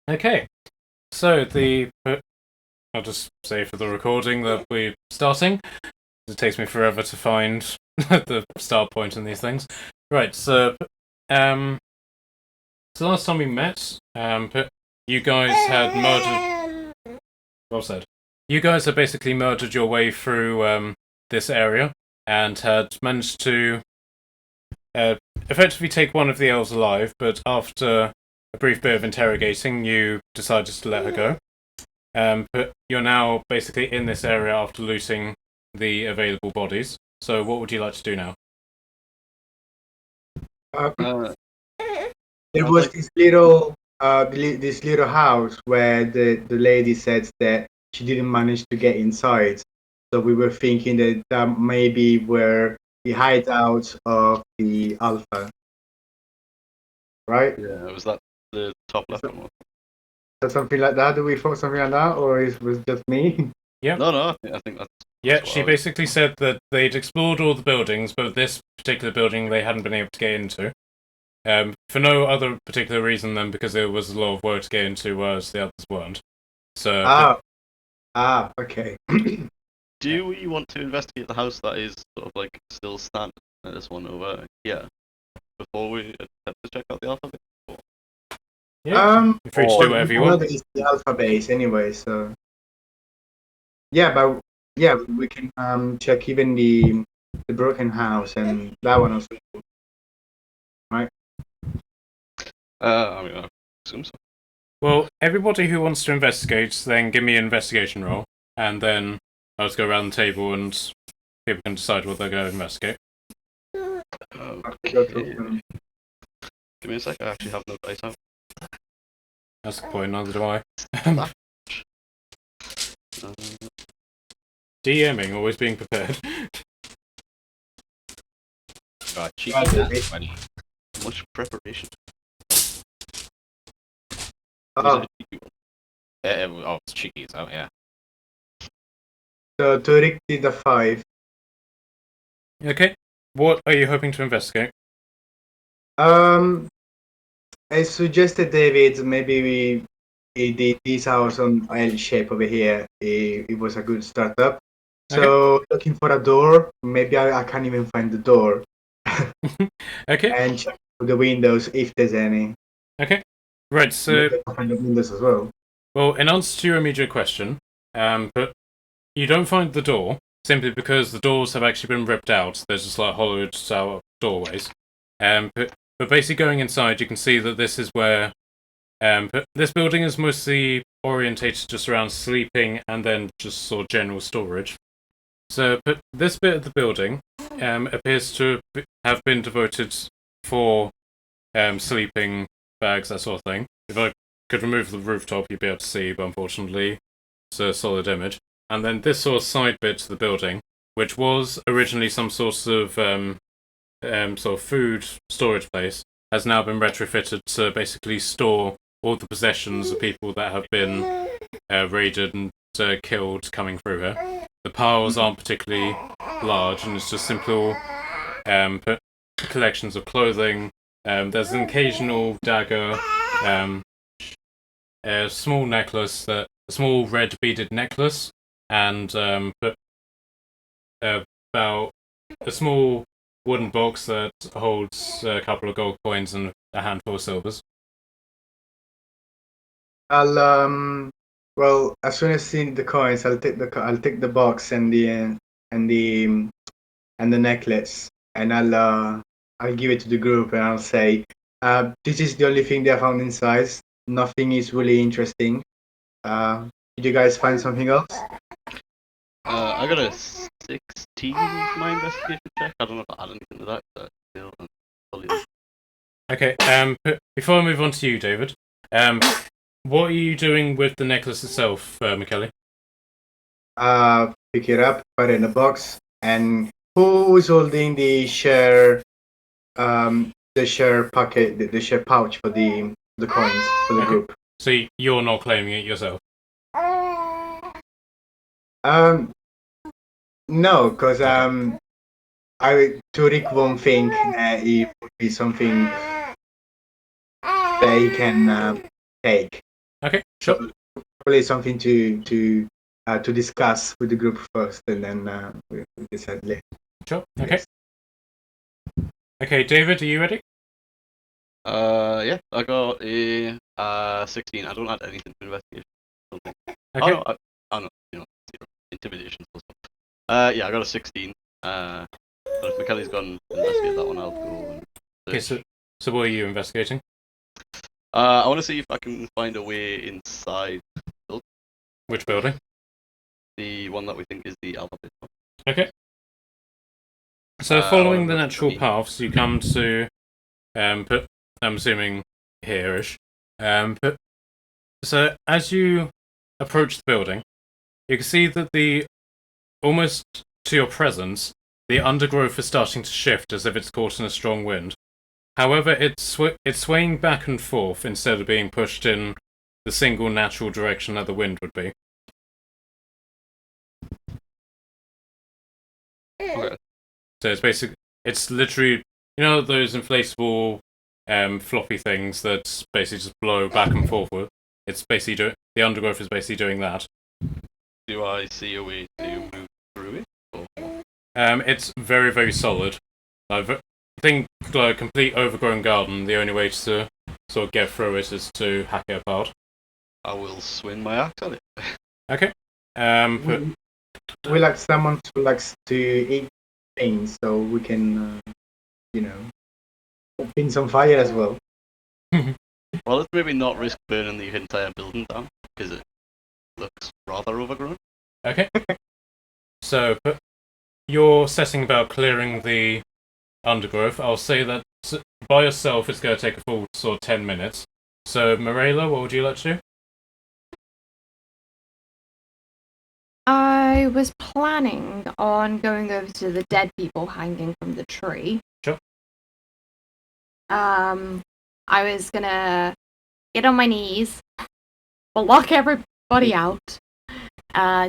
Okay, so I'll just say for the recording that we're starting. It takes me forever to find the start point in these things. Right, um, so last time we met, you guys had murdered. Well said. You guys had basically murdered your way through this area and had managed to uh, effectively take one of the elves alive, but after a brief bit of interrogating, you decided to let her go. But you're now basically in this area after looting the available bodies. So, what would you like to do now? Uh, Uh, there I'd was like- this little house where the lady said that she didn't manage to get inside. So we were thinking that maybe were the hideouts of the Alpha, right? yeah, was that the top left one? So something like that. Do we thought something like that, or it was just me? Yeah. No, I think that's. Yeah, what she I was- basically said that they'd explored all the buildings, but this particular building they hadn't been able to get into. For no other particular reason than because there was a lot of work to get into, whereas the others weren't. So, Okay. Do you want to investigate the house that is sort of like still standing? This one over here before we attempt to check out the alphabet. yeah, you're free to do whatever you want. It's the Alpha base anyway, so yeah, but yeah, we can check even the broken house and that one also, right? I mean, I assume so. Well, everybody who wants to investigate, then give me an investigation roll, and then I'll just go around the table and people can decide what they're going to investigate. Go through Okay. them. Give me a sec. I actually have no dice out. That's the point, neither do I. Uh, DMing, always being prepared. Cheeky Right, math, okay. buddy. much preparation. Was Oh, it a cheeky one? Oh, it's cheeky, so yeah. so Turik did a 5. Okay, what are you hoping to investigate? I suggested David maybe he did this house on L shape over here. It was a good startup. So looking for a door. Maybe I can't even find the door. Okay, And check for the windows if there's any. okay. Right, so, Maybe I can find the windows as well. well, in answer to your immediate question, but you don't find the door, simply because the doors have actually been ripped out. There's just like hollowed out doorways. But basically going inside, you can see that this is where but this building is mostly orientated just around sleeping and then just sort of general storage. So, but this bit of the building appears to have been devoted for sleeping bags, that sort of thing. If I could remove the rooftop, you'd be able to see, but unfortunately, it's a solid image. And then this sort of side bit to the building, which was originally some sort of food storage place, has now been retrofitted to basically store all the possessions of people that have been raided and killed coming through here. The piles aren't particularly large, and it's just simple collections of clothing. There's an occasional dagger, a small necklace, a small red beaded necklace, and about a small wooden box that holds a couple of gold coins and a handful of silvers. Well, as soon as I see the coins, I'll take the box and the and the necklace, and I'll give it to the group, and I'll say, this is the only thing they found inside. Nothing is really interesting. Did you guys find something else? I got a 16 for my investigation check. I don't know if I add anything to that. But still, Okay. Before I move on to you, David, what are you doing with the necklace itself, McKelly? Pick it up, put it in a box, and who's holding the share pocket, the share pouch for the coins for the Okay. group? So you're not claiming it yourself? No, because Turik won't think that it would be something that he can take. Okay, sure. So probably something to discuss with the group first, and then we decide later. Sure. Okay. Yes. Okay, David, are you ready? Yeah, I got a 16. I don't add anything to investigation. I don't think. Okay. Oh no, zero. Intimidation. Yeah, I got a 16. But if McKelly's gone investigate that one, I'll go and Okay, search. so what are you investigating? I want to see if I can find a way inside Which building? the one that we think is the alpha bit. Okay. So I following wanna the go natural to- paths, you come to put. I'm assuming here-ish. But so as you approach the building, you can see that almost to your presence, the undergrowth is starting to shift as if it's caught in a strong wind. However, it's swaying back and forth instead of being pushed in the single natural direction that the wind would be. Okay. So it's literally, those inflatable floppy things that basically just blow back and forth with. It's basically the undergrowth is basically doing that. Do I see a way to move through it? Or... It's very, very solid. I think complete overgrown garden, the only way to sort of get through it is to hack it apart. I will swing my axe at it. Okay. We like someone who likes to eat things, so we can, put things on fire as well. Well, let's maybe not risk burning the entire building down, because it looks rather overgrown. Okay. So, you're setting about clearing the undergrowth. I'll say that by yourself it's going to take a full sort of 10 minutes. So, Morella, what would you like to do? I was planning on going over to the dead people hanging from the tree. Sure. I was gonna get on my knees, block everybody out,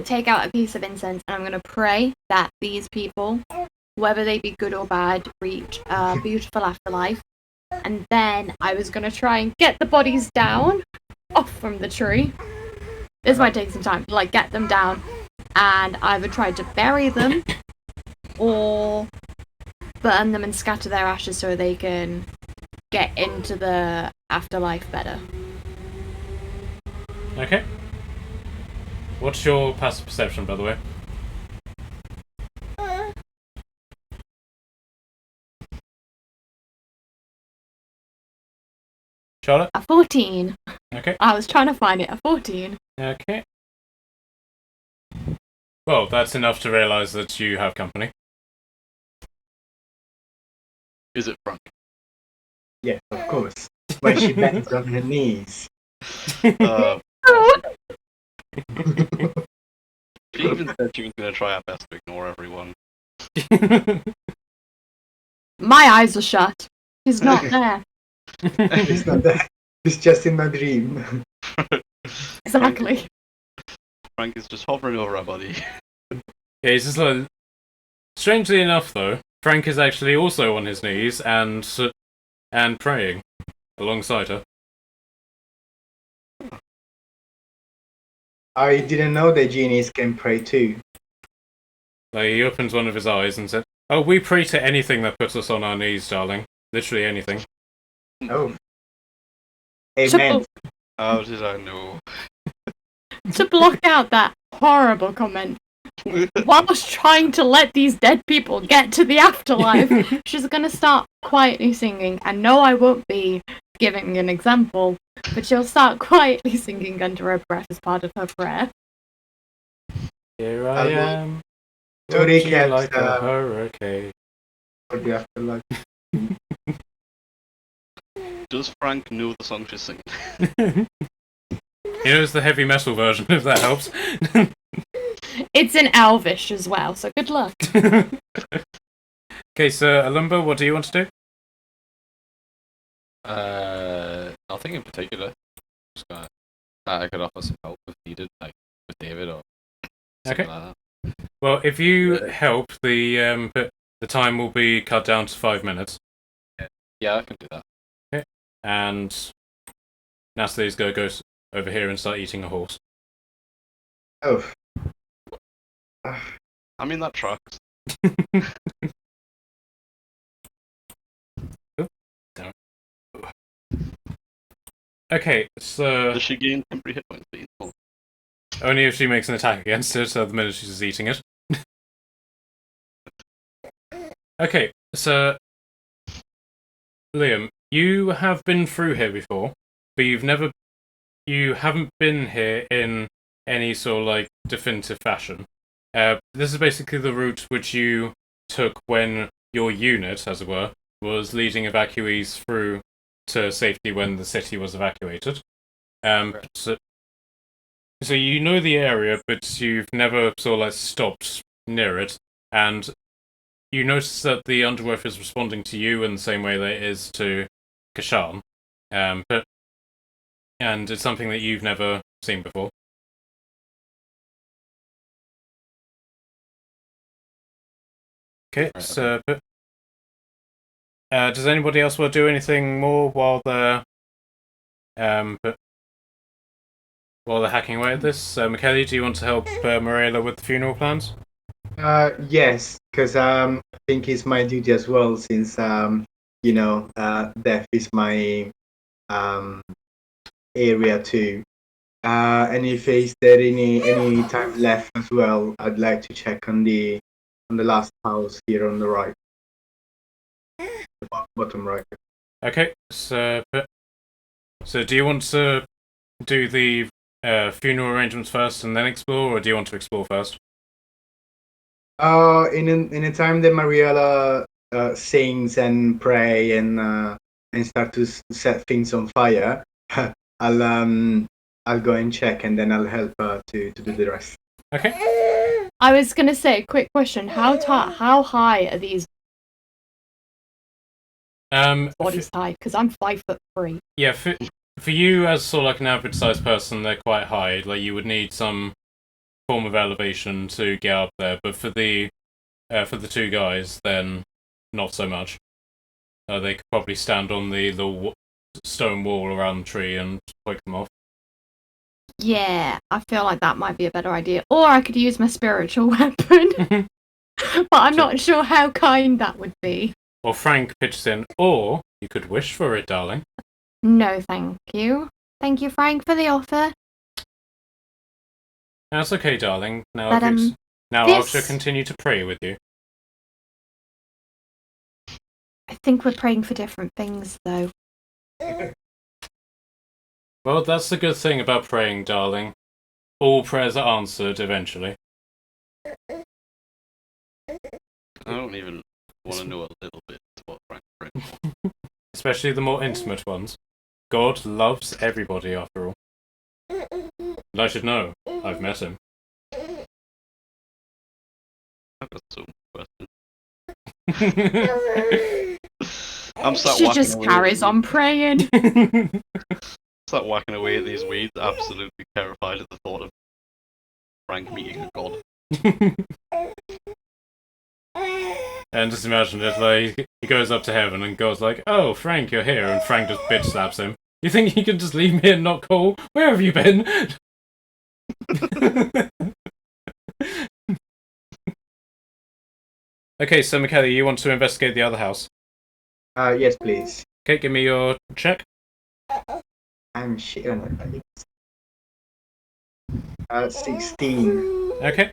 take out a piece of incense, and I'm gonna pray that these people, whether they be good or bad, reach a beautiful afterlife. And then I was gonna try and get the bodies down off from the tree. This might take some time to get them down, and either try to bury them or burn them and scatter their ashes so they can get into the afterlife better. Okay. What's your passive perception, by the way? Charlotte? A 14. Okay. I was trying to find it. A 14. Okay. Well, that's enough to realise that you have company. Is it Frank? Yes, of course. When she bends on her knees. She even said she was going to try her best to ignore everyone. My eyes are shut. He's not there. It's not that. It's just in my dream. Exactly. Frank is just hovering over her body. Yeah, he's just like... Strangely enough, though, Frank is actually also on his knees and praying alongside her. I didn't know that genies can pray too. Like, he opens one of his eyes and said, "Oh, we pray to anything that puts us on our knees, darling. Literally anything." Oh. Amen. How did I know? To block out that horrible comment, whilst trying to let these dead people get to the afterlife, she's gonna start quietly singing. And no, I won't be giving an example, but she'll start quietly singing under her breath as part of her prayer. Here I am. To Would you recap, like a hurricane? for the afterlife. Does Frank know the song she's singing? He knows the heavy metal version, if that helps. It's in Elvish as well, so good luck. Okay, so Alumba, what do you want to do? Nothing in particular. Just gonna. I could offer some help if needed, like with David or something Okay. like that. Well, if you help, the time will be cut down to 5 minutes. Yeah, I can do that. And Natalie's go over here and start eating a horse. Oh. I mean, that tracks. Okay, so Does she gain temporary hit points? Oh. only if she makes an attack against it, so the minute she's eating it. Okay, so Liam, you have been through here before, but you haven't been here in any sort of like definitive fashion. This is basically the route which you took when your unit, as it were, was leading evacuees through to safety when the city was evacuated. So you know the area, but you've never sort of like stopped near it, and you notice that the undergrowth is responding to you in the same way that it is to Kashan, and it's something that you've never seen before. Okay, Right, so does anybody else want to do anything more while they're hacking away at this? McKelly, do you want to help Morella with the funeral plans? Yes, because I think it's my duty as well, since death is my area too. And if there any time left as well, I'd like to check on the last house here on the right, the bottom right. Okay, so do you want to do the funeral arrangements first and then explore, or do you want to explore first? In a time that Mariella sings and pray and start to set things on fire, I'll go and check, and then I'll help her to do the rest. Okay. I was gonna say, quick question: how high are these bodies high? Because I'm 5'3". Yeah, for you as sort of like an average sized person, they're quite high. Like you would need some form of elevation to get up there, but for the two guys, then not so much. They could probably stand on the stone wall around the tree and pick them off. Yeah, I feel like that might be a better idea. Or I could use my spiritual weapon. But I'm not sure how kind that would be. Or Frank pitches in, or you could wish for it, darling. No, thank you. Thank you, Frank, for the offer. That's okay, darling. Now, But, I shall continue to pray with you. I think we're praying for different things, though. Well, that's the good thing about praying, darling. All prayers are answered eventually. I don't even want to know a little bit what Frank praying for. Especially the more intimate ones. God loves everybody, after all. And I should know. I've met him. I've got so many questions. I'm sat She whacking just away carries on praying. Sat whacking away at these weeds, absolutely terrified at the thought of Frank meeting a god. And just imagine if like he goes up to heaven and goes like, "Oh, Frank, you're here," and Frank just bitch slaps him. You think he can just leave me and not call? Where have you been? Okay, so McKelly, you want to investigate the other house? Yes, please. Okay, give me your check. I'm sure. 16. Okay.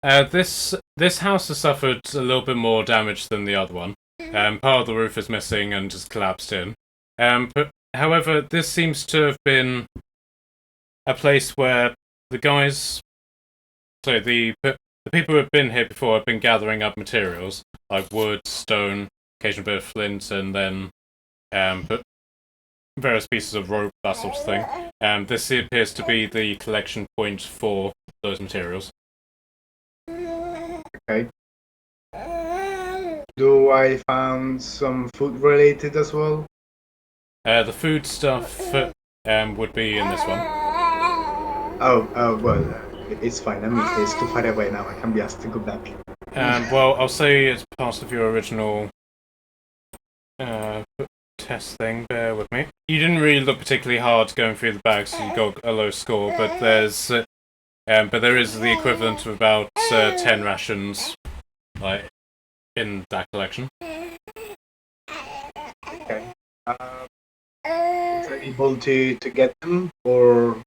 This house has suffered a little bit more damage than the other one. Part of the roof is missing and just collapsed in. But however, this seems to have been a place where the people who have been here before have been gathering up materials like wood, stone, occasional bit of flint, and then put various pieces of rope, that sort of thing. This appears to be the collection point for those materials. Okay. Do I find some food related as well? The food stuff would be in this one. Oh, well, it's fine. I mean, it's too far away now. I can be asked to go back. Well, I'll say it's part of your original test thing. Bear with me. You didn't really look particularly hard going through the bags, so you got a low score. But there is the equivalent of about 10 rations, like in that collection. Okay. Is it able to get them, or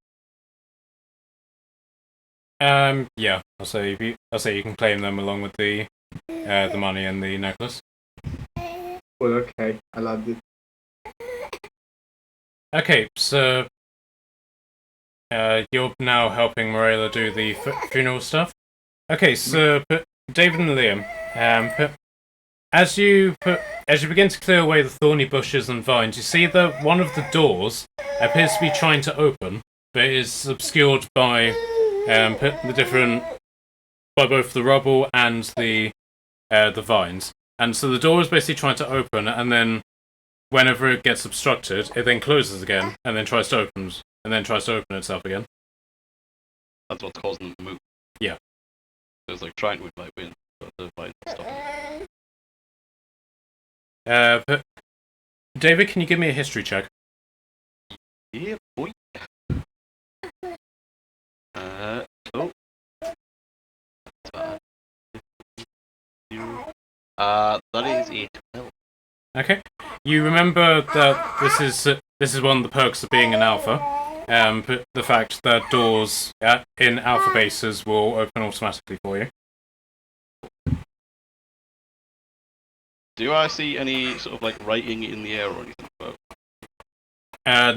Yeah. I'll say you can claim them along with the money and the necklace. well, okay, I love it. Okay, so you're now helping Morella do the funeral stuff. Okay, so David and Liam, as you begin to clear away the thorny bushes and vines, you see that one of the doors appears to be trying to open, but is obscured by by both the rubble and the vines. And so the door is basically trying to open, and then whenever it gets obstructed, it then closes again, and then tries to open itself again. That's what's causing them to move. Yeah. So it's like trying to like win, but the fight stuff. But David, can you give me a history check? Yeah, boy. Oh. That is a 12. Okay. You remember that this is one of the perks of being an alpha. But the fact that doors in alpha bases will open automatically for you. Do I see any sort of like writing in the air or anything?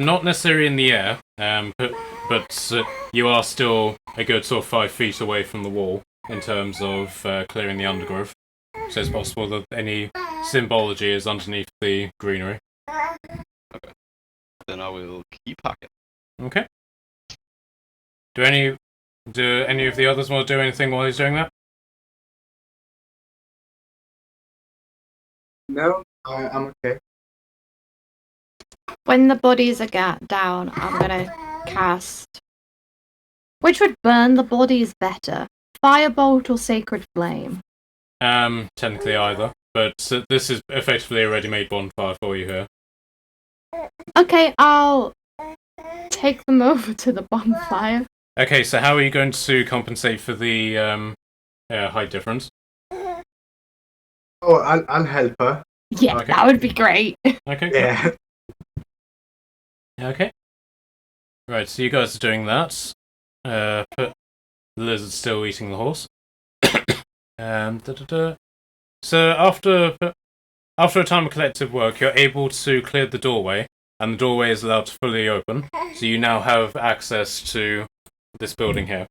Not necessarily in the air, but you are still a good sort of 5 feet away from the wall in terms of clearing the undergrowth. So it's possible that any symbology is underneath the greenery. Okay. Then I will keep hacking. Okay. Do any of the others want to do anything while he's doing that? No, I'm okay. When the bodies are down, I'm gonna cast. Which would burn the bodies better? Firebolt or Sacred Flame? Technically either, but this is effectively a ready-made bonfire for you here. Okay, I'll take them over to the bonfire. Okay, so how are you going to compensate for the height difference? Oh, I'll help her. Yeah, Okay. that would be great. Okay. Yeah. Okay. Right, so you guys are doing that. But the lizard's still eating the horse. So after a time of collective work, you're able to clear the doorway, and the doorway is allowed to fully open. So you now have access to this building here.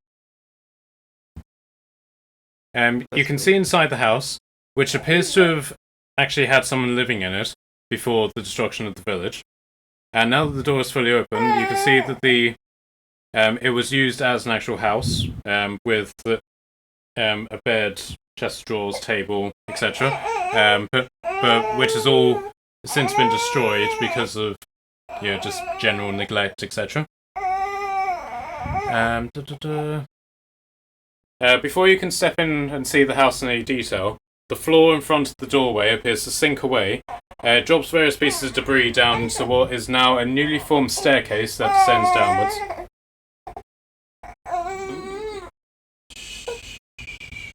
You can see inside the house, which appears to have actually had someone living in it before the destruction of the village. And now that the door is fully open, you can see that it was used as an actual house with a bed, chest of drawers, table, etc. But which has all since been destroyed because of just general neglect, etc. Before you can step in and see the house in any detail, the floor in front of the doorway appears to sink away, drops various pieces of debris down to what is now a newly formed staircase that descends downwards.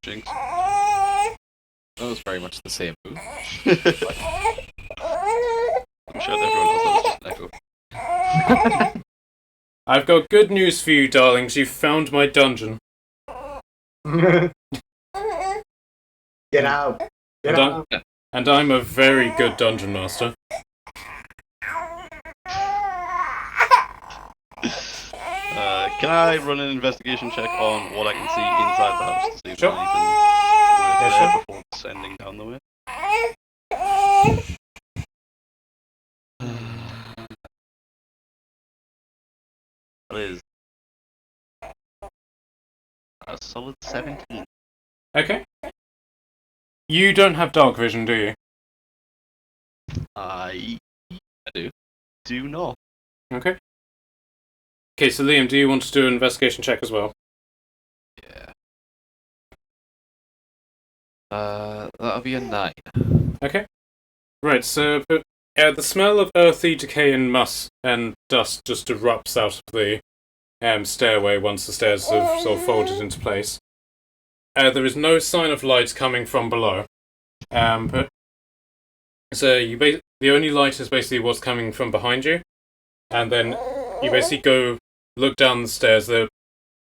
Jinx. That was very much the same move. I'm sure everyone has that echo. I've got good news for you, darlings. You've found my dungeon. Get out. Get out. And I'm a very good dungeon master. Can I run an investigation check on what I can see inside the house to see if Sure. there's anything worth there sure. before descending down the way? That is a solid 17. Okay. You don't have dark vision, do you? I do. do not. Okay. Okay, so Liam, do you want to do an investigation check as well? Yeah. That'll be a 9. Okay. Right, so The smell of earthy decay and and dust just erupts out of the stairway once the stairs have sort of folded into place. There is no sign of light coming from below. But so the only light is basically what's coming from behind you, and then you basically go look down the stairs.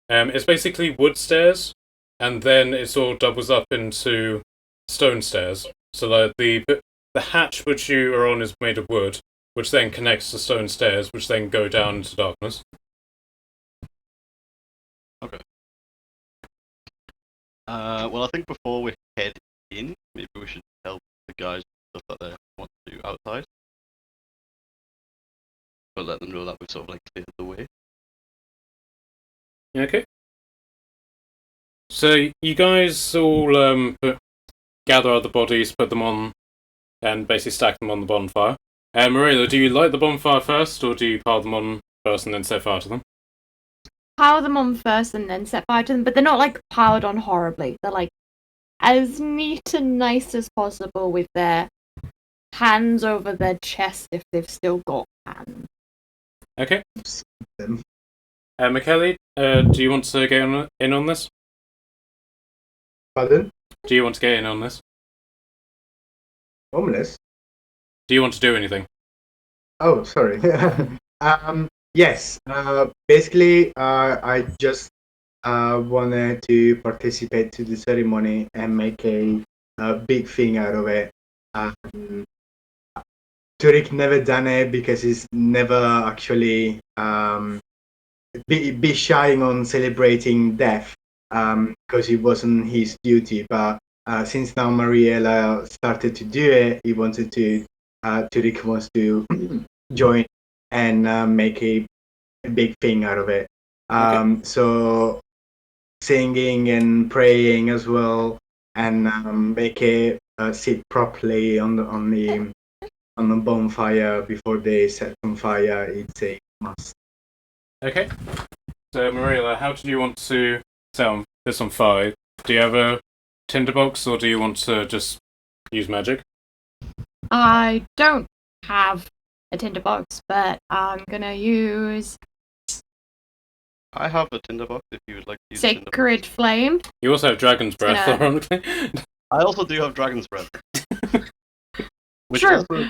It's basically wood stairs, and then it all doubles up into stone stairs. So like the hatch which you are on is made of wood, which then connects to stone stairs, which then go down into darkness. Okay. Well, I think before we head in, maybe we should help the guys with stuff that they want to do outside. But let them know that we've sort of like cleared the way. Okay. So you guys all gather other bodies, put them on, and basically stack them on the bonfire. Marilla, do you light the bonfire first, or do you pile them on first and then set fire to them? Pile them on first and then set fire to them, but they're not like piled on horribly. They're like as neat and nice as possible with their hands over their chest if they've still got hands. Okay. Them. McKelly, do you want to get in on this? Pardon? Do you want to get in on this? Homeless? Do you want to do anything? Oh, sorry. Yes. Basically, I just wanted to participate to the ceremony and make a big thing out of it. Turik never done it because he's never actually be shying on celebrating death because it wasn't his duty. But since now Mariella started to do it, he wanted to. Turik wants to join and make a big thing out of it. So singing and praying as well, and make it sit properly on the bonfire before they set on fire. It's a must. Okay. So Marilla, how do you want to set this on fire? Do you have a tinderbox, or do you want to just use magic? I don't have a tinderbox, but I'm gonna use I have a tinderbox if you would like to use a tinderbox. Sacred Flame. You also have Dragon's Breath, Yeah. ironically. I also do have Dragon's Breath. Which True. also-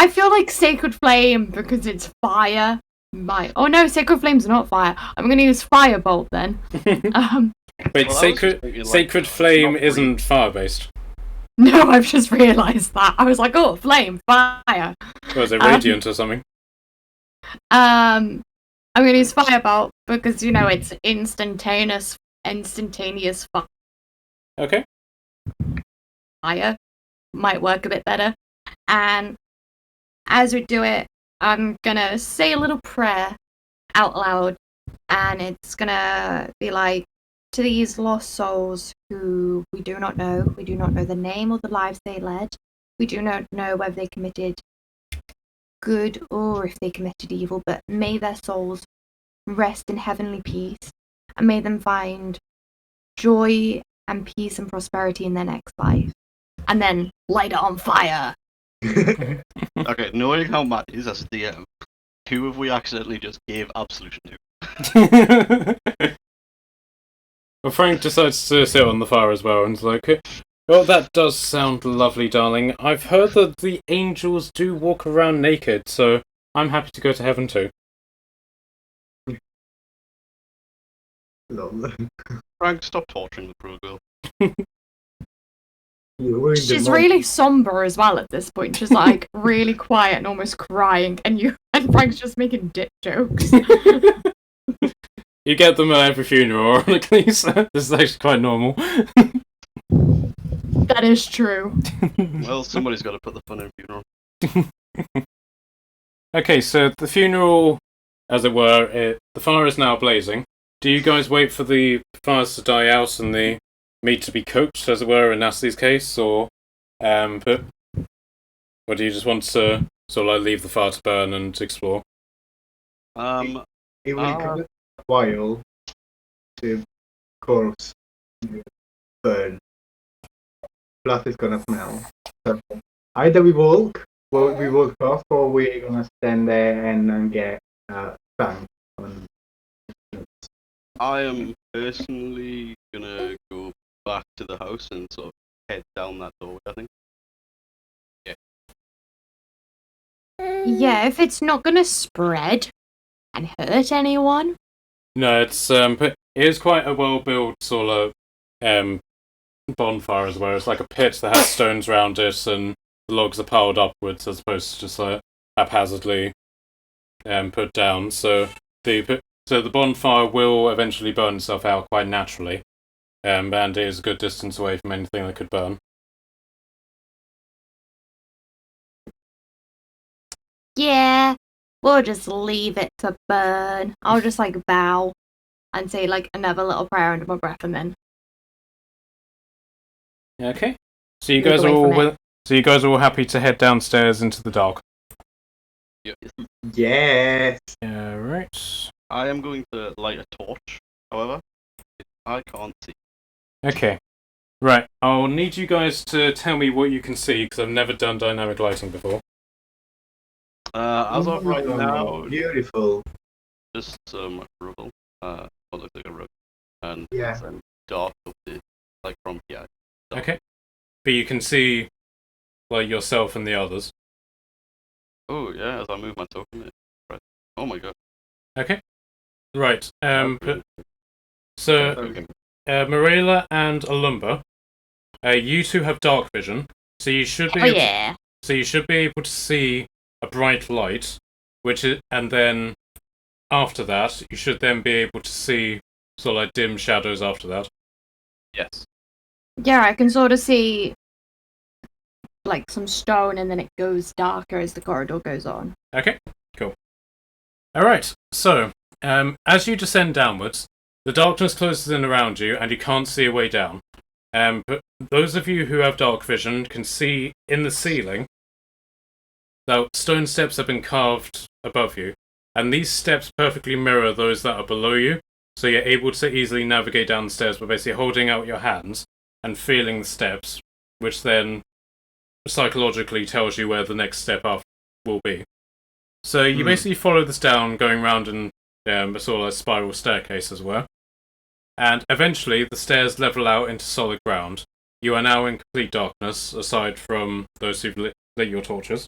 I feel like Sacred Flame, because it's fire, might. Oh no, Sacred Flame's not fire. I'm gonna use Firebolt then. Wait, Well, I was Sacred just thinking, like, Sacred it's Flame not isn't fire-based. No, I've just realised that. I was like, oh, flame, fire. Or is it Radiant or something? I'm gonna use Firebolt because it's instantaneous Okay. fire. Might work a bit better. And as we do it, I'm gonna say a little prayer out loud, and it's gonna be like, to these lost souls who we do not know the name or the lives they led. We do not know whether they committed good or if they committed evil, but may their souls rest in heavenly peace, and may them find joy and peace and prosperity in their next life. And then light it on fire. Okay, knowing how Matt is as a DM, who have we accidentally just gave absolution to? Well, Frank decides to sit on the fire as well, and is like, well, that does sound lovely, darling. I've heard that the angels do walk around naked, so I'm happy to go to heaven too. Lol. Frank, stop torturing the poor girl. You ruined the She's moment. really somber as well at this point. She's like really quiet and almost crying, and Frank's just making dick jokes. You get them at every funeral, ironically, so this is actually quite normal. That is true. Well, somebody's got to put the fun in funeral. Okay, so the funeral, as it were, the fire is now blazing. Do you guys wait for the fires to die out and the meat to be cooked, as it were, in Naslie's case, or do you just want to sort of like leave the fire to burn and explore? It will take a while to corpse burn. Blood is gonna smell. So Either we walk, we walk off, or we're gonna stand there and get banged. I am personally gonna go back to the house and sort of head down that doorway, I think. Yeah, if it's not gonna spread and hurt anyone. No, it is quite a well-built sort of bonfire as well. It's like a pit that has stones around it, and the logs are piled upwards as opposed to just like haphazardly put down. So the bonfire will eventually burn itself out quite naturally, and it is a good distance away from anything that could burn. Yeah, we'll just leave it to burn. I'll just like bow and say like another little prayer under my breath, and then Okay. So you Move guys are away all from it. so you guys are all happy to head downstairs into the dark. Yes. Right. I am going to light a torch, however. I can't see. Okay. Right. I'll need you guys to tell me what you can see because I've never done dynamic lighting before. As of right Oh, now, beautiful. just some rubble. What looks like a rug. And Yeah. it's dark up to, like, from here. So, Okay. But you can see like yourself and the others. Oh, yeah, as I move my token, it, right. Oh my god. Okay. Right. That's So Okay. Marilla and Alumba, you two have dark vision, so you should be oh yeah. so you should be able to see a bright light, and then after that you should then be able to see sort of like dim shadows after that. Yes. Yeah, I can sort of see like some stone, and then it goes darker as the corridor goes on. Okay, cool. All right. So, as you descend downwards, the darkness closes in around you, and you can't see a way down. But those of you who have dark vision can see in the ceiling that stone steps have been carved above you, and these steps perfectly mirror those that are below you, so you're able to easily navigate down the stairs by basically holding out your hands and feeling the steps, which then psychologically tells you where the next step up will be. So you basically follow this down, going round in a sort of spiral staircase as well. And eventually the stairs level out into solid ground. You are now in complete darkness, aside from those who've lit your torches.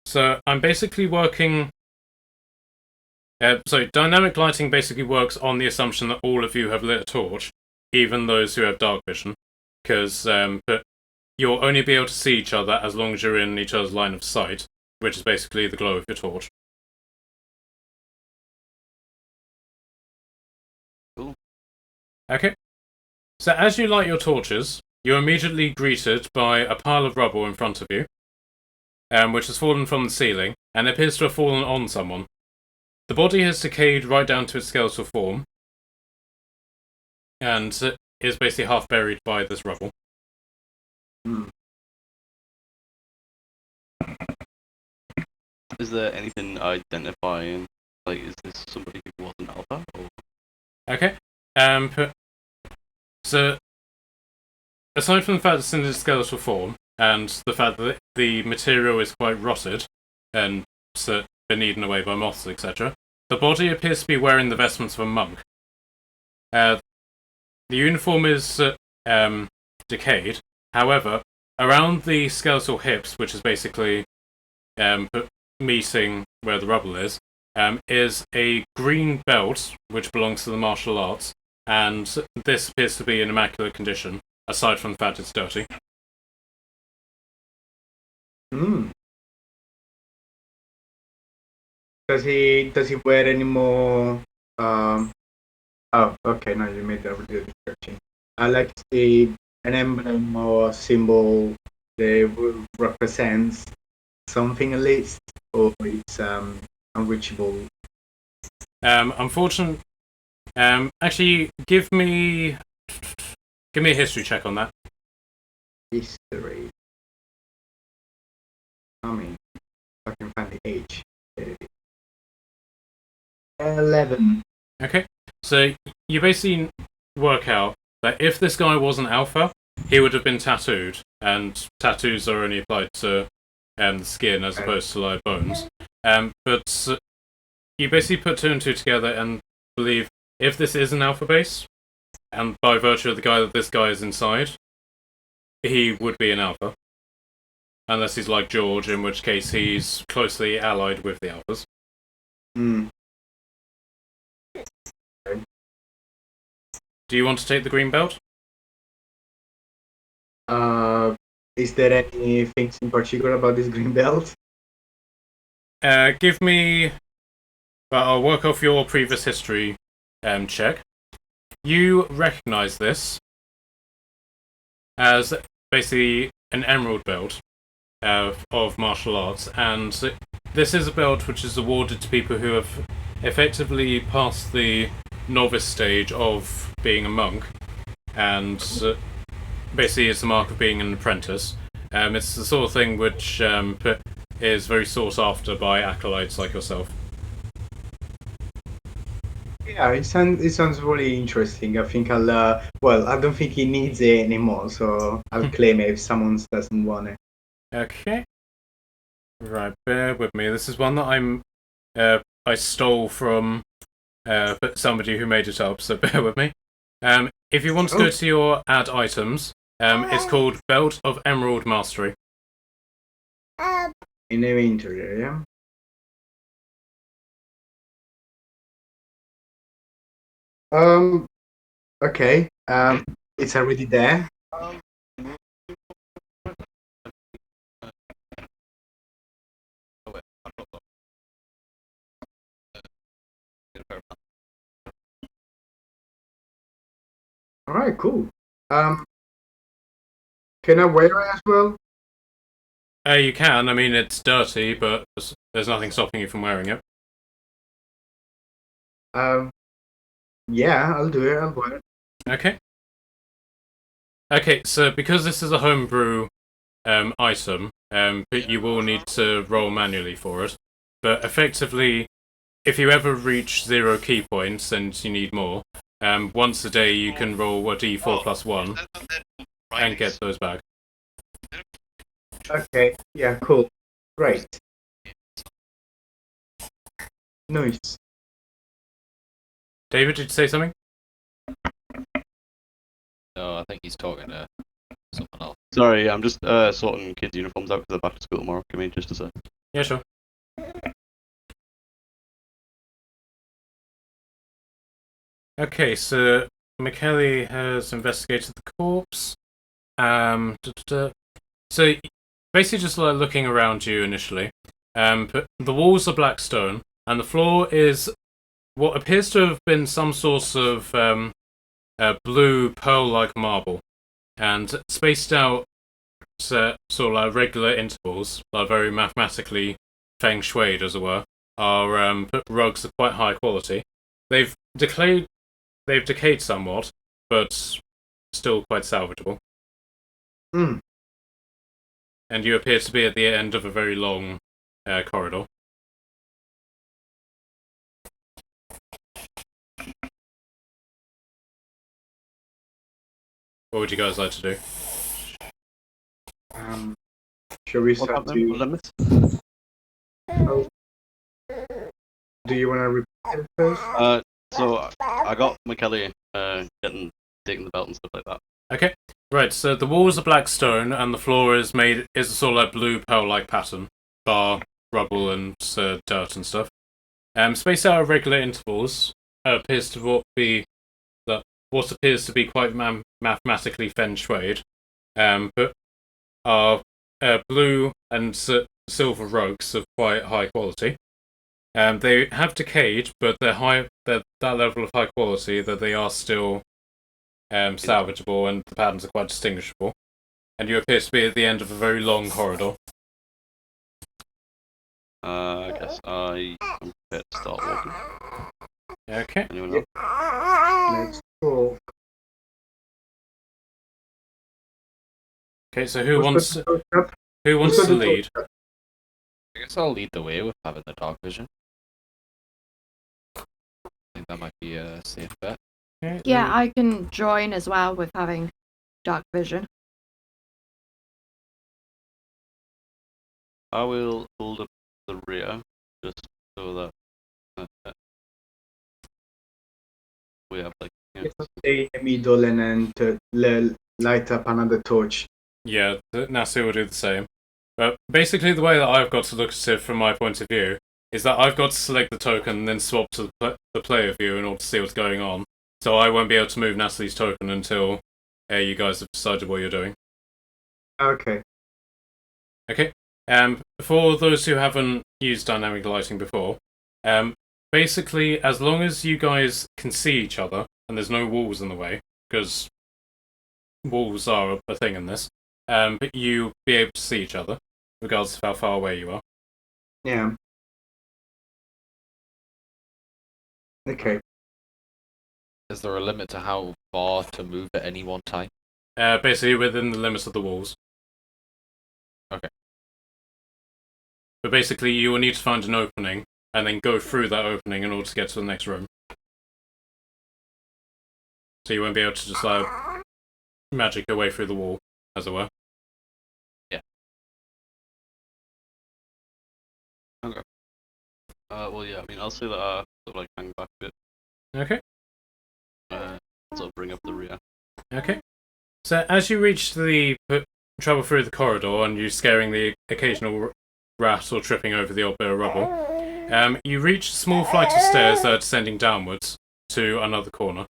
So I'm basically working... so dynamic lighting basically works on the assumption that all of you have lit a torch, even those who have dark vision, because you'll only be able to see each other as long as you're in each other's line of sight, which is basically the glow of your torch. Cool. Okay. So as you light your torches, you're immediately greeted by a pile of rubble in front of you, which has fallen from the ceiling, and appears to have fallen on someone. The body has decayed right down to its skeletal form, and is basically half buried by this rubble. Is there anything identifying, like, is this somebody who wasn't alpha? Or... Okay. So, aside from the fact it's in its skeletal form, and the fact that the material is quite rotted, and been eaten away by moths, etc., the body appears to be wearing the vestments of a monk. The uniform is decayed. However, around the skeletal hips, which is basically meeting where the rubble is a green belt which belongs to the martial arts, and this appears to be in immaculate condition, aside from the fact it's dirty. Does he wear any more? Oh, okay. No, you made that with the description. I like to see an emblem or a symbol that represents something at least, or it's unreachable. Unfortunately, actually, give me a history check on that. History. I mean, I can find the age. 11. Okay, so you basically work out that if this guy wasn't alpha, he would have been tattooed, and tattoos are only applied to the skin as opposed to like bones. But you basically put two and two together and believe if this is an alpha base, and by virtue of the guy that this guy is inside, he would be an alpha. Unless he's like George, in which case he's closely allied with the alphas. Hmm. Do you want to take the green belt? Is there anything in particular about this green belt? Give me. Well, I'll work off your previous history check. You recognize this as basically an emerald belt of martial arts, and this is a belt which is awarded to people who have effectively passed the novice stage of being a monk, and basically it's the mark of being an apprentice. It's the sort of thing which is very sought after by acolytes like yourself. Yeah, it sounds really interesting. I think I'll well, I don't think he needs it anymore, so I'll claim it if someone doesn't want it. Okay. Right, bear with me. This is one that I stole from somebody who made it up, so bear with me. If you want to go to your add items, it's called Belt of Emerald Mastery. In the interior, yeah. Okay. It's already there. All right, cool. Can I wear it as well? You can. I mean, it's dirty, but there's nothing stopping you from wearing it. Yeah, I'll do it. I'll wear it. Okay. Okay, so because this is a homebrew item, but you will need to roll manually for it. But effectively, if you ever reach 0 key points and you need more, once a day you can roll a d4 plus 1 and get those back. Okay. Yeah. Cool. Great. Nice. David, did you say something? No, I think he's talking to someone else. Sorry, I'm just sorting kids' uniforms out because they're back to school tomorrow. Give me just a sec. Yeah, sure. Okay, so McKelly has investigated the corpse. So basically just like looking around you initially. But the walls are black stone, and the floor is what appears to have been some sort of blue pearl-like marble, and spaced out sort of like regular intervals, like very mathematically feng shuied, as it were, are rugs of quite high quality. They've decayed somewhat, but still quite salvageable. Hmm. And you appear to be at the end of a very long corridor. What would you guys like to do? Shall we What's start happening? to? What did I miss? Do you want to repeat it first? So I got McKelly taking the belt and stuff like that. Okay, right. So the walls are black stone, and the floor is a sort of like blue pearl-like pattern, bar rubble and dirt and stuff. Spaced out at regular intervals appears to what appears to be quite mathematically feng shuied, but are blue and silver rugs of quite high quality. They have decayed, but they're that level of high quality that they are still salvageable, and the patterns are quite distinguishable. And you appear to be at the end of a very long corridor. I guess I'm prepared to start walking. Okay. Anyone else? Let's go. Okay, so who wants the first step? to lead? I guess I'll lead the way with having the dark vision. I think that might be a safe bet. Okay, Yeah, I can join as well with having dark vision. I will hold up the rear just so that we have like. If I stay in the middle and then to light up another torch. Yeah, Nasi will do the same. But basically, the way that I've got to look at it from my point of view is that I've got to select the token and then swap to the player view in order to see what's going on. So I won't be able to move Natalie's token until you guys have decided what you're doing. Okay. Okay. For those who haven't used dynamic lighting before, basically, as long as you guys can see each other and there's no walls in the way, because walls are a thing in this, but you'll be able to see each other, regardless of how far away you are. Yeah. Okay. Is there a limit to how far to move at any one time? Basically, within the limits of the walls. Okay. But basically, you will need to find an opening and then go through that opening in order to get to the next room. So you won't be able to just magic your way through the wall, as it were. Yeah. Okay. Well, yeah. I mean, I'll say that I sort of like hang back a bit. Okay. Sort of bring up the rear. Okay. So as you reach travel through the corridor and you're scaring the occasional rat or tripping over the odd bit of rubble, you reach a small flight of stairs that are descending downwards to another corner.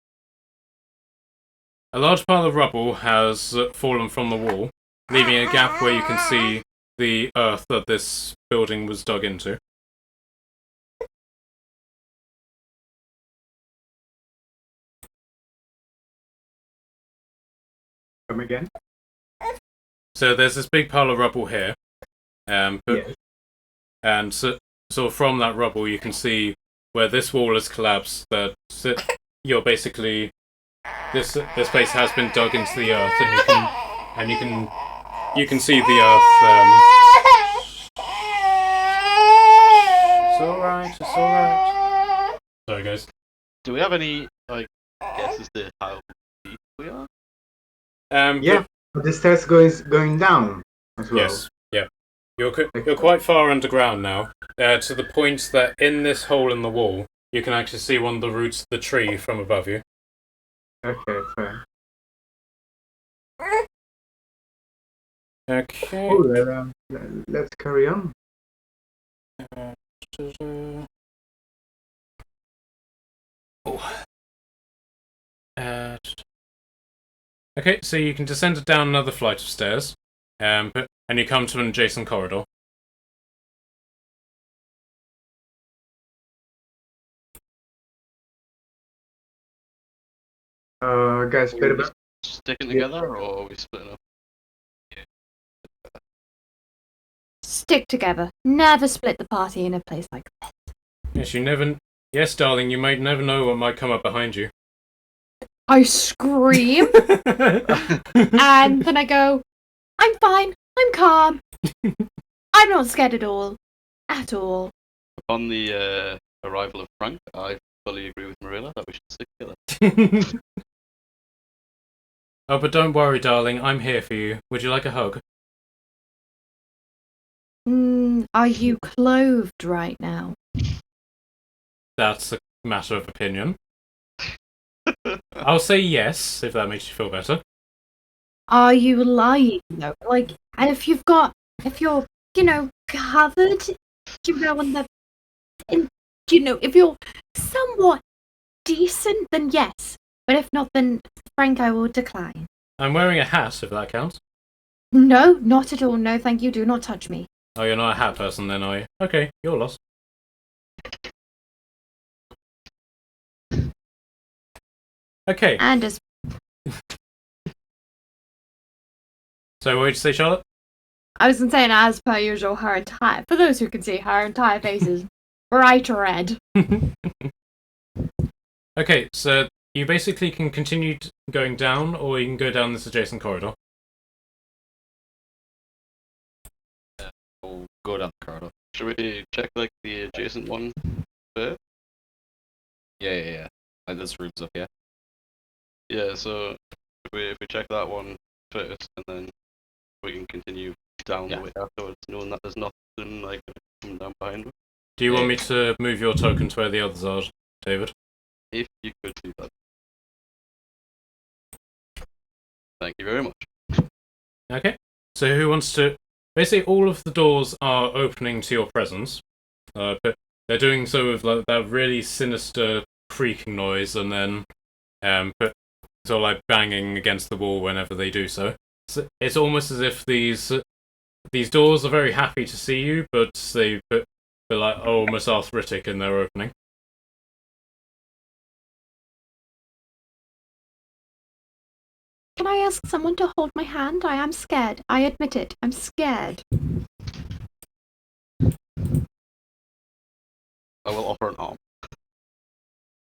A large pile of rubble has fallen from the wall, leaving a gap where you can see the earth that this building was dug into. Come again? So there's this big pile of rubble here, Yes. and so from that rubble you can see where this wall has collapsed. That you're basically this place has been dug into the earth, and you can see the earth. It's all right. It's all right. Sorry, guys. Do we have any like guesses to how deep we are? Yeah. But the stairs going down as well. Yes. Yeah. You're quite far underground now, to the point that in this hole in the wall, you can actually see one of the roots of the tree from above you. Okay, fair. Okay. Oh, well, let's carry on. Okay, so you can descend down another flight of stairs, and you come to an adjacent corridor. Guys, Are bit we about sticking together or are we splitting up? Stick together. Never split the party in a place like Yes, Yes, darling, you might never know what might come up behind you. I scream, and then I go, I'm fine, I'm calm. I'm not scared at all. At all. Upon the arrival of Frank, I fully agree with Marilla that we should stick together. Oh, but don't worry, darling, I'm here for you. Would you like a hug? Are you clothed right now? That's a matter of opinion. I'll say yes, if that makes you feel better. Are you lying though? Like, and if you're, covered, if you're somewhat decent, then yes. But if not, then Frank, I will decline. I'm wearing a hat, if that counts. No, not at all. No, thank you. Do not touch me. Oh, you're not a hat person then, are you? Okay, you're lost. Okay. And as So what did you say, Charlotte? I was saying, as per usual, her entire, for those who can see, her entire face is bright red. Okay, so you basically can continue going down, or you can go down this adjacent corridor. We'll go down the corridor. Should we check like the adjacent one first? Yeah. Like this room's up here. Yeah, so If we check that one first, and then we can continue down Yeah. the way afterwards, knowing that there's nothing like coming down behind us. Do you want me to move your token to where the others are, David? If you could do that. Thank you very much. Okay. So who wants to... Basically, all of the doors are opening to your presence, but they're doing so with like that really sinister creaking noise, and then but sort of like banging against the wall whenever they do so. So it's almost as if these doors are very happy to see you, but they're like almost arthritic in their opening. Can I ask someone to hold my hand? I am scared. I admit it. I'm scared. I will offer an arm.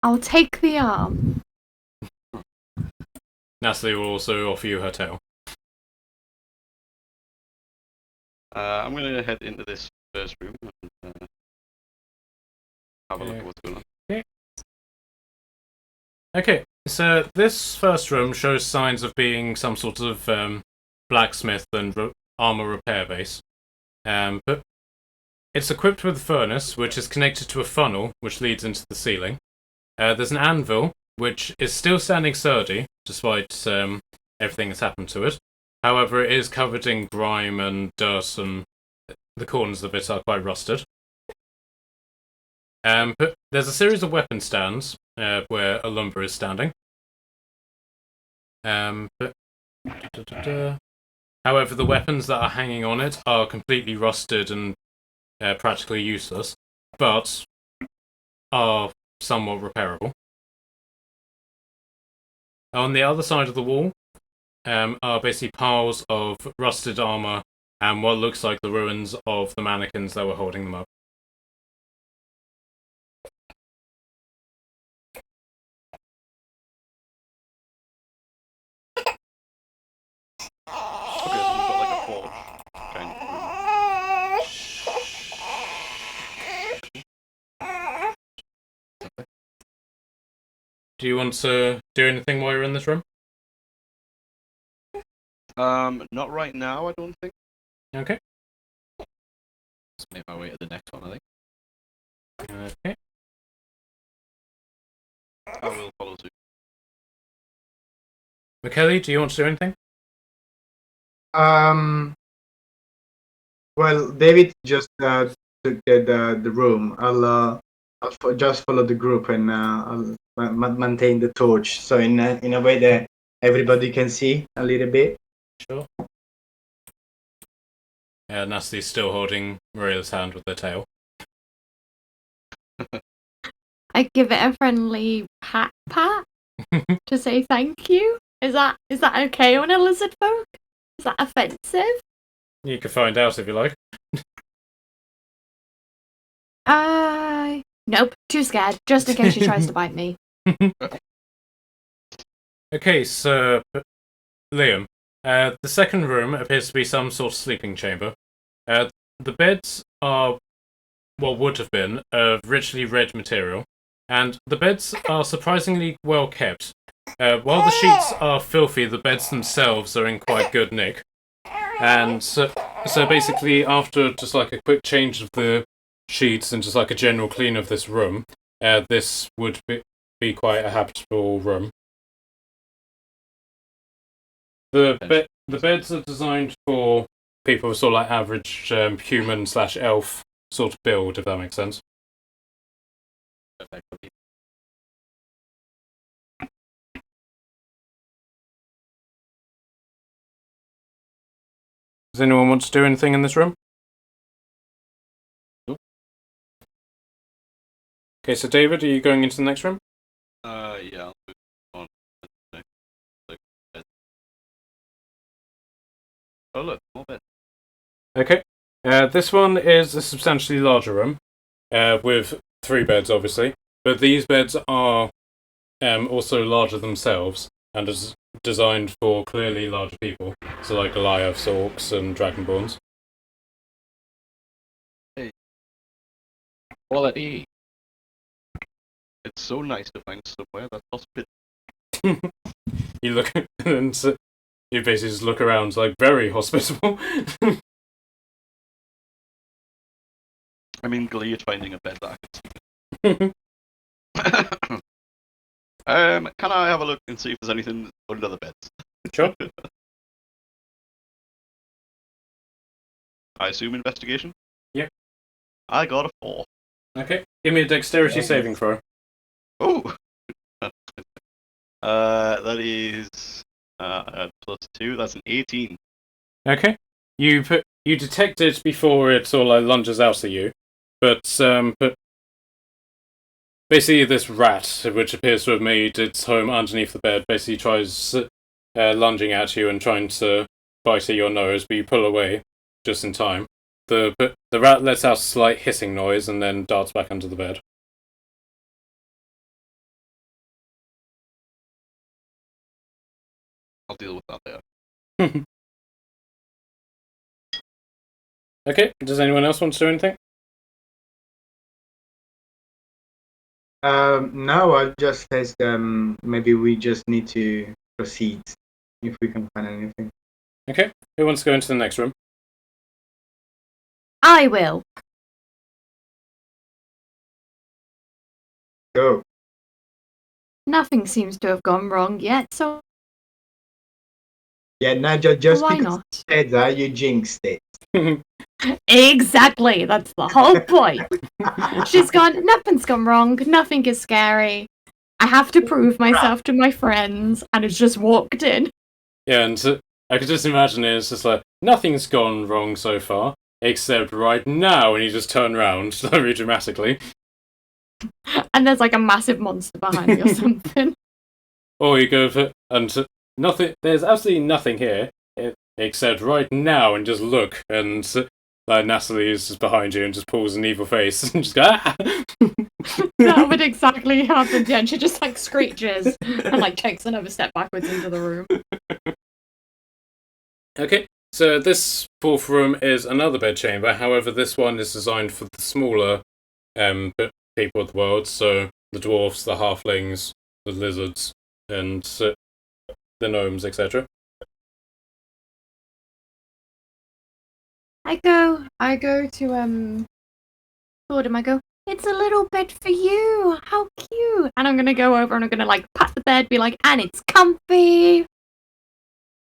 I'll take the arm. Natalie will also offer you her tail. I'm gonna head into this first room and have a look at what's going on. Okay, so this first room shows signs of being some sort of blacksmith and armor repair base. But it's equipped with a furnace, which is connected to a funnel, which leads into the ceiling. There's an anvil, which is still standing sturdy, despite everything that's happened to it. However, it is covered in grime and dirt, and the corners of it are quite rusted. But there's a series of weapon stands where a lumber is standing. However, the weapons that are hanging on it are completely rusted and practically useless, but are somewhat repairable. On the other side of the wall are basically piles of rusted armor and what looks like the ruins of the mannequins that were holding them up. Okay, so we've got like a forge kind of room. Do you want to do anything while you're in this room? Not right now, I don't think. Okay. Let's make my way to the next one, I think. Okay. I will follow suit. McKelly, do you want to do anything? Well, David just took the room. I'll just follow the group, and I'll maintain the torch, so in a way that everybody can see a little bit. Sure. Nasty's still holding Maria's hand with her tail. I give it a friendly pat to say thank you. Is that okay on a lizard folk? Is that offensive? You can find out if you like. Nope, too scared, just in case she tries to bite me. Okay, so Liam, the second room appears to be some sort of sleeping chamber. The beds are what would have been of richly red material, and the beds are surprisingly well kept. While the sheets are filthy, the beds themselves are in quite good nick. And so basically, after just like a quick change of the sheets and just like a general clean of this room, this would be quite a habitable room. The beds are designed for people with sort of like average human/elf sort of build, if that makes sense. Effectively. Does anyone want to do anything in this room? Nope. Okay, so David, are you going into the next room? Yeah, I'll move on. Like, oh look, more bed. Okay. This one is a substantially larger room, with 3 beds, obviously. But these beds are also larger themselves, and is designed for clearly larger people. So like Goliaths, Orcs, and Dragonborns. Quality. It's so nice to find somewhere that's hospitable. You look and you basically just look around like very hospitable. I'm in glee at finding a bed that I can sleep in. Can I have a look and see if there's anything under the beds? Sure. I assume investigation? Yep. I got a 4. Okay. Give me a dexterity saving throw. Oh! That is +2. That's an 18. Okay. You detect it before it sort of like lunges out at you, but basically this rat, which appears to have made its home underneath the bed, basically tries lunging at you and trying to bite at your nose, but you pull away just in time. The rat lets out a slight hissing noise and then darts back under the bed. I'll deal with that later. Okay. Does anyone else want to do anything? No, I'll just say maybe we just need to proceed if we can find anything. Okay. Who wants to go into the next room? I will. Go. Nothing seems to have gone wrong yet, so Yeah, no, just why because not? you said that, you jinxed it. Exactly, that's the whole point. She's gone, nothing's gone wrong, nothing is scary. I have to prove myself to my friends, and it's just walked in. Yeah, and I could just imagine it's just like, nothing's gone wrong so far, except right now, and you just turn around very dramatically. And there's like a massive monster behind me or something. Or you go for, and nothing, there's absolutely nothing here, except right now, and just look, and Natalie is just behind you and just pulls an evil face, and just go, ah! That would exactly happen, yeah, and she just like screeches and like takes another step backwards into the room. Okay, so this fourth room is another bed chamber, however this one is designed for the smaller people of the world, so the dwarves, the halflings, the lizards, and the gnomes, etc. I go to Gordon, I go, it's a little bed for you, how cute. And I'm gonna go over and I'm gonna like pat the bed, be like, and it's comfy.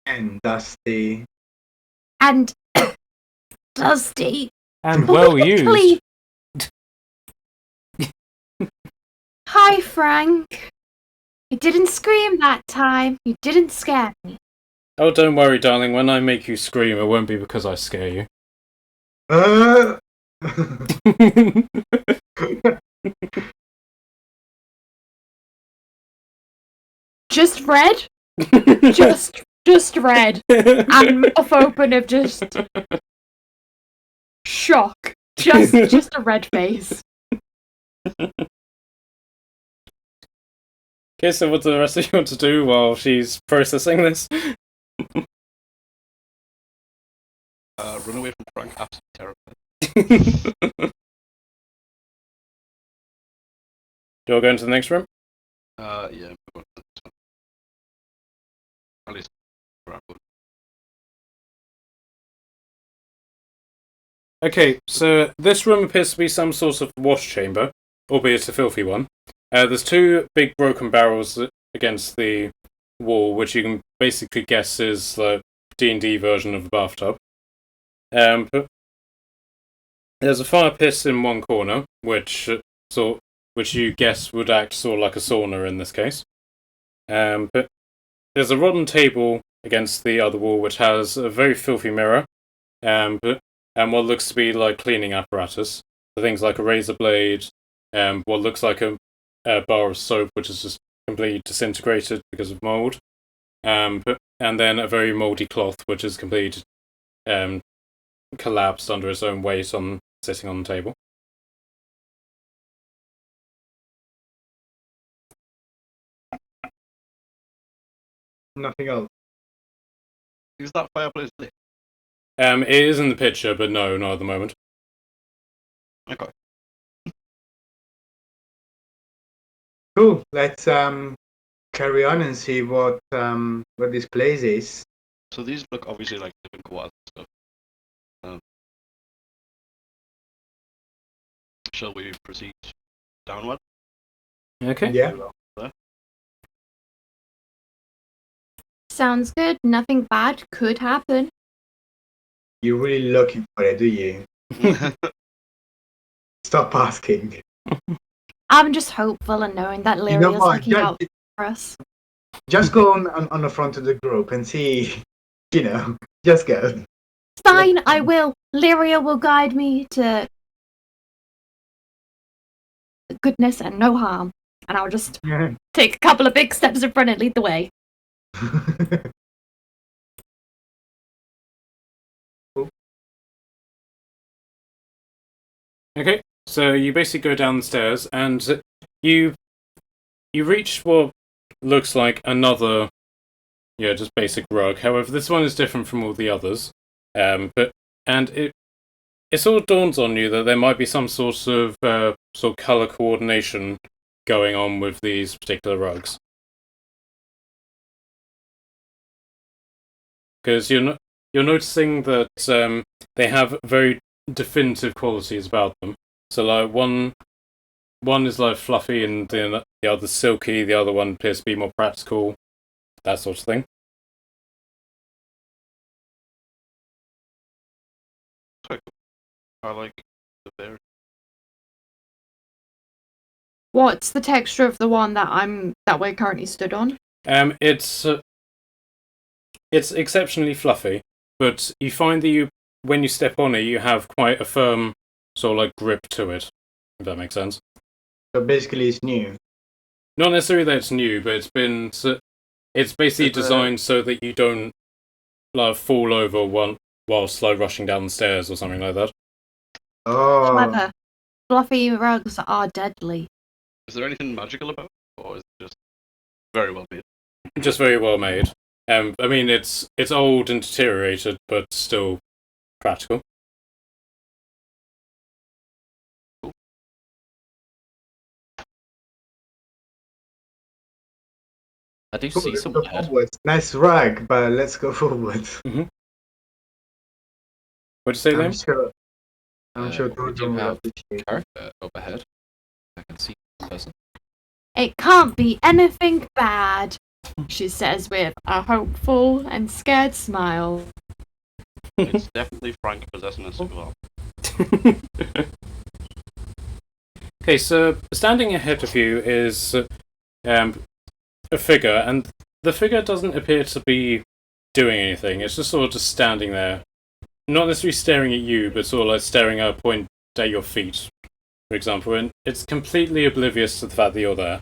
And dusty. And dusty. And well used. Hi, Frank. You didn't scream that time. You didn't scare me. Oh, don't worry, darling. When I make you scream, it won't be because I scare you. Just red? just red. And mouth open of just shock. Just a red face. Okay, so what do the rest of you want to do while she's processing this? Run away from Frank, absolutely terrified. Do I go into the next room? Yeah, we're going to this one. At least, around one. Okay, so this room appears to be some sort of wash chamber, albeit a filthy one. There's two big broken barrels against the wall, which you can basically guess is the D&D version of a bathtub. But there's a fire pit in one corner, which you guess would act sort of like a sauna in this case. But there's a rotten table against the other wall, which has a very filthy mirror, and what looks to be like cleaning apparatus. So things like a razor blade, what looks like a bar of soap, which is just completely disintegrated because of mold, and then a very moldy cloth, which is completely collapsed under its own weight sitting on the table. Nothing else. Is that fireplace lit? It is in the picture, but no, not at the moment. Okay. Cool. Let's carry on and see what this place is. So these look obviously like different quarters and stuff. Shall we proceed downward? Okay. Yeah. Sounds good. Nothing bad could happen. You're really looking for it, do you? Stop asking. I'm just hopeful and knowing that You know Lyria's what? looking out for us. Just go on the front of the group and see. Just go. Fine, I will. Lyria will guide me to goodness and no harm. And I'll just take a couple of big steps in front and lead the way. Okay, so you basically go down the stairs, and you reach what looks like another, just basic rug. However, this one is different from all the others. It sort of dawns on you that there might be some sort of color coordination going on with these particular rugs, because you're noticing that they have very definitive qualities about them. So like one is like fluffy and the other's silky, the other one appears to be more practical, that sort of thing. I like the berry. What's the texture of the one that we're currently stood on? It's exceptionally fluffy, but you find that when you step on it, you have quite a firm sort of like grip to it, if that makes sense. So basically, it's new. Not necessarily that it's new, but it's basically designed so that you don't like fall over whilst like rushing down the stairs or something like that. Oh. Clever. Fluffy rugs are deadly. Is there anything magical about it, or is it just very well made? Just very well made. I mean, it's old and deteriorated, but still practical. Cool. I do Cool, see let's someone go ahead. forward. Nice rag, but let's go forward. Mm-hmm. What'd you say I'm then? sure. I'm sure We do Gordon will have appreciate. character up ahead. I can see one person. It can't be anything bad, she says with a hopeful and scared smile. It's definitely Frank possessing a cigar. Okay, so standing ahead of you is a figure, and the figure doesn't appear to be doing anything. It's just sort of just standing there, not necessarily staring at you, but sort of like staring at a point at your feet, for example, and it's completely oblivious to the fact that you're there.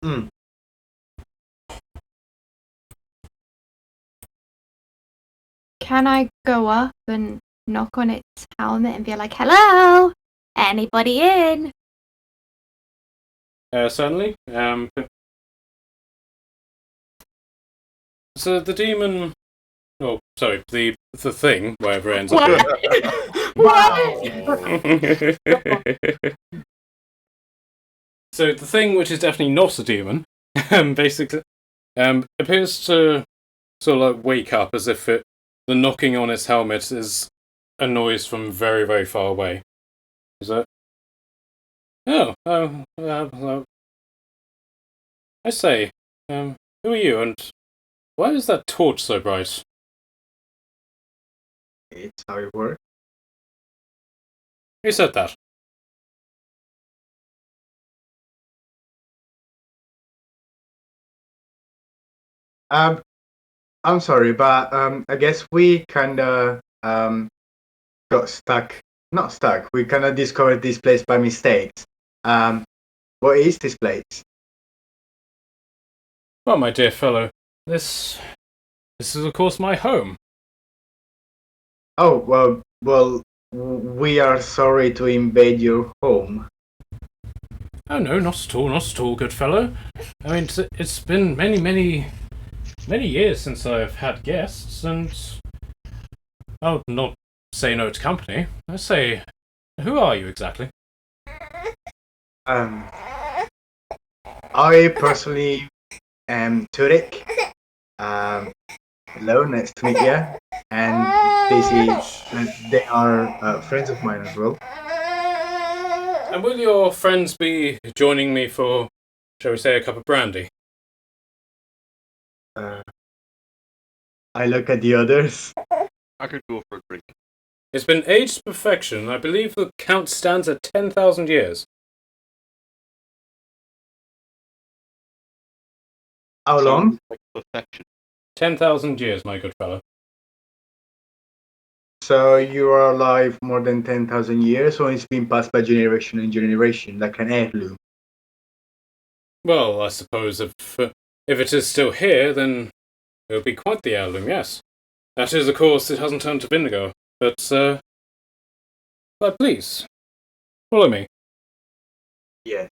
Hmm. Can I go up and knock on its helmet and be like, hello? Anybody in? Certainly. So the demon, oh, sorry, the thing, wherever it ends up being. So the thing, which is definitely not a demon, basically, appears to sort of like wake up as if the knocking on its helmet is a noise from very, very far away. Is that? I say, who are you, and why is that torch so bright? It's how it works. Who said that? I'm sorry, but I guess we kinda got stuck. Not stuck. We kinda discovered this place by mistake. What is this place? Well, my dear fellow, this is of course my home. Oh well. We are sorry to invade your home. Oh no, not at all, good fellow. I mean, it's been many years since I've had guests, and I'll not say no to company. I say, who are you exactly? I personally am Turek. Hello, nice to meet you. And basically, they are friends of mine as well. And will your friends be joining me for, shall we say, a cup of brandy? I look at the others. I could go for a drink. It's been aged to perfection. I believe the count stands at 10,000 years. How long? Sounds like perfection. 10,000 years, my good fellow. So you are alive more than 10,000 years, or it's been passed by generation and generation, like an heirloom? Well, I suppose if it is still here, then it would be quite the heirloom, yes. That is, of course, it hasn't turned to vinegar. But please, follow me. Yeah.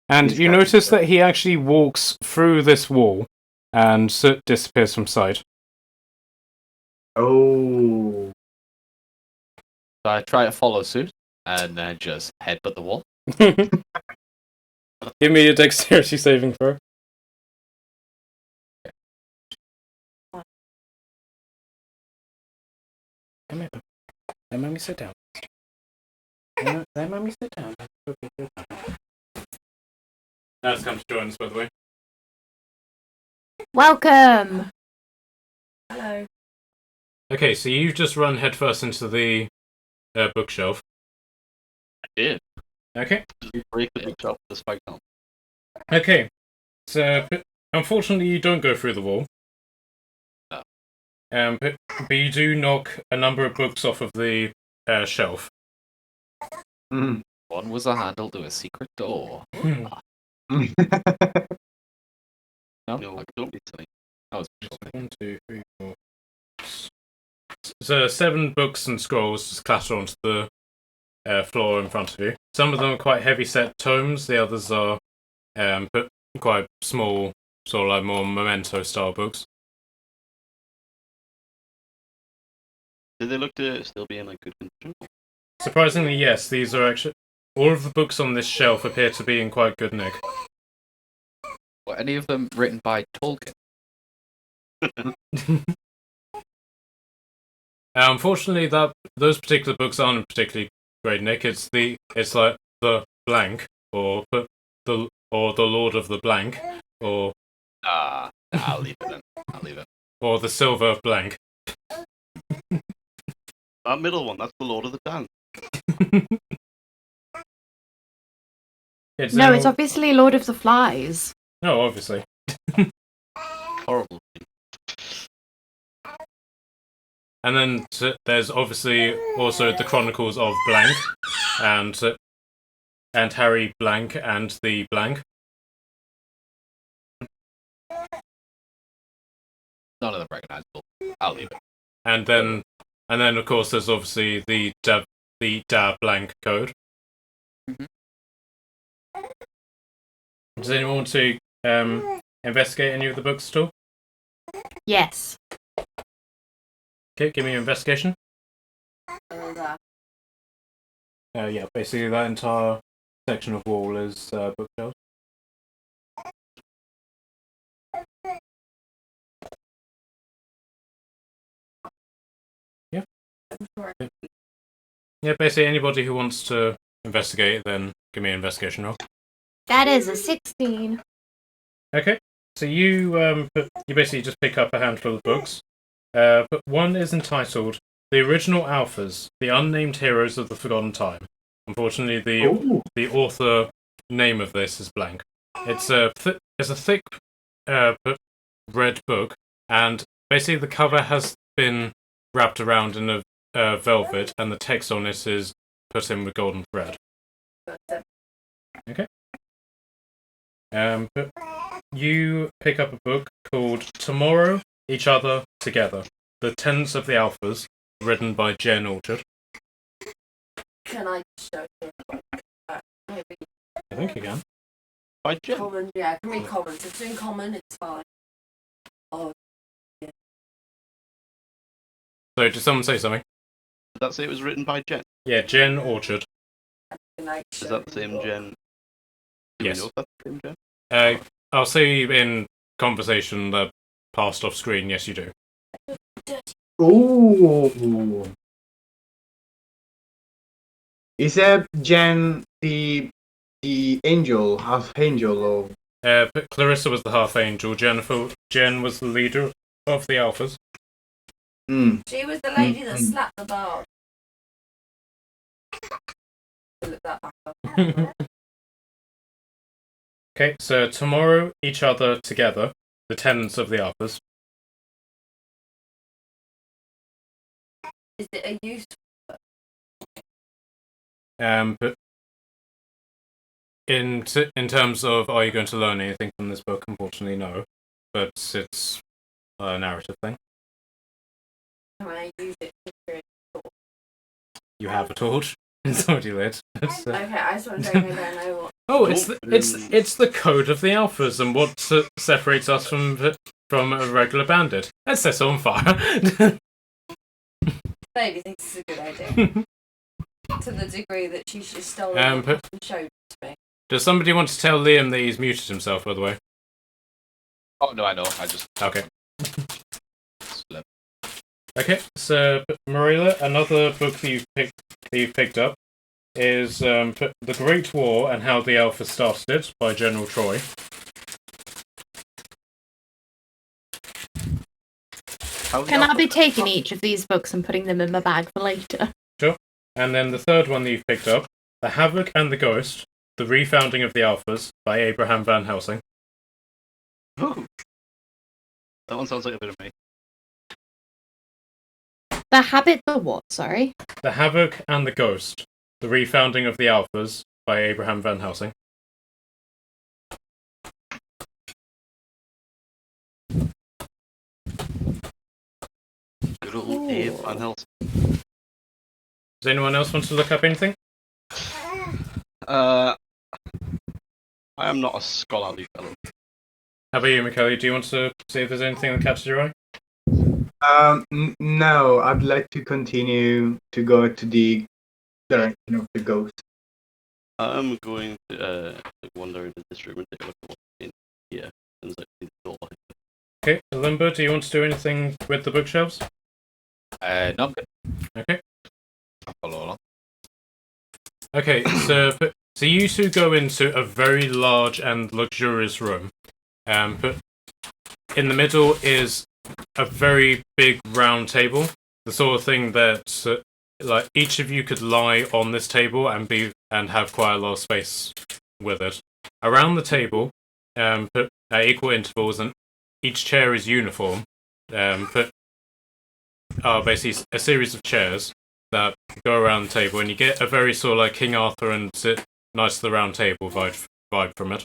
And He's you got notice it. that he actually walks through this wall and disappears from sight. Oh. So I try to follow suit and then just headbutt the wall. Give me a dexterity saving throw. Come here. Let mommy sit down. Let mommy sit down. That's come to join us, by the way. Welcome. Hello. Okay, so you've just run headfirst into the bookshelf. I did. Okay. Just break the bookshelf with the spike down. Okay. So, unfortunately, you don't go through the wall. No. But you do knock a number of books off of the shelf. Mm. One was a handle to a secret door. No, No, okay. don't be silly. That was 1, 2, 3, 4. So 7 books and scrolls just clatter onto the floor in front of you. Some of them are quite heavy-set tomes. The others are but quite small, sort of like more memento-style books. Did they look to still be in like good condition? Surprisingly, yes. These are actually all of the books on this shelf appear to be in quite good nick. Were any of them written by Tolkien? Unfortunately, those particular books aren't in particularly great nick. It's like the blank or the Lord of the Blank or I'll leave it then. I'll leave it. or the Silver Blank. That middle one, that's the Lord of the Dance. It's No, it's obviously Lord of the Flies. No, obviously. Horrible. And then there's obviously also the Chronicles of Blank and Harry Blank and the Blank. None of them recognizable. I'll leave it. And then of course there's obviously the Da Blank code. Mhm. Does anyone want to investigate any of the books at all? Yes. Okay, give me your investigation. That. Yeah, basically that entire section of wall is bookshelves. Yeah. Yeah, basically anybody who wants to investigate, then give me an investigation roll. That is a 16. Okay, so you basically just pick up a handful of books. But one is entitled "The Original Alphas: The Unnamed Heroes of the Forgotten Time." Unfortunately, the author name of this is blank. It's a thick red book, and basically the cover has been wrapped around in a velvet, and the text on it is put in with golden thread. Okay. But you pick up a book called "Tomorrow, Each Other, Together: The Tenets of the Alphas," written by Jen Orchard. Can I show you? Maybe I think you can. By Jen. common, yeah, can read common. If it's in common, it's fine. Oh, So, did someone say something? Did that say it was written by Jen? Yeah, Jen Orchard. can I Is show that the you same what- Jen? Do Yes. we know if that's the same Jen? I'll say in conversation that passed off screen. Yes, you do. Ooh. Is that Jen the angel, half angel, or But Clarissa was the half angel. Jen was the leader of the alphas. She was the lady that slapped the bar. Look that back up. Okay, so tomorrow, each other together, the tenants of the alphas. Is it a use? But in terms of are you going to learn anything from this book? Unfortunately, no. But it's a narrative thing. Can I use it to create? You have a torch. It's already lit. Okay, I just want to say maybe I know what. Oh, it's the code of the alphas and what separates us from a regular bandit. Let's set it on fire. Baby thinks it's a good idea. To the degree that she's just stolen it and showed it to me. Does somebody want to tell Liam that he's muted himself, by the way? Oh no, I know. I just Okay. slept. Okay, so Marilla, another book that you've picked up is The Great War and How the Alphas Started It by General Troy. Can I be taking each of these books and putting them in my bag for later? Sure. And then the third one that you've picked up, The Havoc and the Ghost, The Refounding of the Alphas by Abraham Van Helsing. Ooh. That one sounds like a bit of me. The Habit, the what, sorry? The Havoc and the Ghost, The Refounding of the Alphas by Abraham Van Helsing. Good old Abe Van Helsing. Does anyone else want to look up anything? I am not a scholarly fellow. How about you, Michaeli? Do you want to see if there's anything that catches your eye? No, I'd like to continue to go to the direction of the ghost. I'm going to wander into this room and take a look at what's in here. And like the door. Okay, Limbo, do you want to do anything with the bookshelves? No, I'm good. Okay. I'll follow along. Okay, so you two go into a very large and luxurious room. But in the middle is a very big round table, the sort of thing that like each of you could lie on this table and have quite a lot of space with it. Around the table, put at equal intervals, and each chair is uniform. Basically a series of chairs that go around the table, and you get a very sort of like King Arthur and Knights of the Round Table vibe from it.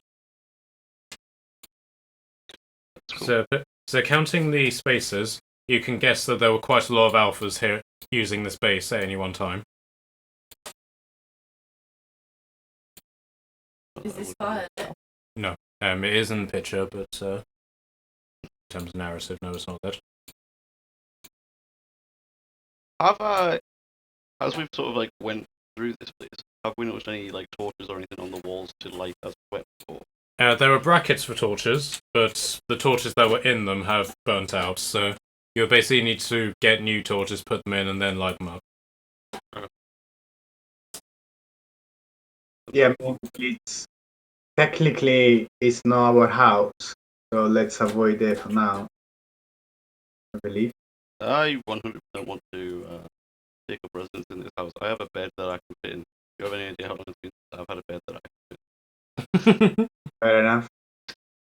Cool. So counting the spaces, you can guess that there were quite a lot of alphas here using the space at any one time. Is this fire? No, it is in the picture, but in terms of narrative, no, it's not that. As we've sort of like went through this place, have we noticed any like torches or anything on the walls to light as we went? There are brackets for torches, but the torches that were in them have burnt out, so you'll basically need to get new torches, put them in, and then light them up. Yeah, it's technically it's not our house, so let's avoid it for now. I believe. I 100% want to take up residence in this house. I have a bed that I can fit in. Do you have any idea how long it's been since I've had a bed that I can fit in? Fair enough.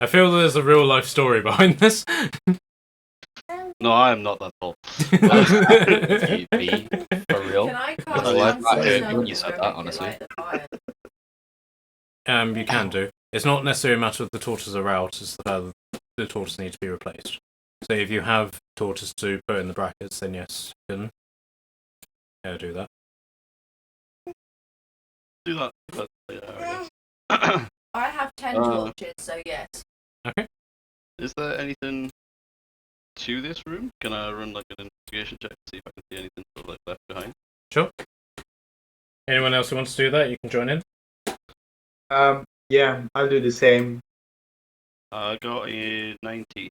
I feel there's a real life story behind this. No, I am not that tall. Me, for real. Can I Oh, cast yeah. one I heard spell when you said to that, honestly. light the fire? You can do. It's not necessarily a matter of the torches are out, it's the fact that the torches need to be replaced. So if you have torches to put in the brackets, then yes, you can do that. Do that. Yeah, I guess. I have 10 torches, so yes. Okay. Is there anything to this room? Can I run like an investigation check to see if I can see anything sort of like left behind? Sure. Anyone else who wants to do that, you can join in. Yeah, I'll do the same. I got a 90.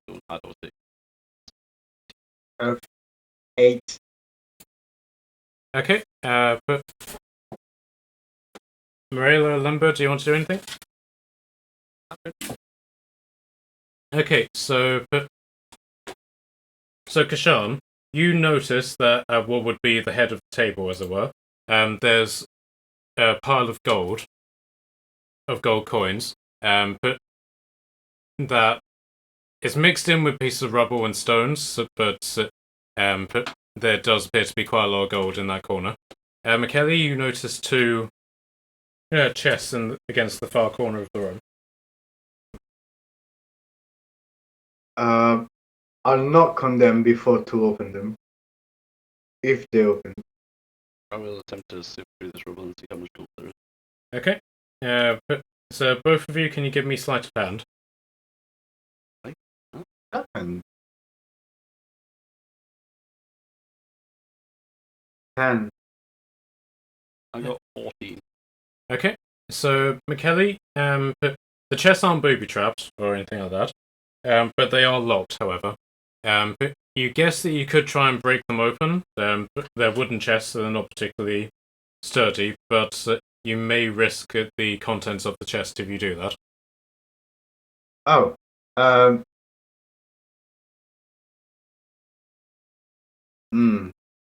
Don't add those six. 8. Okay. But Morella Lumber, do you want to do anything? Okay, so Kashan, you notice that what would be the head of the table, as it were, there's a pile of gold coins, but that is mixed in with pieces of rubble and stones, but there does appear to be quite a lot of gold in that corner. McKelly, you notice 2 chests against the far corner of the room. I'll knock on them before to open them. If they open. I will attempt to sift through this rubble and see how much gold there is. Okay. So both of you, can you give me sleight of hand? And 10. I got 14. Okay. So McKelly, but the chests aren't booby trapped or anything like that. But they are locked, however. But you guess that you could try and break them open. They're wooden chests, so they're not particularly sturdy, but you may risk the contents of the chest if you do that. Oh.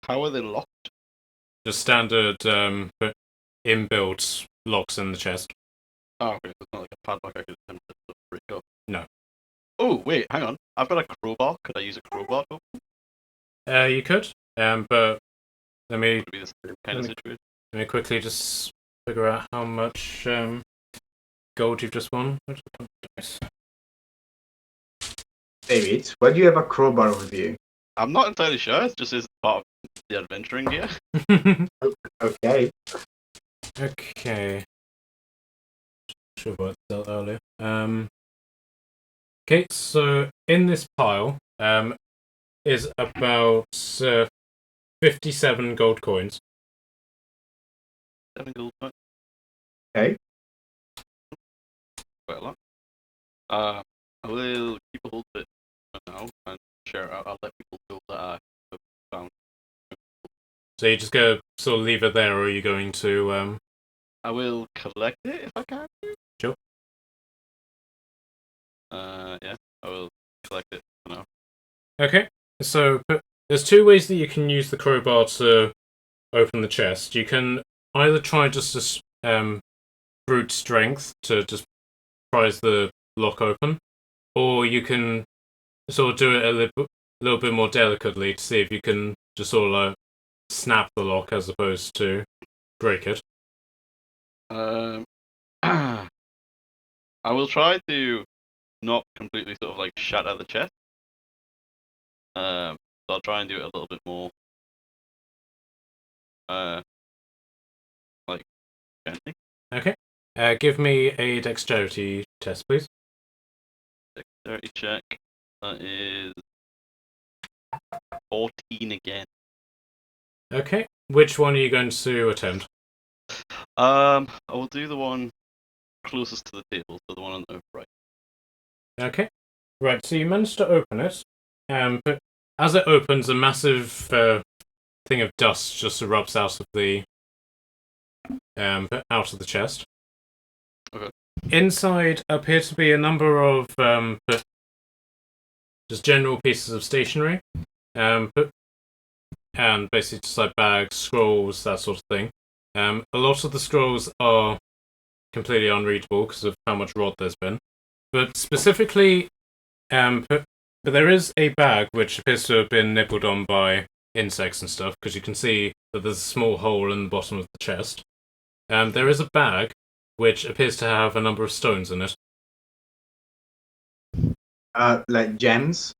How are they locked? Just standard inbuilt locks in the chest. Oh, okay. So it's not like a padlock I could attempt to break up. No. Oh, wait, hang on. I've got a crowbar. Could I use a crowbar to open? You could. But let me Would it be the same kind of situation? Let me quickly just figure out how much gold you've just won. David, why do you have a crowbar with you? I'm not entirely sure. It's just as part of the adventuring gear. Okay. Okay. Should have worked this out earlier. Okay, so in this pile is about 57 gold coins. 7 gold coins. Okay. Quite a lot. I will keep a hold of it for now and share it out. I'll let people know that I have found. So you just go sort of leave it there, or are you going to I will collect it if I can. Sure. Yeah, I will collect it for now. Okay, so there's 2 ways that you can use the crowbar to open the chest. You can either try just brute strength to just prise the lock open, or you can sort of do it a little bit more delicately to see if you can just sort of like snap the lock as opposed to break it. I will try to not completely sort of like shatter the chest. So I'll try and do it a little bit more like gently. Okay. Give me a dexterity test, please. Dexterity check. That is 14 again. Okay. Which one are you going to attempt? I will do the one closest to the table, so the one on the right. Okay. Right, so you managed to open it, but as it opens, a massive thing of dust just erupts out of the chest. Okay. Inside appear to be a number of just general pieces of stationery, and basically just like bags, scrolls, that sort of thing. A lot of the scrolls are completely unreadable because of how much rot there's been. But specifically, but there is a bag which appears to have been nibbled on by insects and stuff, because you can see that there's a small hole in the bottom of the chest. There is a bag which appears to have a number of stones in it. Like gems?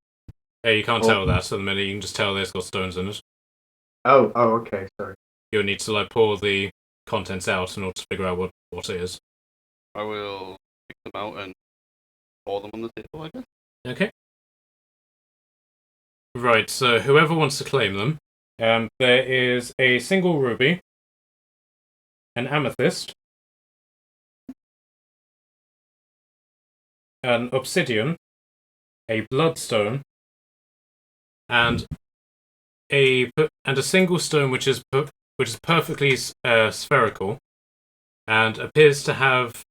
You can't tell that at the minute, you can just tell there's got stones in it. Oh, okay, sorry. You'll need to like pour the contents out in order to figure out what it is. I will pick them out and pour them on the table, I guess. Okay. Right, so whoever wants to claim them, there is a single ruby, an amethyst, an obsidian, a bloodstone, and a single stone which is perfectly spherical, and appears to have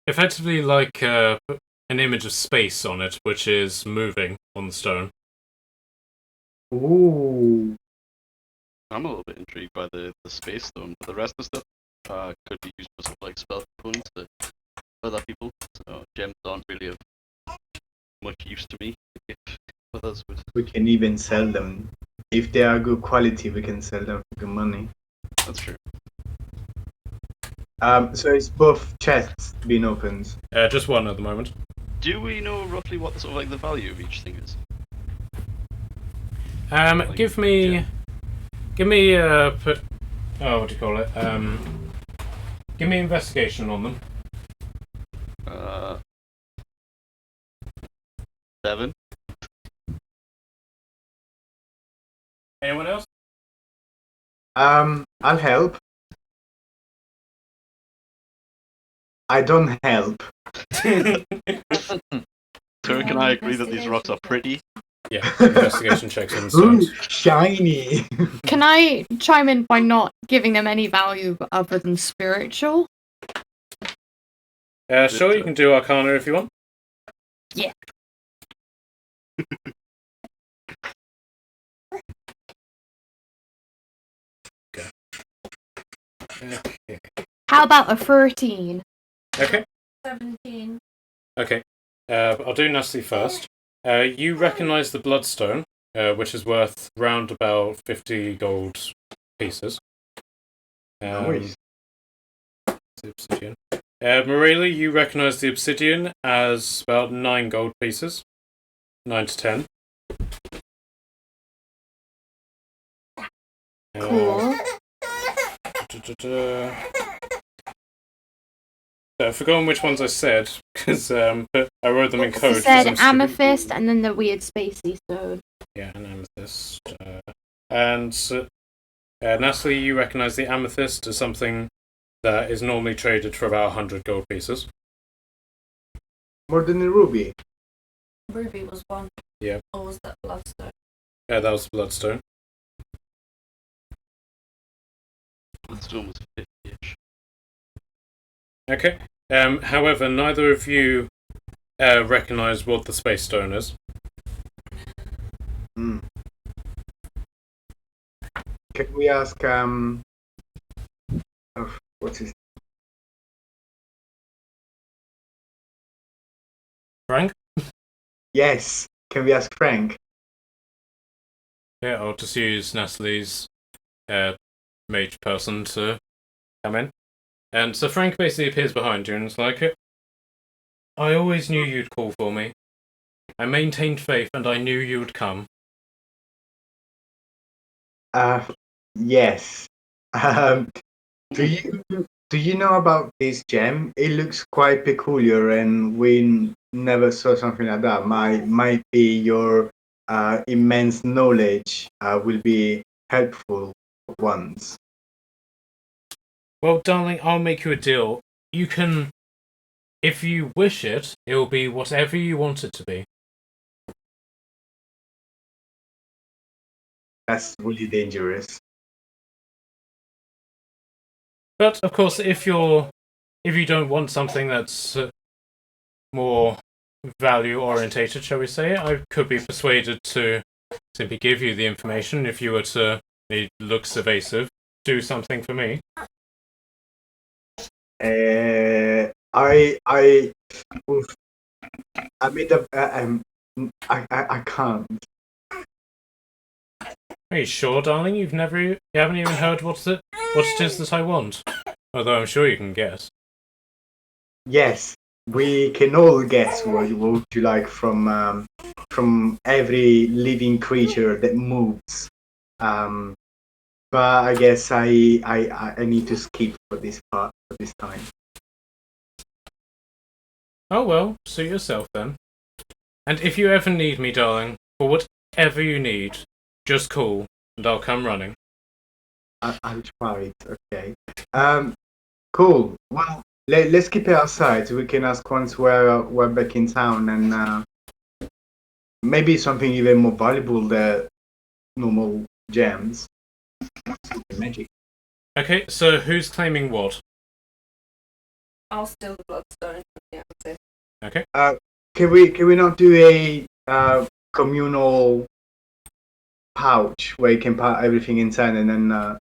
effectively like an image of space on it, which is moving on the stone. Ooh. I'm a little bit intrigued by the space stone, but the rest of the stuff could be used for like spell components to other people. So gems aren't really of much use to me. If others would. We can even sell them. If they are good quality, we can sell them for good money. That's true. So it's both chests being opened. Just one at the moment. Do we know roughly what the sort of like the value of each thing is? Give me what do you call it? Give me investigation on them. 7. Anyone else? I'll help. I don't help. Turk and I agree that these rocks are pretty. Yeah, investigation checks on Ooh, stones. shiny. Can I chime in by not giving them any value other than spiritual? Sure, you can do Arcana if you want. Yeah. Okay. How about a 13? Okay. 17. Okay. I'll do Nasty first. You recognise the bloodstone, which is worth round about 50 gold pieces. Nice. The obsidian. Morelli, you recognise the obsidian as about 9 gold pieces. 9 to 10. Cool. I've forgotten which ones I said, because but I wrote them in You code. said 'cause I'm stupid. amethyst and then the weird spacey stone. Yeah, an amethyst. And Natalie, you recognise the amethyst as something that is normally traded for about 100 gold pieces. More than a ruby. Ruby was 1. Yeah. Or was that bloodstone? That was the bloodstone. The stone was 50-ish. Okay. However, neither of you recognise what the space stone is. Hmm. Can we ask what's his Frank? Yes. Can we ask Frank? Yeah, I'll just use Natalie's mage person to come in. And so Frank basically appears behind you and is like, I always knew you'd call for me. I maintained faith and I knew you would come. Yes. Do you know about this gem? It looks quite peculiar, and we never saw something like that. Might be your immense knowledge will be helpful once. Well, darling, I'll make you a deal. You can, if you wish it, it will be whatever you want it to be. That's really dangerous. But of course, if you don't want something that's more value orientated, shall we say, I could be persuaded to simply give you the information. If you were to, it looks evasive, do something for me. I made a I can't. Are you sure, darling? You haven't even heard what it is that I want. Although I'm sure you can guess. Yes, we can all guess what would you like from every living creature that moves. But I guess I need to skip for this part for this time. Oh well, suit yourself then. And if you ever need me, darling, for whatever you need, just call and I'll come running. I'll try it. Okay. Cool. Well, let's keep it outside. We can ask once we're back in town, and maybe something even more valuable than normal gems. Magic. Okay, so who's claiming what? I'll steal the bloodstone from the active. Okay. Can we not do a communal pouch where you can put everything inside, and then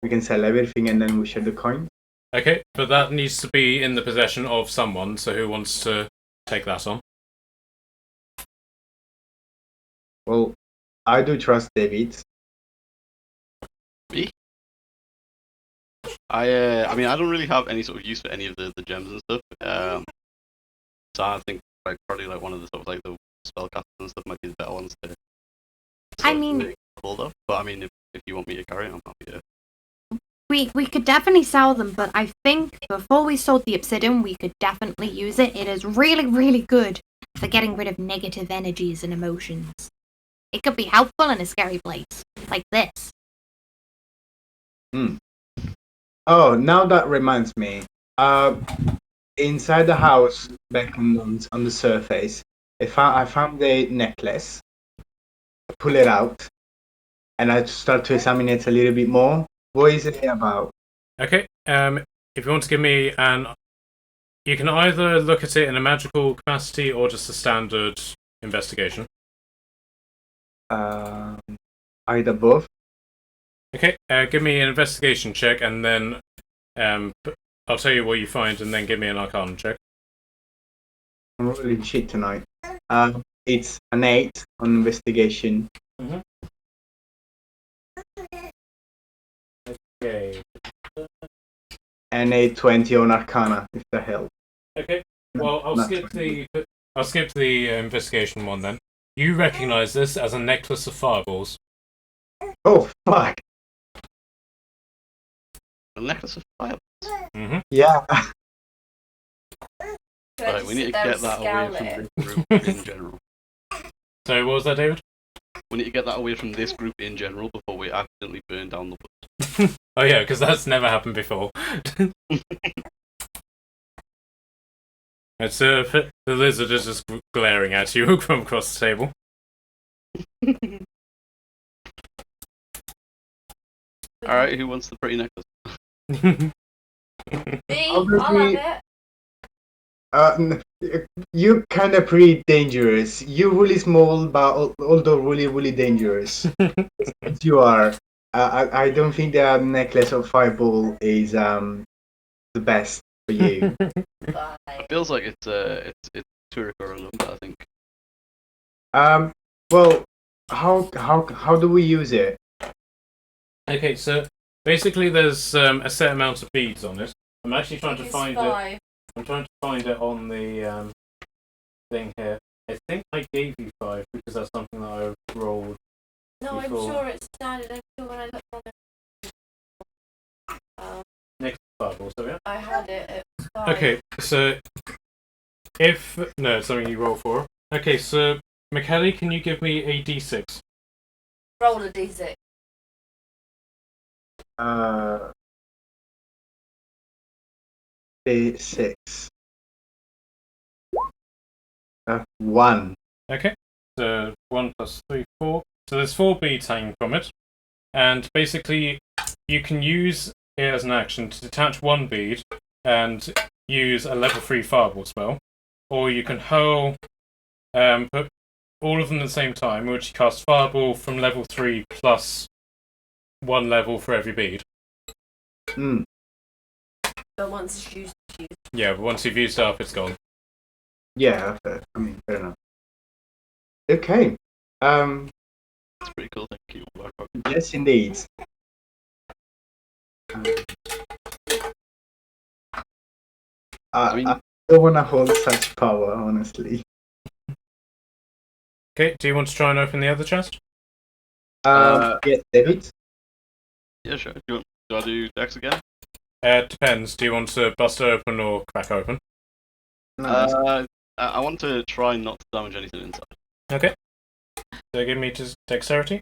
we can sell everything, and then we share the coin? Okay, but that needs to be in the possession of someone, so who wants to take that on? Well, I do trust David. Me? I mean, I don't really have any sort of use for any of the gems and stuff. So I think probably like one of the sort of like the spellcasters and stuff might be the better ones to. I mean, take hold of. But I mean, if you want me to carry it, I'm happy to. we could definitely sell them, but I think before we sold the obsidian, we could definitely use it. It is really, really good for getting rid of negative energies and emotions. It could be helpful in a scary place, like this. Oh, now that reminds me. Inside the house, back on the surface, I found the necklace. I pull it out, and I start to examine it a little bit more. What is it about? Okay, if you want to give me you can either look at it in a magical capacity or just a standard investigation. Either both. Okay, give me an investigation check, and then I'll tell you what you find, and then give me an arcana check. I'm rolling shit tonight. It's an 8 on investigation. Okay. And a 20 on arcana, if that helps. Okay. Well, I'll skip the investigation one then. You recognize this as a necklace of fireballs. Oh, fuck! A necklace of fire. Yeah. Right, we need to get that away from this group in general. So, what was that, David? We need to get that away from this group in general before we accidentally burn down the woods. Oh yeah, because that's never happened before. It's the lizard is just glaring at you from across the table. Alright, who wants the pretty necklace? Me, Obviously- I'll have it. You're kind of pretty dangerous. You're really small, but although really, really dangerous. As you are. I don't think the necklace of fireball is the best for you. Bye. It feels like it's Turek or a lump, I think. Well, how do we use it? Okay, so basically there's a set amount of beads on it. I'm actually trying to It's find it. 5. I'm trying to find it on the thing here. I think I gave you 5 because that's something that I rolled. No, I'm before. sure it's standard. I'm sure when I looked on it. Next fireball, so yeah. I had it. It was 5. Okay, so no, it's something you roll for. Okay, so McKelly, can you give me a d6? Roll a d6. D6. 1. Okay, so 1 plus 3, 4. So there's 4 beads hanging from it, and basically you can use it as an action to detach one bead and use a level 3 fireball spell, or you can put all of them at the same time, which you cast fireball from level 3 plus 1 level for every bead. But once it's used, it's used. Yeah, but once you've used it up, it's gone. Yeah, fair enough. Okay. It's pretty cool, thank you. Yes, indeed. I don't want to hold such power, honestly. Okay, do you want to try and open the other chest? Yeah, David? Yeah, sure. Do I do Dex again? Depends. Do you want to bust it open or crack open? No, I want to try not to damage anything inside. Okay. So give me just dexterity.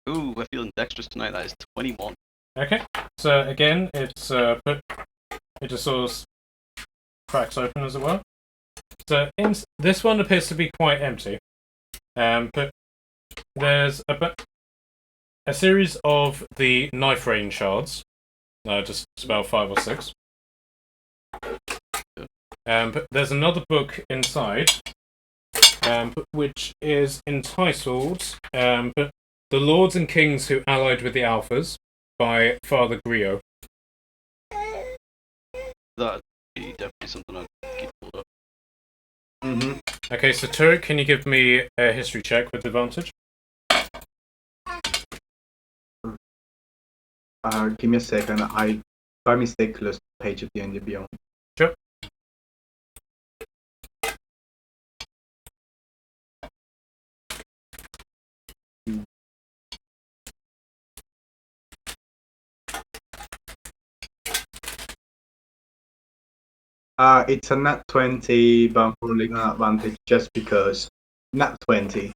Ooh, we're feeling dexterous tonight. That is 21. Okay. So again, it just sort of cracks open, as it were. So this one appears to be quite empty. But there's a series of the knife rain shards. Just about 5 or 6. But there's another book inside, which is entitled "The Lords and Kings Who Allied with the Alphas" by Father Griot. That'd be definitely something I'd keep hold of. Okay, so Turek, can you give me a history check with advantage? Give me a second. I by mistake closed the page of the end beyond. Sure. It's a nat 20, but I'm rolling an advantage just because. Nat 20.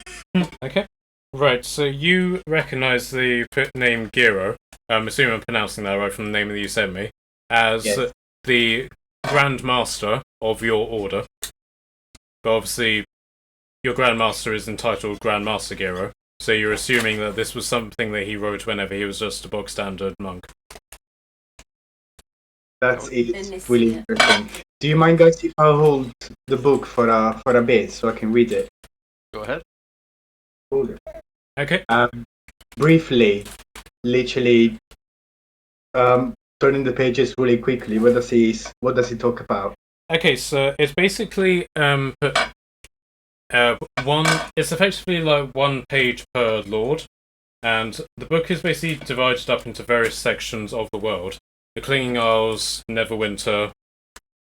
Okay. Right, so you recognise the name Giro, I'm assuming I'm pronouncing that right from the name that you sent me, as the Grand Master of your order. But obviously, your Grand Master is entitled Grand Master Giro, so you're assuming that this was something that he wrote whenever he was just a bog standard monk. That's it. It's really interesting. Do you mind, guys, if I hold the book for a bit so I can read it? Go ahead. Hold it. Okay. Briefly, literally, turning the pages really quickly. What does he talk about? Okay, so it's basically it's effectively like 1 page per lord, and the book is basically divided up into various sections of the world: the Clinging Isles, Neverwinter,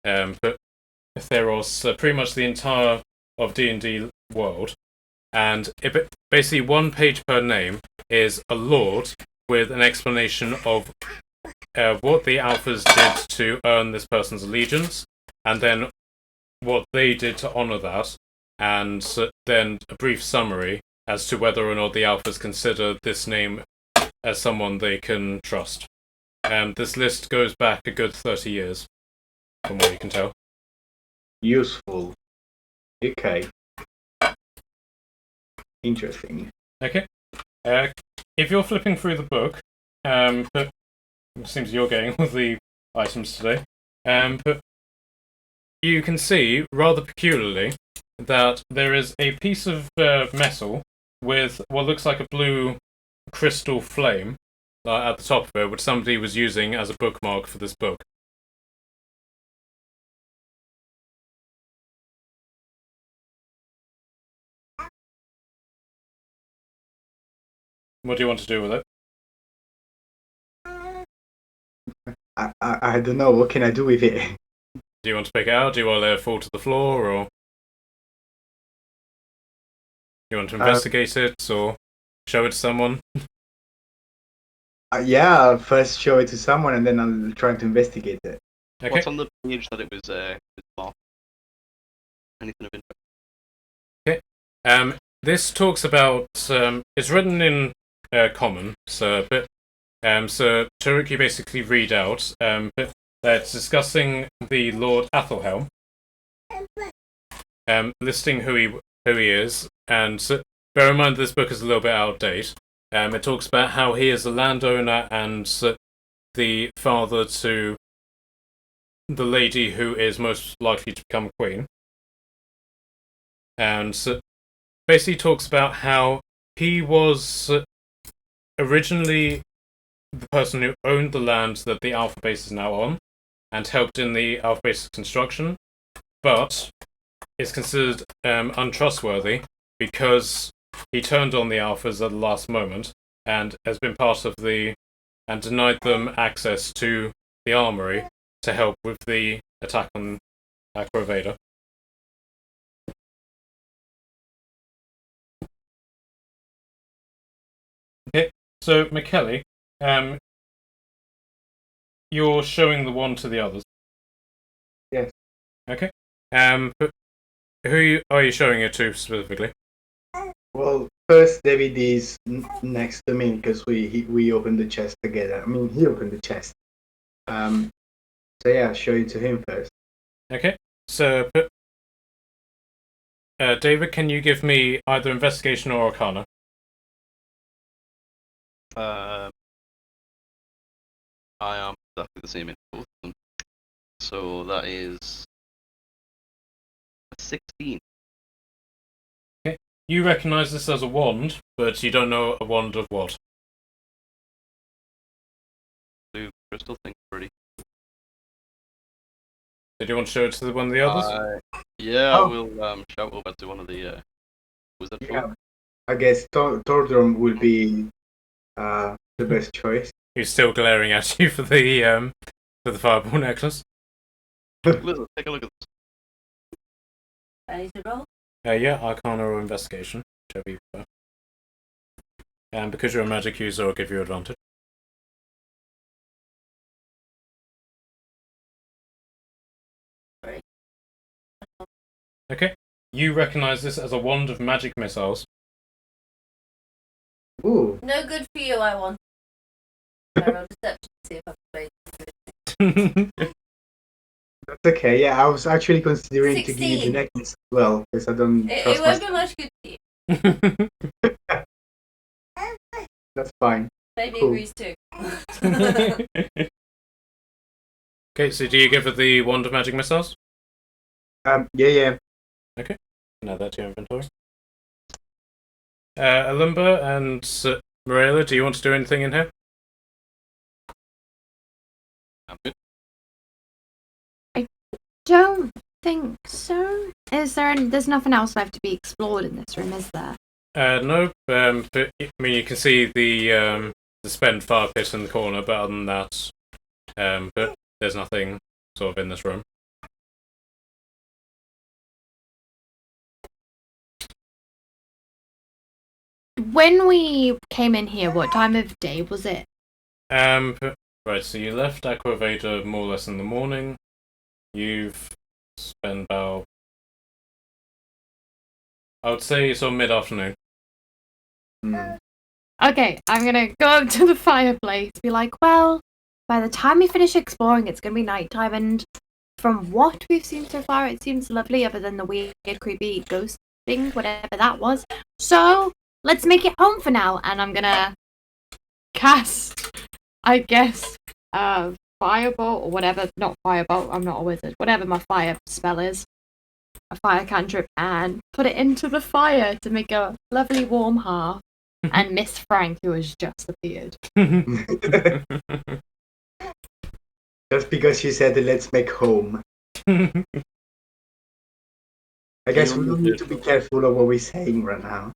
Theros, pretty much the entire of D&D world. And basically 1 page per name is a lord with an explanation of what the alphas did to earn this person's allegiance, and then what they did to honor that, and then a brief summary as to whether or not the alphas consider this name as someone they can trust. This list goes back a good 30 years, from what you can tell. Useful. Okay. Interesting. Okay. If you're flipping through the book, but it seems you're getting all the items today, but you can see, rather peculiarly, that there is a piece of metal with what looks like a blue crystal flame at the top of it, which somebody was using as a bookmark for this book. What do you want to do with it? I don't know. What can I do with it? Do you want to pick it out? Do you want to let it fall to the floor, or you want to investigate it, or show it to someone? Yeah, I'll first show it to someone, and then I'll try to investigate it. Okay. What's on the page that it was marked? Anything of interest? Okay. This talks about. It's written in common, so Turek, you basically read out. But it's discussing the Lord Athelhelm, listing who he is, and bear in mind this book is a little bit out of date. It talks about how he is a landowner and the father to the lady who is most likely to become queen. And basically talks about how he was originally the person who owned the land that the Alpha Base is now on, and helped in the Alpha Base's construction, but is considered untrustworthy because he turned on the Alphas at the last moment and has been part of and denied them access to the armory to help with the attack on Acrovada. Okay, so McKelly, you're showing the one to the others. Yes. Okay. But who are you showing it to specifically? Well, first David is next to me because we opened the chest together. I mean, he opened the chest. So yeah, show it to him first. Okay. So, David, can you give me either investigation or arcana? I am exactly the same in both of them. So that is a 16. You recognise this as a wand, but you don't know a wand of what. Blue crystal thing, pretty. Did you want to show it to one of the others? Yeah, Oh. I will shout over to one of the wizard folk. Yeah, I guess Tordrum will be the best choice. He's still glaring at you for the fireball necklace. Wizard, take a look at this. Ready to roll? Yeah, arcana or investigation, whichever you prefer. And because you're a magic user, I'll give you advantage. Right. Okay. You recognise this as a wand of magic missiles. Ooh, No good for you, I want. I roll deception to see if I've played. that's okay. Yeah, I was actually considering to give you the 16. necklace as well because I don't It trust won't myself. be much good to you. That's fine. Baby Cool. agrees too. Okay, so do you give her the wand of magic missiles? Yeah. No, that's your inventory. Alumba and Morella, do you want to do anything in here? I'm good. Don't think so. There's nothing else left to be explored in this room, is there? No. But, I mean, you can see the spent fire pit in the corner, but other than that, but there's nothing sort of in this room. When we came in here, what time of day was it? Right, so you left Aquaveda more or less in the morning. You've spent about, I would say, sort of mid-afternoon. Hmm. Okay, I'm gonna go up to the fireplace, be like, well, by the time we finish exploring, it's gonna be nighttime, and from what we've seen so far, it seems lovely, other than the weird, creepy ghost thing, whatever that was. So, let's make it home for now, and I'm gonna cast, I guess, firebolt, or whatever, not firebolt, I'm not a wizard, whatever my fire spell is, a fire cantrip, and put it into the fire to make a lovely warm hearth. And Miss Frank, who has just appeared. Just because she said let's make home. I guess we need to be careful of what we're saying right now.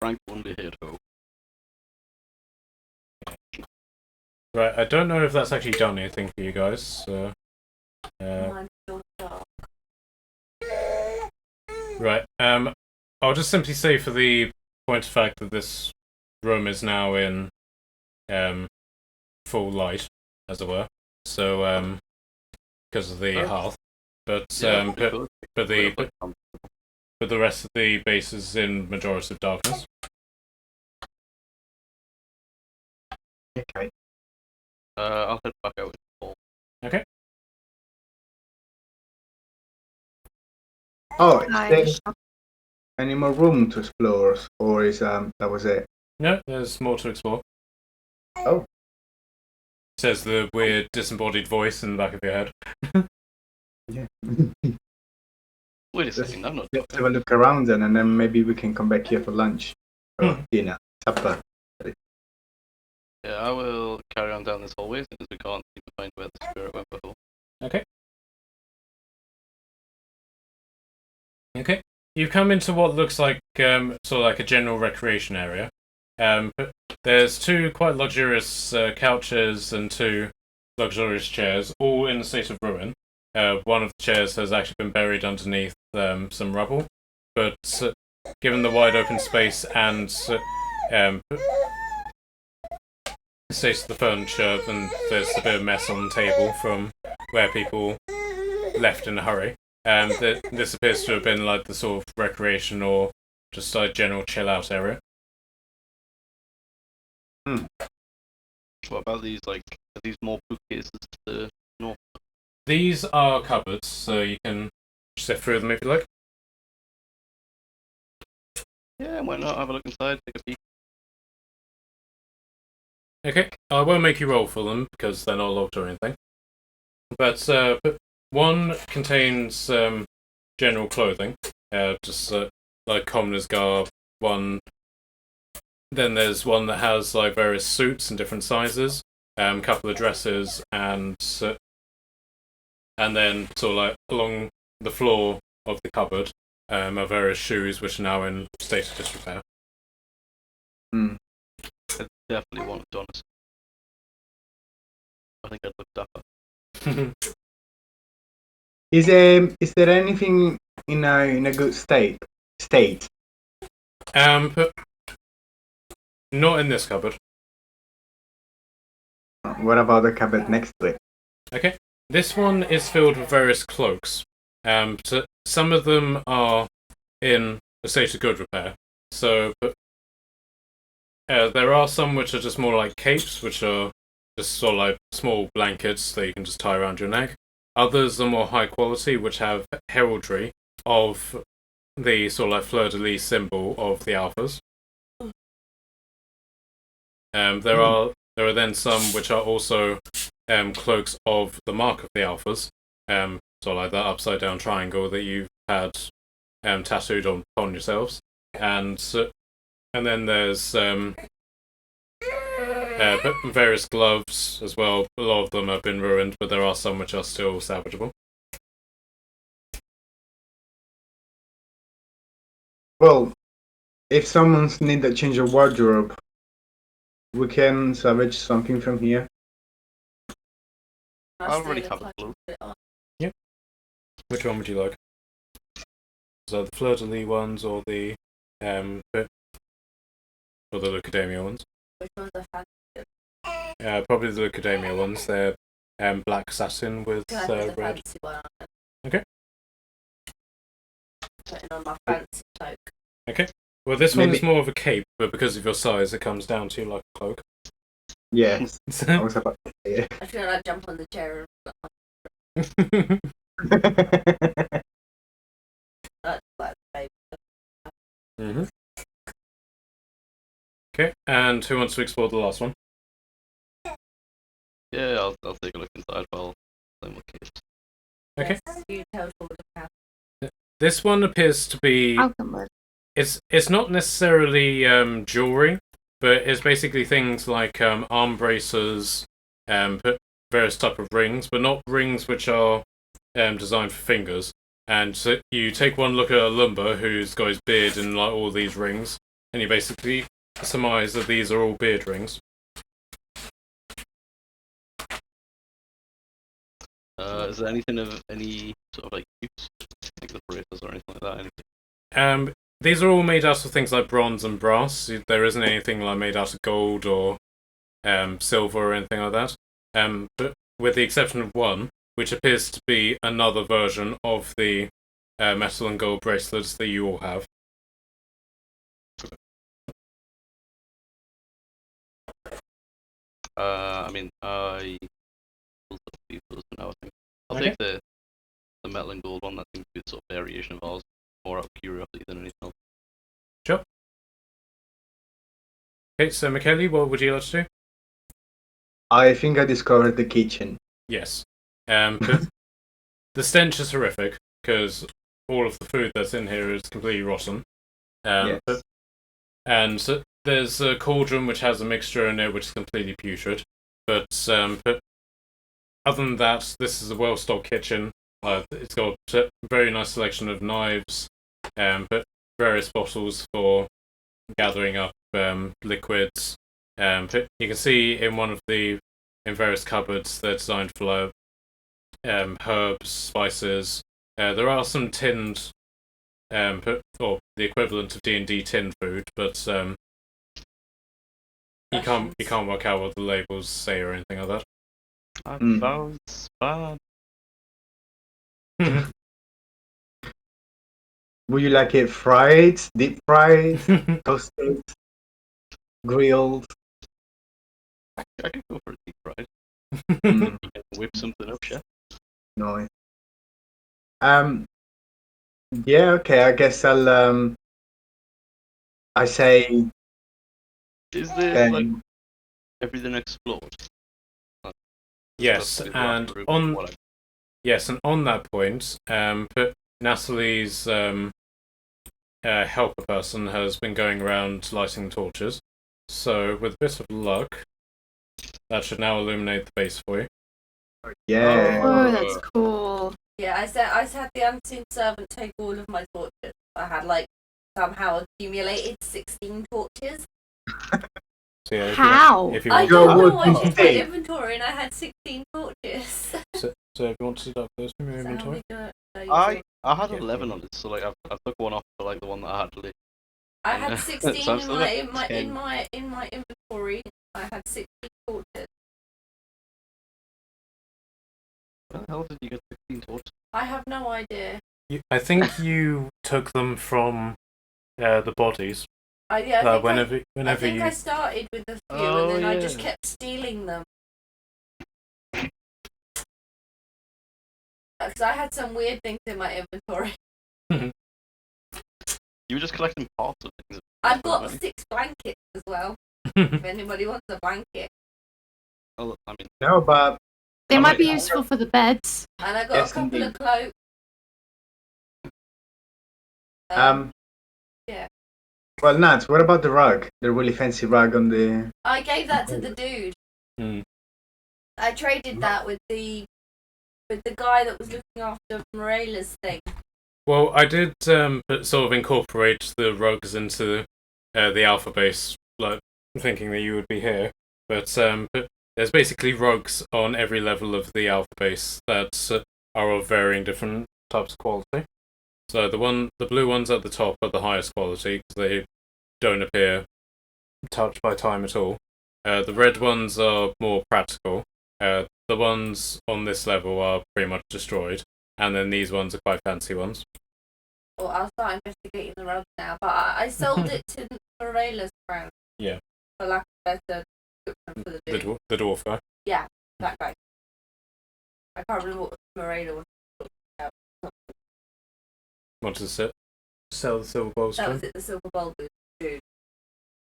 Frank only hit ho. Right, I don't know if that's actually done anything for you guys, so... Mine's still dark. Right, I'll just simply say for the point of fact that this room is now in full light, as it were. So because of the hearth, but but the rest of the base is in majority of darkness. Okay. I'll head back out in the hall. Okay. Oh, is there any more room to explore, or is that was it? No, there's more to explore. Oh. Says the weird disembodied voice in the back of your head. Yeah. Wait a second, I'm not. Let's have a look around then, and then maybe we can come back here for lunch or dinner, supper. Yeah, I will carry on down this hallway since we can't seem to find where the spirit went before. Okay. Okay. You've come into what looks like sort of like a general recreation area. But there's two quite luxurious couches and two luxurious chairs, all in a state of ruin. One of the chairs has actually been buried underneath some rubble, but given the wide open space and the state of the furniture, and there's a bit of mess on the table from where people left in a hurry. This appears to have been like the sort of recreation or just a general chill out area. What about these? Like, are these more bookcases to the north? These are cupboards, so you can sift through them if you like. Yeah, why not? Have a look inside, take a peek. Okay, I won't make you roll for them because they're not locked or anything. But one contains general clothing, just like commoner's garb. One. Then there's one that has like various suits in different sizes, couple of dresses, and then sort of like along the floor of the cupboard are various shoes which are now in state of disrepair. I definitely want Adonis. I think I'd look dapper. Is there anything in a good state? But not in this cupboard. What about the cupboard next to it? Okay, this one is filled with various cloaks. So some of them are in a state of good repair. So, but there are some which are just more like capes, which are just sort of like small blankets that you can just tie around your neck. Others are more high quality, which have heraldry of the sort of like fleur-de-lis symbol of the alphas. There are then some which are also cloaks of the mark of the alphas, sort of like that upside down triangle that you've had tattooed upon yourselves, and then there's various gloves as well. A lot of them have been ruined, but there are some which are still salvageable. Well, if someone's need a change of wardrobe, we can salvage something from here. I already have a blue. Which one would you like? So the fleur-de-lis ones or the Lucademia ones? Which ones are fancy? Probably the Lucademia ones. They're black satin with Can I put the red. fancy one on? Okay. Putting on my fancy cloak. Okay. Well, this one Maybe- is more of a cape, but because of your size, it comes down to you like a cloak. Yes, I was about to say I feel like jump on the chair and it. that's like baby. Mm-hmm. Okay, and who wants to explore the last one? Yeah, I'll take a look inside while playing with kids. Okay. Yes, you tell George about This one appears to be. Alchemist. It's not necessarily jewelry, but it's basically things like arm braces, various type of rings, but not rings which are designed for fingers. And so you take one look at a lumber who's got his beard and like all these rings, and you basically surmise that these are all beard rings. Is there anything of any sort of like use, like the braces or anything like that? Anything? These are all made out of things like bronze and brass. There isn't anything like made out of gold or silver or anything like that. But with the exception of one, which appears to be another version of the metal and gold bracelets that you all have. I mean, I will leave those for now. I think I'll Okay. take the metal and gold one. That seems to be a sort of variation of ours, more out of curiosity than anything else. Sure. Okay, so Michele, what would you like to do? I think I discovered the kitchen. Yes. But the stench is horrific because all of the food that's in here is completely rotten. Yes. And so there's a cauldron which has a mixture in it which is completely putrid. But other than that, this is a well-stocked kitchen. It's got a very nice selection of knives, but various bottles for gathering up liquids. But you can see in one of the various cupboards they're designed for herbs, spices. There are some tinned, or the equivalent of D&D tin food, but you can't work out what the labels say or anything like I Mm. found spam. that. Would you like it fried, deep fried, toasted, grilled? I could go for a deep fried. Mm, You can whip something up, chef. no. Yeah, okay. I guess I say Is there like um, everything explored? Like, Yes, stuff is and wrapped around on what I- yes, and on that point, but Natalie's helper person has been going around lighting torches. So with a bit of luck, that should now illuminate the base for you. yeah. Oh, that's cool. Yeah, I had the unseen servant take all of my torches. I had like somehow accumulated 16 torches. So yeah, How? if you I want, don't know. what I did you checked my say? inventory and I had 16 torches. so if you want to deduct those from your So how inventory, many do I had Yeah, 11 cool. on it, so like I took one off for like the one that I had to leave. I had So 16 I'm in still my at 10. in my inventory. I had 16 torches. Where the hell did you get 16 torches? I have no idea. I think you took them from the bodies. Yeah, I think Whenever I you started with a few Oh, and then I just yeah. kept stealing them. Because I had some weird things in my inventory. You were just collecting parts of things. I've got Right. 6 blankets as well. If anybody wants a blanket. Well, I mean, No, but They I might be might- useful for the beds. And I got Yes, a couple indeed. of cloaks. Yeah. well, Nat, what about the rug? The really fancy rug on the. I gave that to the dude. Hmm. I traded that with the guy that was looking after Morela's thing. Well, I did sort of incorporate the rugs into the alpha base, like thinking that you would be here. But there's basically rugs on every level of the alpha base that are of varying different types of quality. So the blue ones at the top are the highest quality because they don't appear touched by time at all. The red ones are more practical. The ones on this level are pretty much destroyed, and then these ones are quite fancy ones. Well, I'll start investigating the rugs now. But I sold it to Morela's friend. Yeah. For lack of better description for the dude. The dwarf guy. Yeah, that guy. I can't remember what Morela was talking about. Wanted to sell the silver bowls to That him. was it, the silver bulb dude.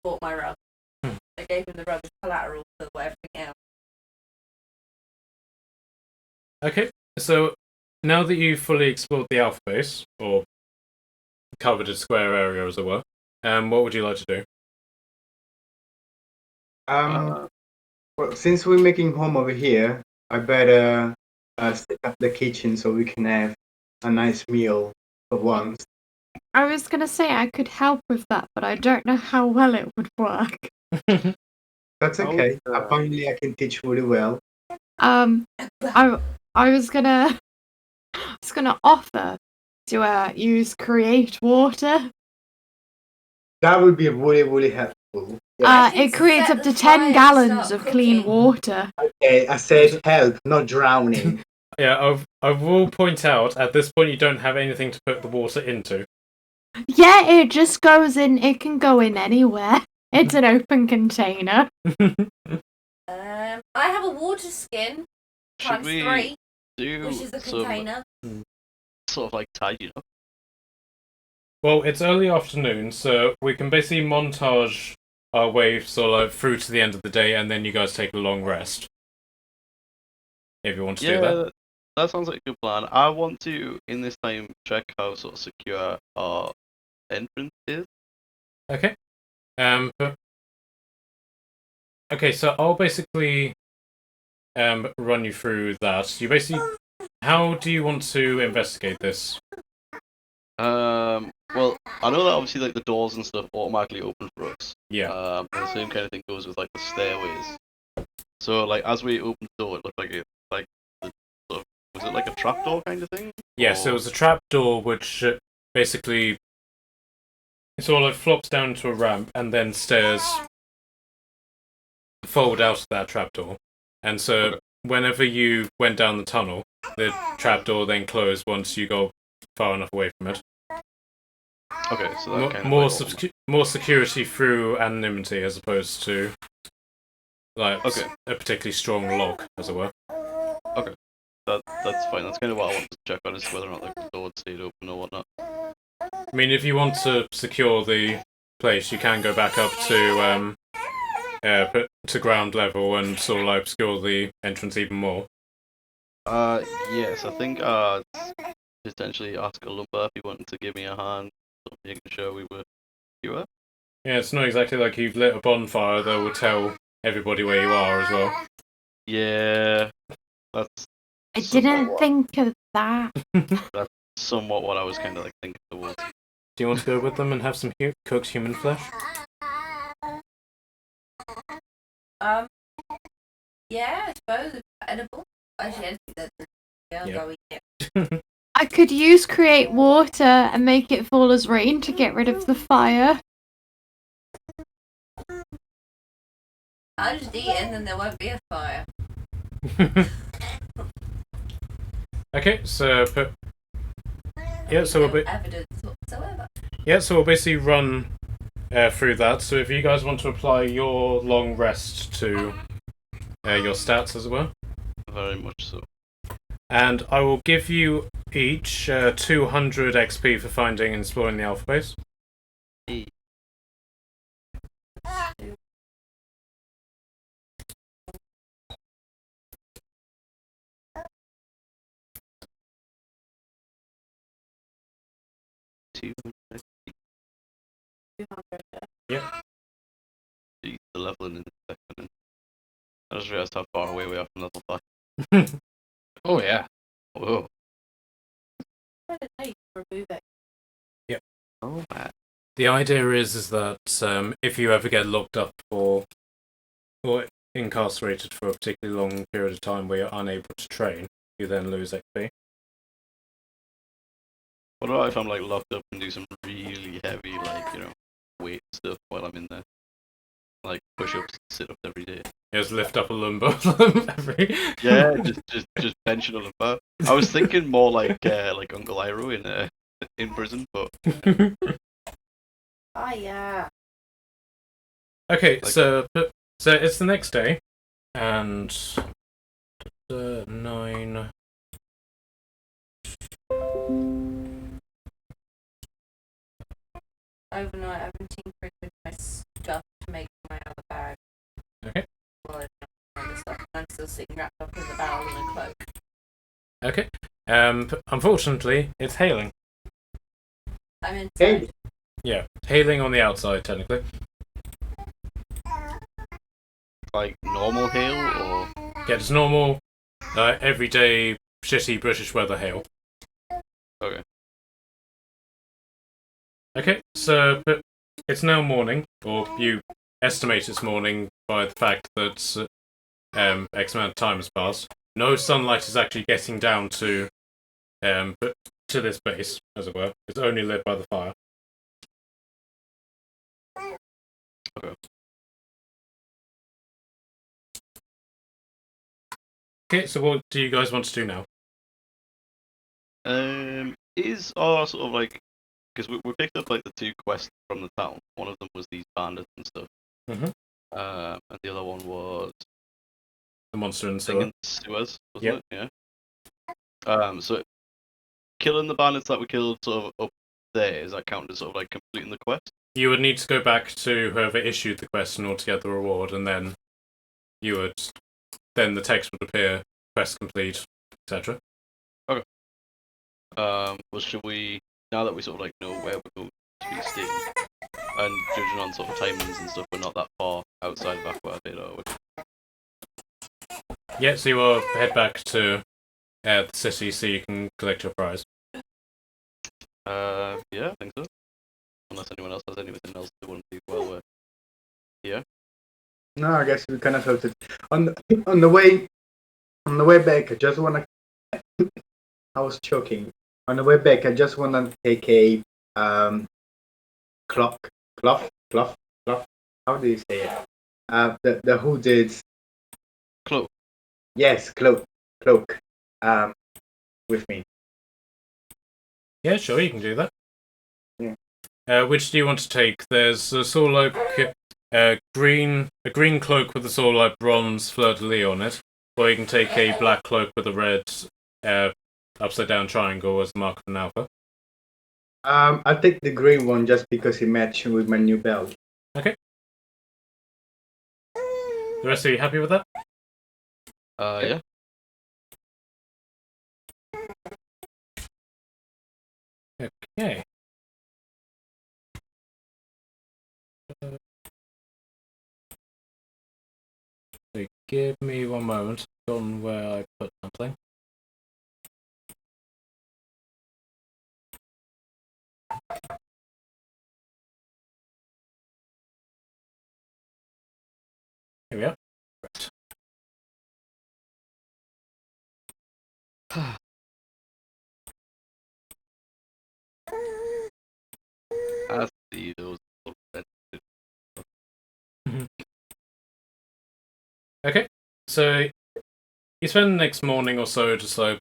Bought my rug. Hmm. I gave him the rug as collateral for everything else. Okay, so now that you've fully explored the alpha base, or covered a square area as it were, what would you like to do? Well, since we're making home over here, I better set up the kitchen so we can have a nice meal for once. I was gonna say I could help with that, but I don't know how well it would work. That's okay. Apparently, I can teach really well. I was gonna offer to use create water. That would be really, really helpful. I think It creates set up the to 10 fire and gallons start of clean cooking. water. Okay, I said help, not drowning. Yeah, I will point out at this point you don't have anything to put the water into. Yeah, it just goes in. It can go in anywhere. It's an open container. I have a water skin should times we 3, do which is a some container. sort of like tidying up? Well, it's early afternoon, so we can basically montage our way sort of through to the end of the day, and then you guys take a long rest. If you want to do that. That sounds like a good plan. I want to, in this time, check how sort of secure our entrance is. Okay. Okay, so I'll basically run you through that. You basically, how do you want to investigate this? Well, I know that obviously like the doors and stuff automatically open for us. Yeah. And the same kind of thing goes with like the stairways. So like as we opened the door, it looked like was it like a trapdoor kind of thing? Yes, it was a trap door which basically sort of flops down to a ramp, and then stairs fold out of that trapdoor. And so whenever you went down the tunnel, the trapdoor then closed once you got far enough away from it. Okay, so that kind of more like more security through anonymity as opposed to like a particularly strong lock, as it were. Okay, that's fine. That's kind of what I wanted to check on, is whether or not like the door stayed open or whatnot. I mean, if you want to secure the place, you can go back up to ground level and sort of like obscure the entrance even more. Yes, I think potentially ask Alumba if he wanted to give me a hand, sort of making sure we were secure. Yeah, it's not exactly like you've lit a bonfire that will tell everybody where you are as well. Yeah, that's. I didn't think of that. That's somewhat what I was kind of like thinking towards. Do you want to go with them and have some cooked human flesh? Yeah, I suppose it's edible. Actually, I think that's go eat it. I could use create water and make it fall as rain to get rid of the fire. I'll just eat it and then there won't be a fire. Okay, so No evidence whatsoever. so we'll basically run through that. So if you guys want to apply your long rest to your stats, as it were. Very much so. And I will give you each 200 XP for finding and exploring the alpha base. Yeah. Jeez, the leveling in the second. I just realized how far away we are from level 5. Oh yeah. Whoa. Remove it. Yep. Oh man. The idea is that if you ever get locked up or incarcerated for a particularly long period of time where you're unable to train, you then lose XP. What about if I'm like locked up and do some really heavy, like, weight stuff while I'm in there? Like push-ups, sit-ups every day. Just lift up a lumber every. Yeah, just benching a lumber. I was thinking more like Uncle Iroh in prison, but. Oh yeah. Okay, so it's the next day, and 9. Overnight, I've been tinkering with my stuff to make my other bag. Okay. Well, other stuff. I'm still sitting wrapped up in the barrel and a cloak. Okay. Unfortunately, it's hailing. I'm inside. Hey. Yeah, hailing on the outside, technically. Like normal hail, or? Yeah, it's normal, everyday, shitty British weather hail. Okay. Okay, so but it's now morning, or you estimate it's morning by the fact that X amount of time has passed. No sunlight is actually getting down to this base, as it were. It's only lit by the fire. Okay. Okay, so what do you guys want to do now? Is our sort of like, because we picked up like the 2 quests from the town. One of them was these bandits and stuff. Mhm. And the other one was The monster in the thing sewer. in the sewers, Yep. wasn't it? Yeah. So killing the bandits that we killed sort of up there, is that counted as sort of like completing the quest? You would need to go back to whoever issued the quest in order to get the reward, and then then the text would appear, quest complete, etc. Okay. Well, should we, now that we sort of like know where we're going to be staying, and judging on sort of timings and stuff, we're not that far outside of Aqua Beta, are we? Yeah, so you will head back to the city so you can collect your prize. Yeah, I think so. Unless anyone else has anything else they want to do while we're here. No, I guess we kind of have to. On the way back, I just wanna. I was choking. On the way back, I just wanna take a cloth. How do you say it? The hooded. Cloak. Yes, cloak. With me. Yeah, sure, you can do that. Yeah. which do you want to take? There's a sort of like a green cloak with a sort of like bronze fleur-de-lis on it, or you can take a black cloak with a red upside down triangle as the mark of an alpha. I'll take the green one just because it matches with my new belt. Okay. The rest of you happy with that? Yeah. Okay. So give me one moment on where I put something. Here we are. Right. I see those. Okay, so you spend the next morning or so just like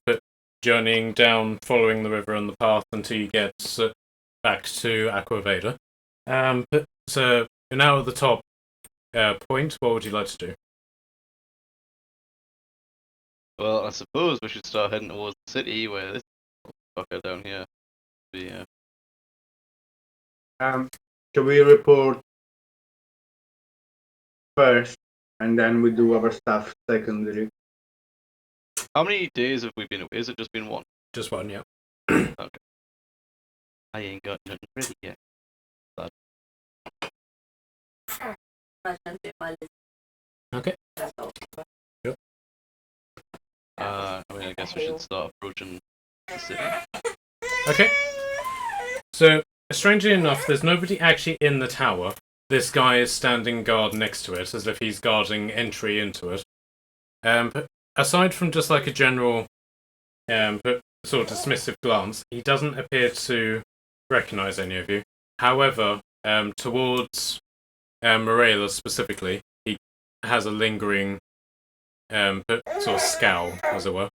journeying down, following the river and the path until you get back to Aquaveda. So you're now at the top point. What would you like to do? Well, I suppose we should start heading towards the city where this fucker down here be. Should we report first, and then we do our stuff secondary? How many days have we been away? Has it just been one? Just one, yeah. Okay. I ain't got nothing ready yet. Okay. Yep. I mean, I guess we should start approaching the city. Okay. So, strangely enough, there's nobody actually in the tower. This guy is standing guard next to it, as if he's guarding entry into it. But aside from just like a general, but sort of dismissive glance, he doesn't appear to recognize any of you. However, towards Morella specifically, he has a lingering sort of scowl, as it were.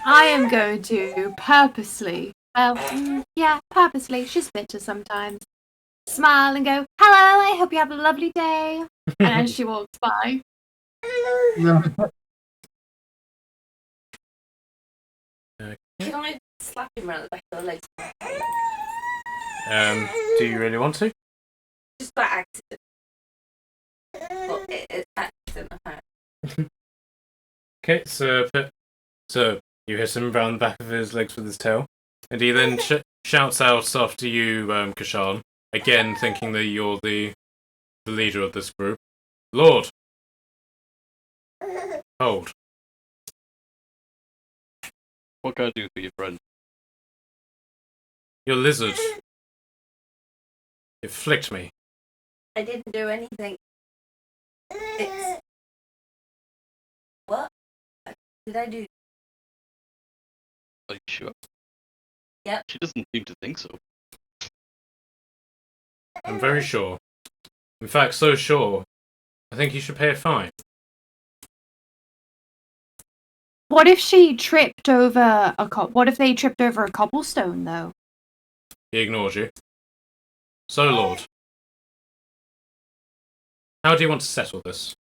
I am going to purposely, purposely, she's bitter sometimes, smile and go, hello, I hope you have a lovely day. And as she walks by. Can I slap him around the back of the legs? Do you really want to? Just by accident. Well, it's accident, apparently. Okay, so you hit him around the back of his legs with his tail, and he then shouts out after you, Kashan, again thinking that you're the leader of this group. Lord! Hold. What can I do for your friend? Your lizard. It flicked me. I didn't do anything. It's... What? Did I do? Are you sure? Yep. She doesn't seem to think so. I'm very sure. In fact, so sure, I think you should pay a fine. What if she tripped over what if they tripped over a cobblestone, though? He ignored you. So, Lord. How do you want to settle this?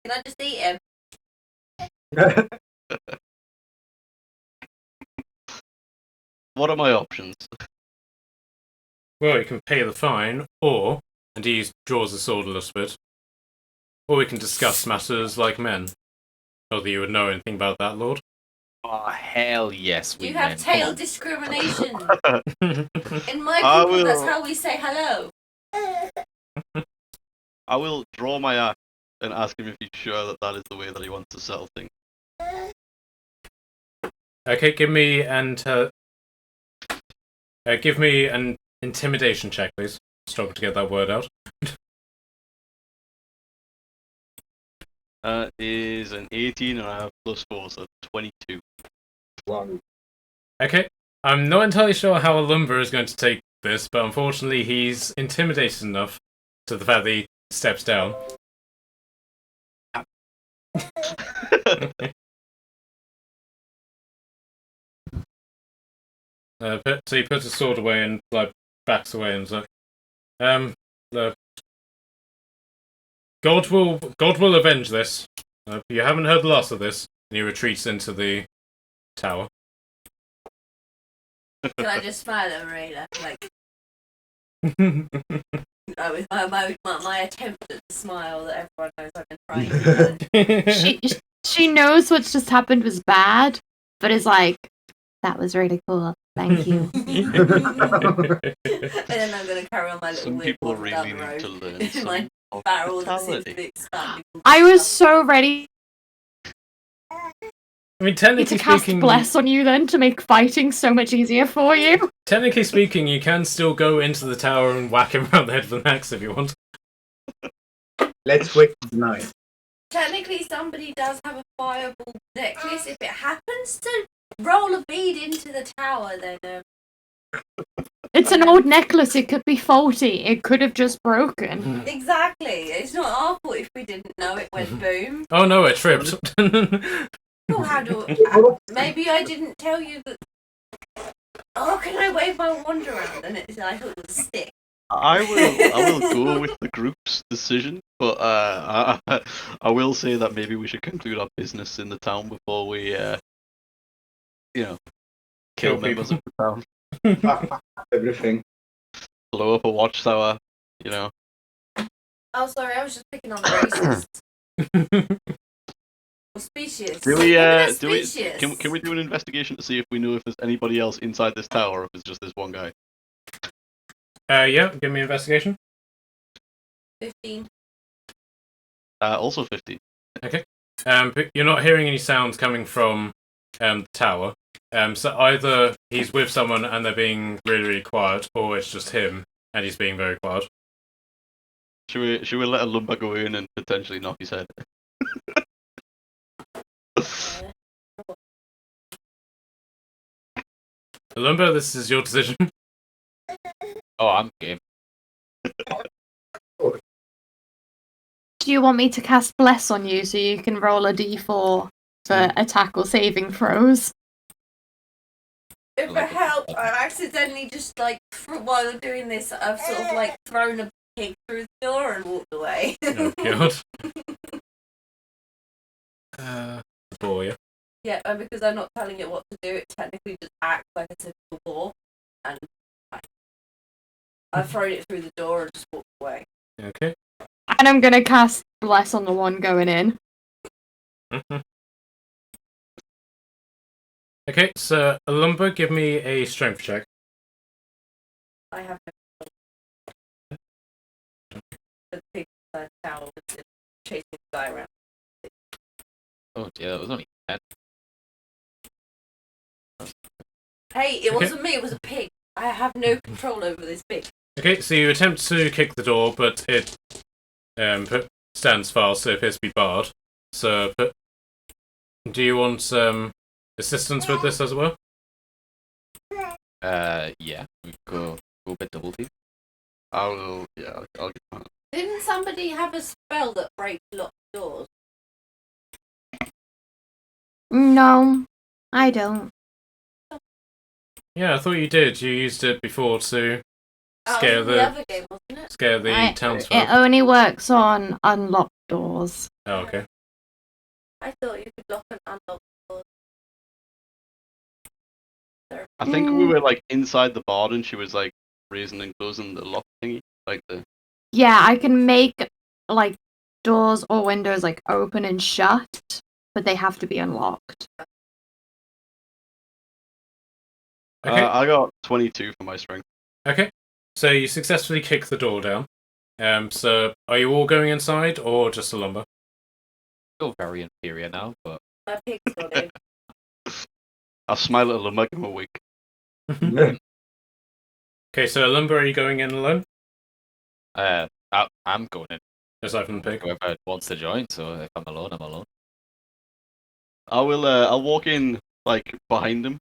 Can I just eat him? What are my options? Well, you can pay the fine, and he draws the sword a little bit, or we can discuss matters like men. Not that you would know anything about that, Lord. Oh, hell yes, we You have men. tail discrimination. In my I people, will- that's how we say hello. I will draw my axe and ask him if he's sure that that is the way that he wants to settle things. Okay, give me an intimidation check, please. Struggle to get that word out. Is an 18 and I have +4, so 22. Okay, I'm not entirely sure how a lumber is going to take this, but unfortunately he's intimidated enough to the fact that he steps down. So he puts his sword away and like backs away and is like, the God will avenge this. You haven't heard the last of this. And he retreats into the tower. Can I just smile at Marina? Like, with my attempt at the smile that everyone knows I've been trying to She knows what's just happened was bad, but is like, that was really cool. Thank you. And then I'm going to carry on my little Some weird people waddle down really the need road. to learn In my some barrel that seems to hospitality. be expanding. I was so ready I mean, to technically cast speaking, Bless on you then to make fighting so much easier for you. technically speaking, you can still go into the tower and whack him around the head with an axe if you want. Let's wait for the night. Technically, somebody does have a fireball necklace. If it happens to roll a bead into the tower, then It's an old necklace, it could be faulty. It could have just broken. exactly. It's not our fault if we didn't know it went boom. Oh no, it tripped. Well, how do maybe I didn't tell you that. Oh, can I wave my wand around? And I thought it was a stick. I will go with the group's decision, but I will say that maybe we should conclude our business in the town before we, kill Kill members people. of the town. Everything. Blow up a watchtower, Oh, sorry, I was just picking on the racist. Or specious. Do we, Maybe they're do we, specious. can we do an investigation to see if we know if there's anybody else inside this tower or if it's just this one guy? Yeah, give me an investigation. 15. Also 50. Okay. But you're not hearing any sounds coming from the tower. So either he's with someone and they're being really, really quiet, or it's just him and he's being very quiet. Should we let a lumber go in and potentially knock his head? Lumber, this is your decision. Oh, I'm game. Do you want me to cast Bless on you so you can roll a d4 for attack or saving throws? If it helps, I've accidentally just while doing this, I've sort of thrown a pig through the door and walked away. Oh god. Boy. Yeah, and because I'm not telling it what to do, it technically just acts like a typical ball, and I've thrown it through the door and just walked away. Okay. And I'm gonna cast Bless on the one going in. Okay, so Lumber, give me a strength check. I have no the pig tower was chasing the guy around. Oh dear, that was only 10. Hey, it Okay. wasn't me, it was a pig. I have no control over this pig. Okay, so you attempt to kick the door, but it stands fast, so it appears to be barred. So, do you want assistance with this as well? Yeah, we go a bit double team. I'll get that. Didn't somebody have a spell that breaks locked doors? No, I don't. Yeah, I thought you did. You used it before to scare the other game, wasn't it? scare the townsfolk. It only works on unlocked doors. Oh, okay. I thought you could lock and unlock doors. I think we were inside the bar and she was raising and closing the lock thingy, Yeah, I can make doors or windows open and shut, but they have to be unlocked. Okay. I got 22 for my strength. Okay. So you successfully kick the door down. So are you all going inside or just a Lumber? Still very inferior now, but My pig's got in. I'll smile at Lumber, give him a wink. Okay, so Lumber, are you going in alone? I'm going in. Aside from the pig. Whoever wants to join, so if I'm alone, I'm alone. I will. I'll walk in behind him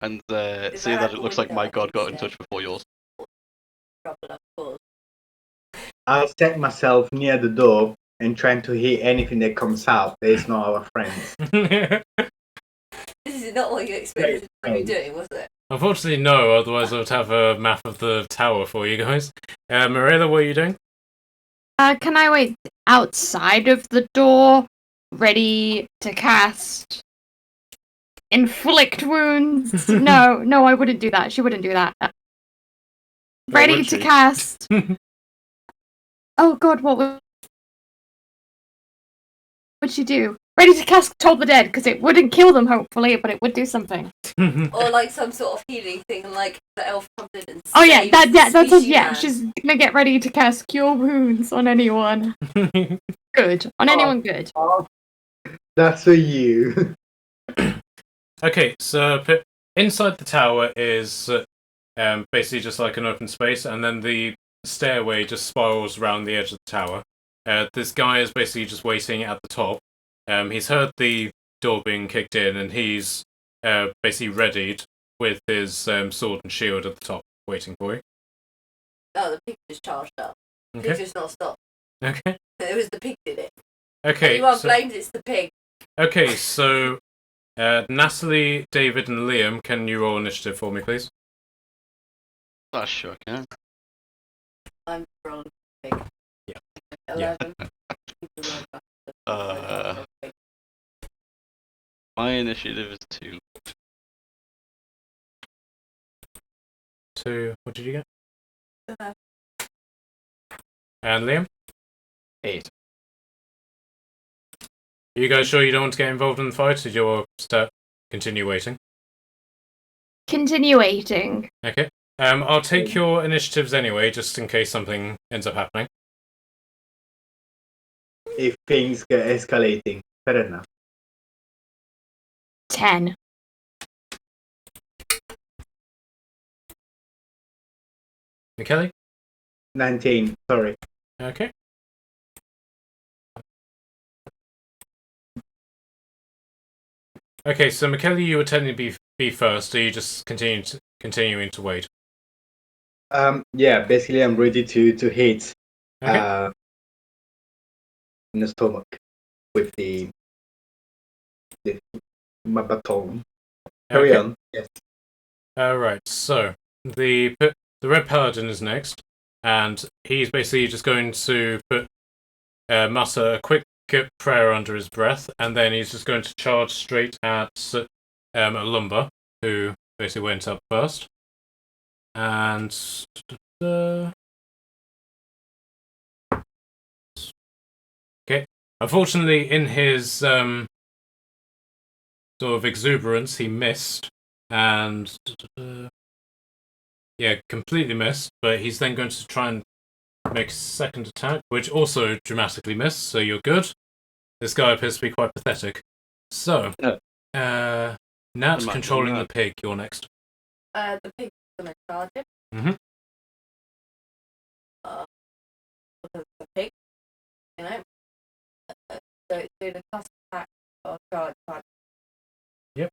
and say that it looks like my god got in touch before yours. Trouble, of course. I'll set myself near the door and trying to hear anything that comes out that is not our friends. This it not what you expected to be doing, was it? Unfortunately, no. Otherwise, I would have a map of the tower for you guys. Marilla, what are you doing? Can I wait outside of the door, ready to cast inflict wounds? No, I wouldn't do that. She wouldn't do that. Ready would to she? cast. Oh God, what would she do? Ready to cast Toll the Dead, because it wouldn't kill them, hopefully, but it would do something. Or like some sort of healing thing, and like the elf comes in and Oh yeah, saves that's the it. squishy Yeah, man. she's gonna get ready to cast Cure Wounds on anyone. Good. On anyone good. That's for you. Okay, so inside the tower is basically just like an open space, and then the stairway just spirals around the edge of the tower. This guy is basically just waiting at the top. He's heard the door being kicked in, and he's basically readied with his sword and shield at the top, waiting for you. Oh, the pig just charged up. Pig Okay. just not stopped. Okay. It was the pig did it. Okay. Anyone blames it's the pig. Okay, so Natalie, David, and Liam, can you roll initiative for me, please? I sure can. I'm rolling pig. Yeah. 11. My initiative is 2. 2. What did you get? Uh, And Liam? 8. Are you guys sure you don't want to get involved in the fight, or you'll continue waiting? Continue waiting. Okay. I'll take your initiatives anyway, just in case something ends up happening. If things get escalating, fair enough. 10. McKelly? 19. Sorry. Okay. Okay, so McKelly, you were technically be first, or you just continuing to wait? Yeah. Basically, I'm ready to hit. Okay. In the stomach with my baton. Carry on. Yes. Right. So the Red Paladin is next, and he's basically just going to mutter a quick prayer under his breath, and then he's just going to charge straight at Lumber, who basically went up first. And okay, unfortunately, in his sort of exuberance, he missed, and yeah, completely missed. But he's then going to try and make a second attack, which also dramatically missed. So you're good. This guy appears to be quite pathetic. So, Nat, controlling the pig, you're next. The pig's gonna charge it. Mm-hmm. The pig, you know. So it's doing a custom attack or charge. Yep.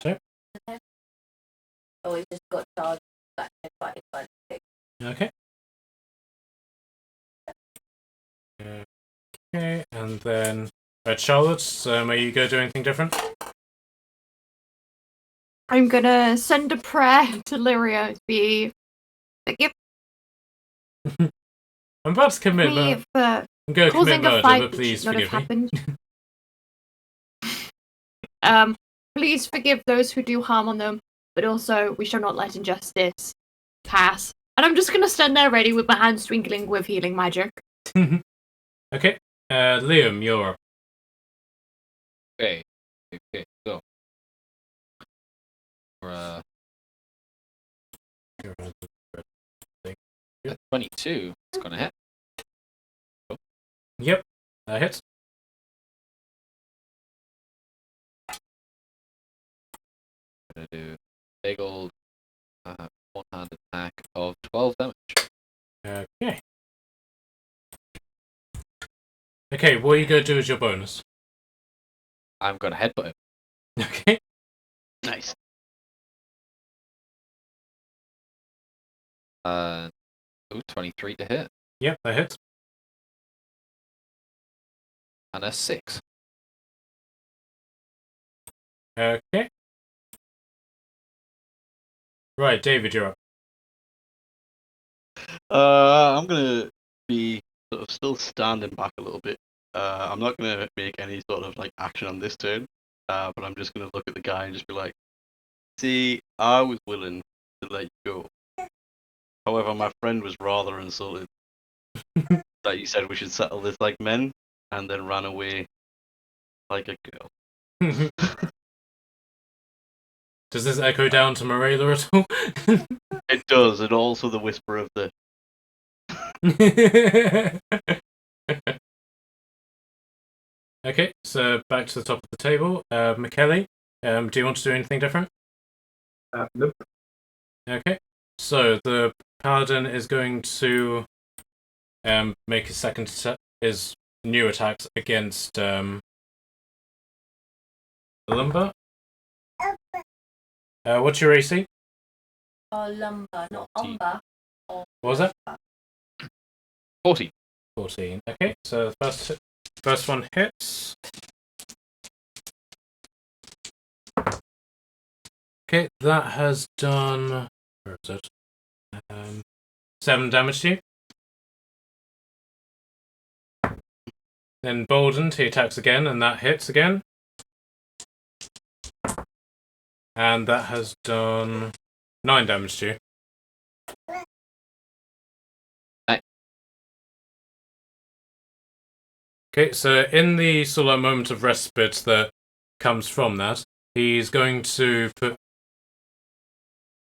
So? Oh, he's just got charged back and fighting by the pig. Okay. Okay, and then Charlotte, are you going to do anything different? I'm gonna send a prayer to Lyria to be forgive I'm about to commit me murder. for I'm going to commit causing a murder, fight but that please should not have forgive me. happened. Please forgive those who do harm on them, but also we shall not let injustice pass. And I'm just gonna stand there ready with my hands twinkling with healing magic. Okay, Liam, you're up. Okay, so. At 22, it's gonna hit. Yep, that hits. Gonna do big old one-handed attack of 12 damage. Okay. Okay, what are you going to do as your bonus? I'm gonna headbutt him. Okay. Nice. 23 to hit. Yep, that hits. And a 6. Okay. Right, David, you're up. I'm gonna be sort of still standing back a little bit. I'm not gonna make any sort of like action on this turn. But I'm just gonna look at the guy and just be like, see, I was willing to let you go. However, my friend was rather insulted that you said we should settle this like men, and then ran away like a girl. Does this echo down to Morela at all? It does, and also the whisper of the. Okay, so back to the top of the table. McKelly, do you want to do anything different? Nope. Okay, so the paladin is going to make his new attacks against Lumber. What's your AC? Lumber, not umber. What was that? 14. 14. Okay, so the first one hits. Okay, that has done. Where is it? 7 damage to you. Then Boldened, he attacks again, and that hits again. And that has done 9 damage to you. Okay, so in the sort of moment of respite that comes from that, he's going to put.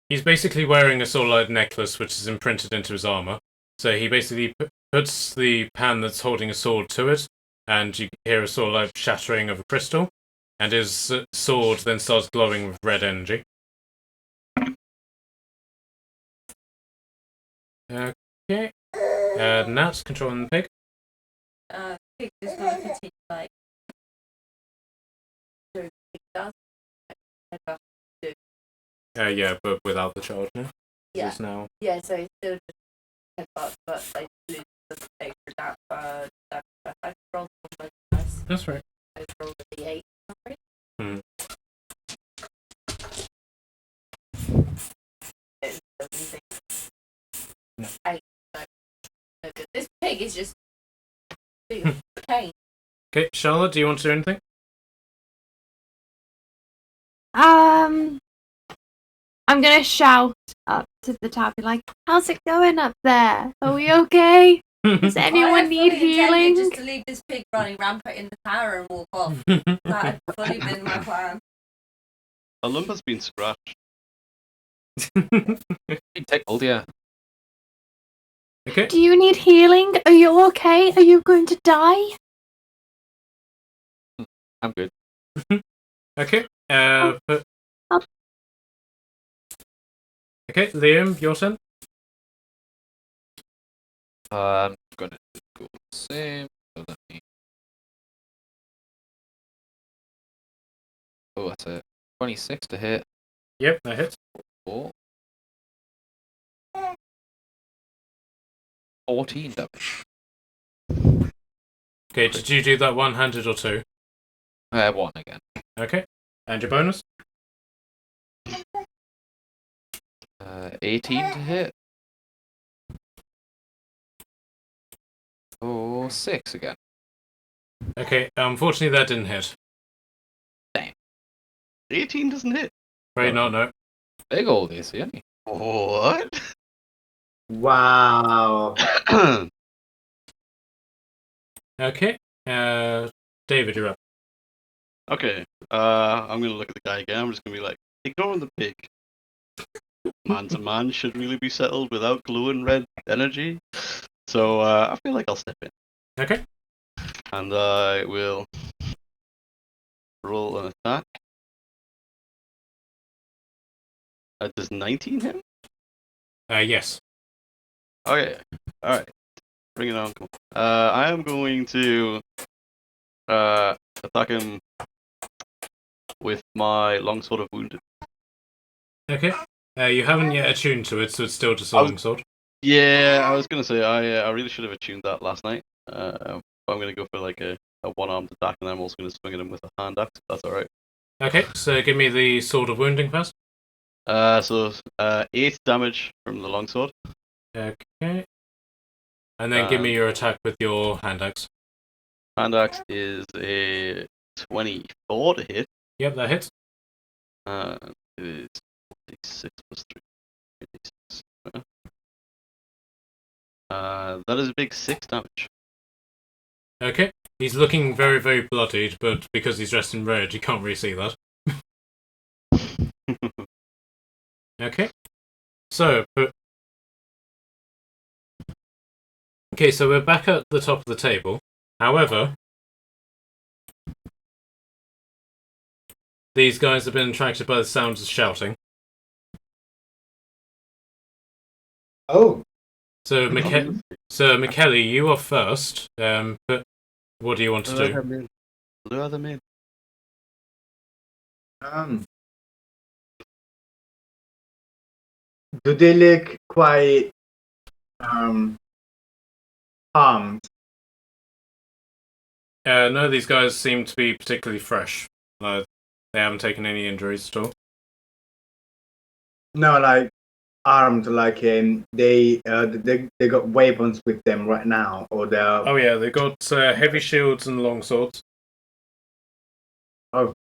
He's basically wearing a sort of like necklace which is imprinted into his armor. So he basically puts the pan that's holding a sword to it, and you hear a sort of like shattering of a crystal, and his sword then starts glowing with red energy. Okay. Nat, controlling the pig. Pig just gonna continue like doing pig does. Like, Yeah, but without the charge now. Yeah. It's now. yeah, so it's still just headbutt, but like lose the extra damage. I rolled one dice. That's right. I rolled a D8. Hmm. No. 8. No good. This pig is just big pain. Okay, Charlotte, do you want to do anything? I'm gonna shout up to the top, be like, "How's it going up there? Are we okay? Does I anyone had need fully intended healing?" just to leave this pig running rampant in the tower and walk off. That had fully been my plan. Alumba's been scratched. You take hold, yeah. Okay. Do you need healing? Are you okay? Are you going to die? I'm good. Okay. Oh. Okay, Liam, your turn. I'm gonna go the same. So let me. Oh, that's a 26 to hit. Yep, that hits. 4. 14 damage. Okay, did you do that one-handed or two? 1 again. Okay. And your bonus? 18 to hit. Oh, 6 again. Okay, unfortunately that didn't hit. 18 doesn't hit. Right, not no. Big old AC, isn't he? What? Wow. Okay. David, you're up. Okay. I'm gonna look at the guy again. I'm just gonna be like, ignoring the pig. Man to man should really be settled without glowing red energy. So I feel like I'll step in. Okay. And I will roll an attack. Does 19 hit? Yes. Okay. Alright. Bring it on. Come on. I am going to attack him with my longsword of wounded. Okay. You haven't yet attuned to it, so it's still just a I was- longsword. Yeah, I was gonna say I really should have attuned that last night. But I'm gonna go for like a one-armed attack, and I'm also gonna swing at him with a hand axe. If that's all right. Okay, so give me the sword of wounding first. So 8 damage from the longsword. Okay. And then give me your attack with your hand axe. Hand axe is a 24 to hit. Yep, that hits. It is 6 plus 3. 86. That is a big 6 damage. Okay. He's looking very, very bloodied, but because he's dressed in red, you can't really see that. Okay. So we're back at the top of the table. However, these guys have been attracted by the sounds of shouting. Oh, So, Michele, you are first. But what do you want to do? Lure them in. Do they look quite harmed? No, these guys seem to be particularly fresh. They haven't taken any injuries at all. No, like armed, like they got weapons with them right now, or they're. Oh yeah, they've got heavy shields and long swords. Oh,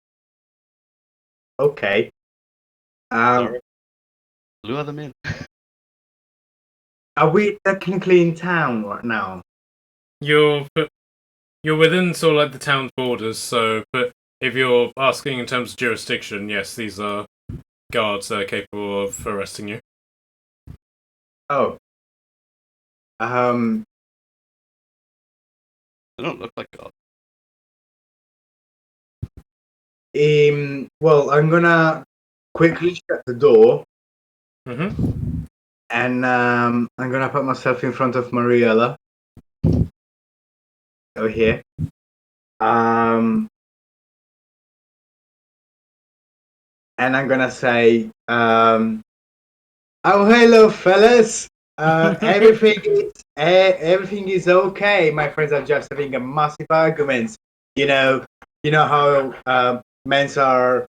okay. Sorry. Lure them in. Are we technically in town right now? You're within sort of like the town's borders, so but if you're asking in terms of jurisdiction, yes, these are guards that are capable of arresting you. Oh. They don't look like God. Well, I'm gonna quickly shut the door, Mm-hmm. and I'm gonna put myself in front of Mariella over here. And I'm gonna say, oh, hello, fellas. Everything is okay. My friends are just having a massive argument. You know how men are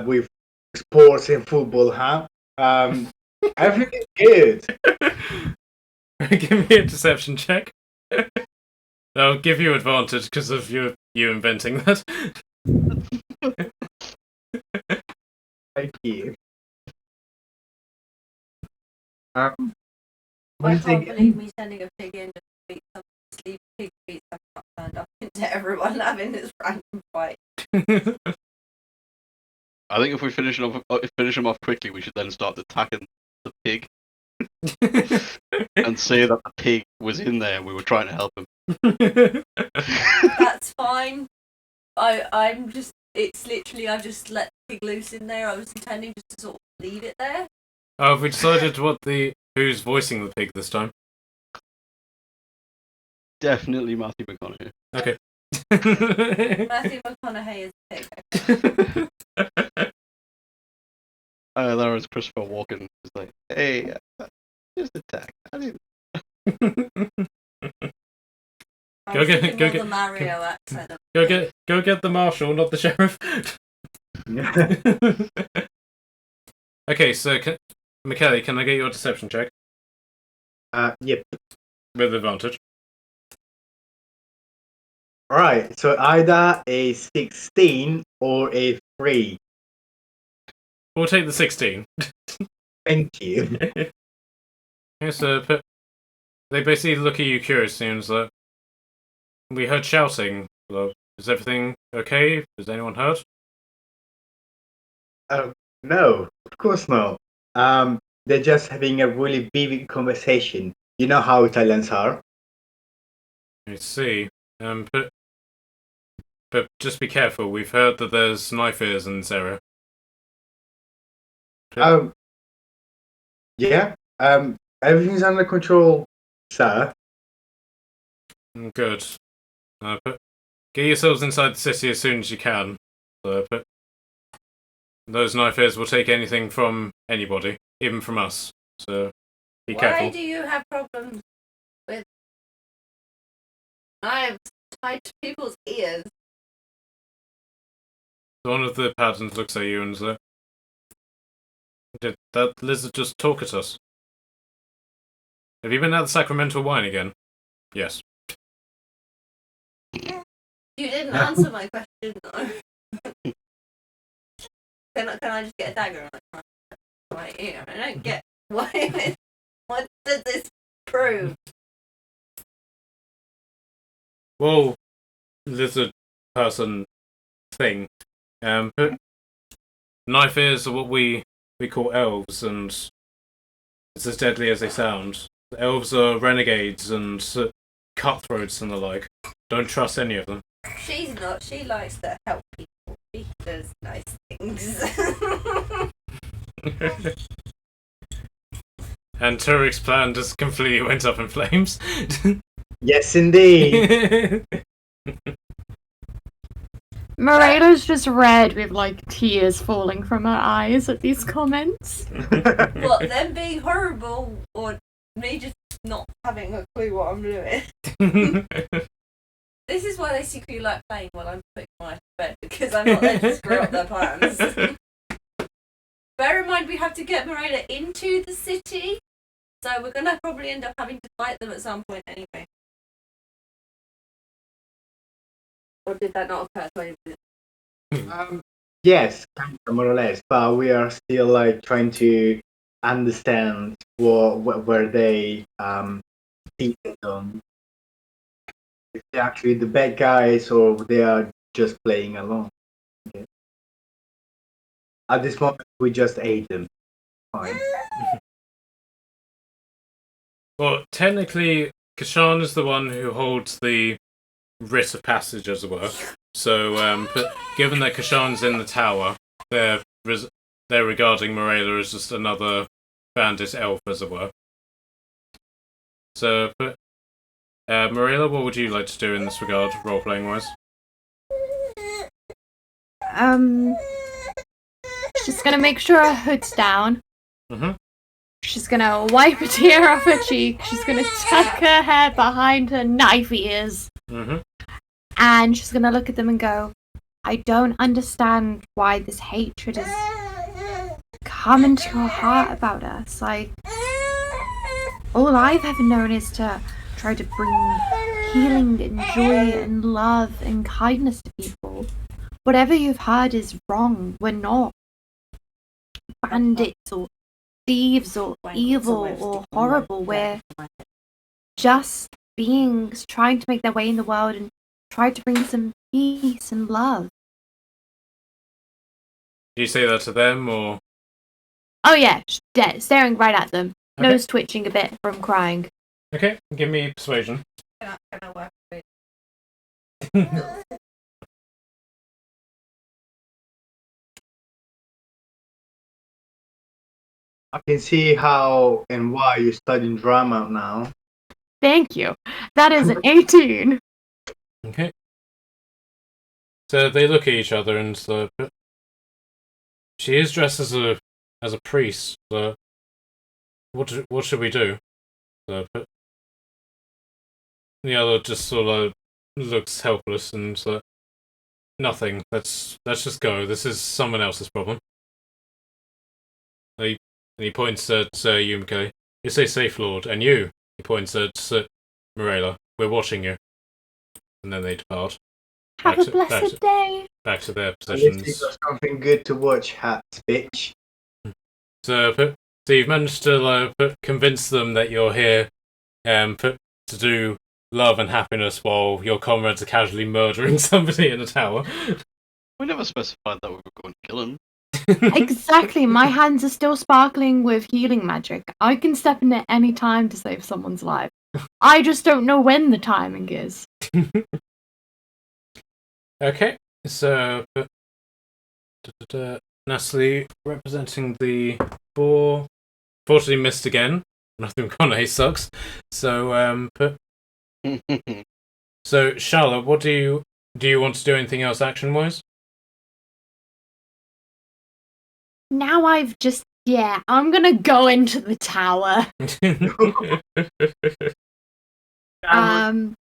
with sports and football, huh? Everything is good. Give me a deception check. I'll give you advantage because of you inventing that. Thank you. I once can't again- believe me sending a pig in just to beat some sleep pig beats I can't stand up into everyone having this random fight. I think if we finish them off quickly, we should then start attacking the pig and say that the pig was in there and we were trying to help him. That's fine. I'm just. It's literally I just let the pig loose in there. I was intending just to sort of leave it there. Oh, have we decided who's voicing the pig this time? Definitely Matthew McConaughey. Okay. Matthew McConaughey is a pig. There was Christopher Walken. He's like, hey, just attack. I didn't. I Go was get- thinking go more get- the Mario accent. Go get the marshal, not the sheriff. Okay, so Michele, can I get your deception check Yep. with advantage? Alright, so either a 16 or a 3. We'll take the 16. Thank you. Yeah, so they basically look at you curiously and it's like, we heard shouting. Well, is everything okay? Is anyone hurt? No, of course not. They're just having a really vivid conversation. You know how Italians are. I see. But just be careful. We've heard that there's knife ears in this area. Yeah. Everything's under control, sir. Good. Get yourselves inside the city as soon as you can. Those knife ears will take anything from anybody, even from us. So be careful. Why do you have problems with knives tied to people's ears? One of the paladins looks at you and says, "Did that lizard just talk at us? Have you been at the Sacramental Wine again?" "Yes." You didn't answer my question though. Can I just get a dagger on my ear? I don't get why. What does this prove? Well, lizard person thing. But knife ears are what we call elves, and it's as deadly as they sound. The elves are renegades and cutthroats and the like. Don't trust any of them. She's not. She likes to help people. She does nice things. And Turek's plan just completely went up in flames. Yes, indeed. Morela's just red with like tears falling from her eyes at these comments. What, them being horrible or me just not having a clue what I'm doing? This is why they secretly like playing while I'm putting my wife to bed, because I'm not there to screw up their plans. Bear in mind we have to get Morela into the city, so we're gonna probably end up having to fight them at some point anyway. Or did that not occur to anybody? Yes, kind of, more or less, but we are still like trying to understand where they think on. If they're actually the bad guys or they are just playing along. Okay. At this moment, we just ate them. Fine. Well, technically, Kashan is the one who holds the writ of passage, as it were. So, but given that Kashan's in the tower, they're regarding Morela as just another bandit elf, as it were. So, but Morela, what would you like to do in this regard, role-playing wise? She's gonna make sure her hood's down. Mm-hmm. She's gonna wipe a tear off her cheek. She's gonna tuck her hair behind her knife ears. Mm-hmm. And she's gonna look at them and go, I don't understand why this hatred has come into your heart about us. Like, all I've ever known is to try to bring healing and joy and love and kindness to people. Whatever you've heard is wrong. We're not bandits or thieves or evil or horrible. We're just beings trying to make their way in the world and try to bring some peace and love. Do you say that to them, or...? Oh yeah, dead, staring right at them. Okay. Nose twitching a bit from crying. Okay, give me persuasion. Can I work with I can see how and why you're studying drama now. Thank you. That is an 18. Okay. So they look at each other and she is dressed as a priest. So what should we do? So the other just sort of looks helpless and nothing. Let's just go. This is someone else's problem. And he points at you, Mikhail. You say safe, Lord, and you. He points at Morela. We're watching you. And then they depart. Have a blessed day. Back to their At least you positions. got something good to watch, hats, bitch. So you've managed to convince them that you're here to do love and happiness while your comrades are casually murdering somebody in a tower. We never specified that we were going to kill him. Exactly. My hands are still sparkling with healing magic. I can step in at any time to save someone's life. I just don't know when the timing is. Okay, so Natalie representing the boar. Fortunately missed again. Matthew McConaughey sucks. So So, Charlotte, what do you want to do anything else action-wise? Now I'm gonna go into the tower.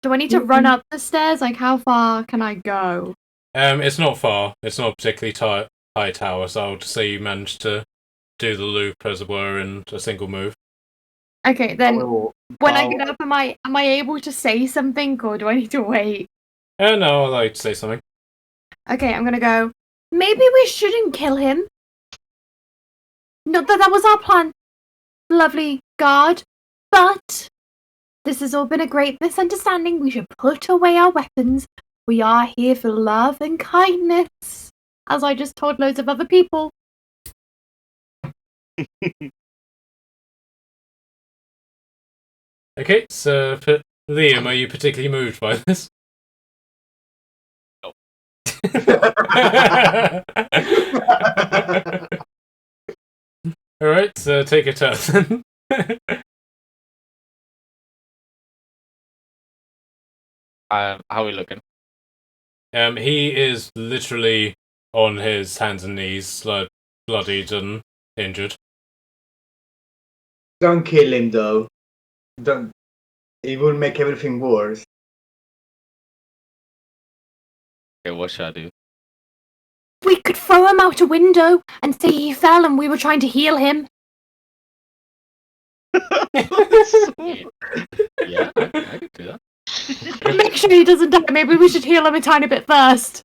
Do I need to run up the stairs? Like, how far can I go? It's not far. It's not a particularly high tower, so I'll just say you managed to do the loop, as it were, in a single move. Okay, then when I Bow. get up, am I able to say something, or do I need to wait? No, I'd like to say something. Okay, I'm gonna go. Maybe we shouldn't kill him. Not that was our plan, lovely guard. But this has all been a great misunderstanding. We should put away our weapons. We are here for love and kindness, as I just told loads of other people. Okay, so Liam, are you particularly moved by this? No. Alright, so take a turn then. How are we looking? He is literally on his hands and knees, like, bloodied and injured. Don't kill him though. Don't. It will make everything worse. Okay, what should I do? We could throw him out a window and say he fell and we were trying to heal him. Yeah, I could do that. Make sure he doesn't die. Maybe we should heal him a tiny bit first.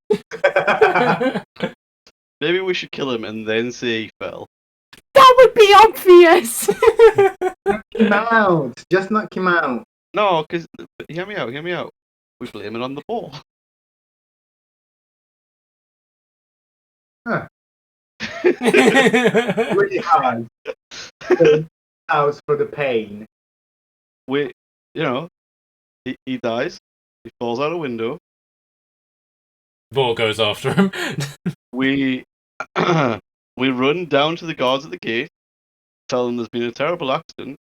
Maybe we should kill him and then say he fell. That would be obvious. Knock him out. Just knock him out. No, because hear me out. We blame it on the ball. Really hard. House for the pain. He dies. He falls out a window. Ball goes after him. We we run down to the guards at the gate, tell them there's been a terrible accident,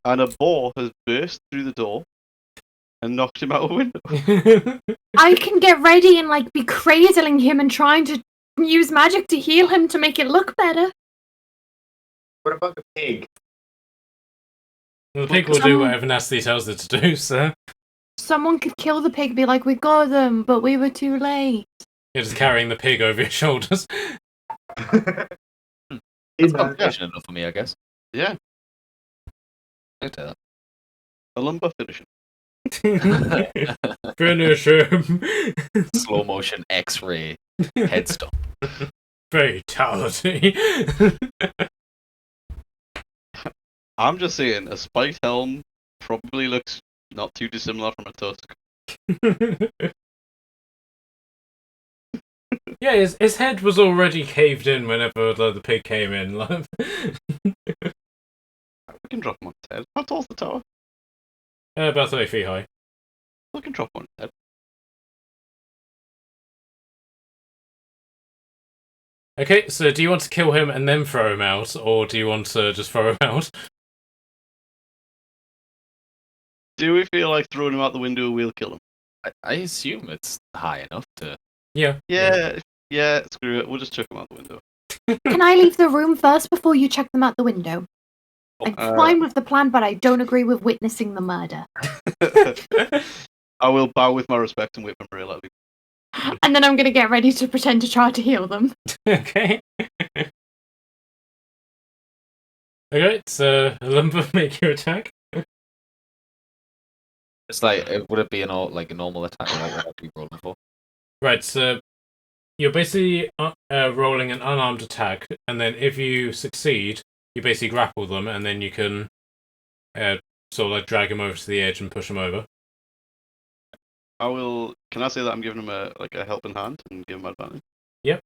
and a ball has burst through the door and knocked him out a window. I can get ready and be cradling him and trying to use magic to heal him to make it look better. What about the pig? The pig will do whatever Nasty tells it to do, so. Someone could kill the pig, be like, we got them, but we were too late. You're just carrying the pig over your shoulders. That's complication enough for me, I guess. Yeah, I do a lumbar finish. Finish him. that. Slow motion X-ray head stop. Fatality. I'm just saying, a spiked helm probably looks not too dissimilar from a tusk. Yeah, his head was already caved in whenever the pig came in. We can drop him on his head. How tall's the tower? About 30 feet high. We can drop him on his head. Okay, so do you want to kill him and then throw him out, or do you want to just throw him out? Do we feel like throwing him out the window will kill him? I assume it's high enough to. Yeah. Yeah, screw it. We'll just chuck him out the window. Can I leave the room first before you check them out the window? I'm fine with the plan, but I don't agree with witnessing the murder. I will bow with my respect and wait for Maria. And then I'm going to get ready to pretend to try to heal them. Okay. Okay, so Lumber, make your attack. It's like, would it be a normal attack? Or what would I be rolling for? Right, so you're basically rolling an unarmed attack, and then if you succeed, you basically grapple them, and then you can sort of drag him over to the edge and push him over. I will. Can I say that I'm giving him a helping hand and give him advantage? Yep.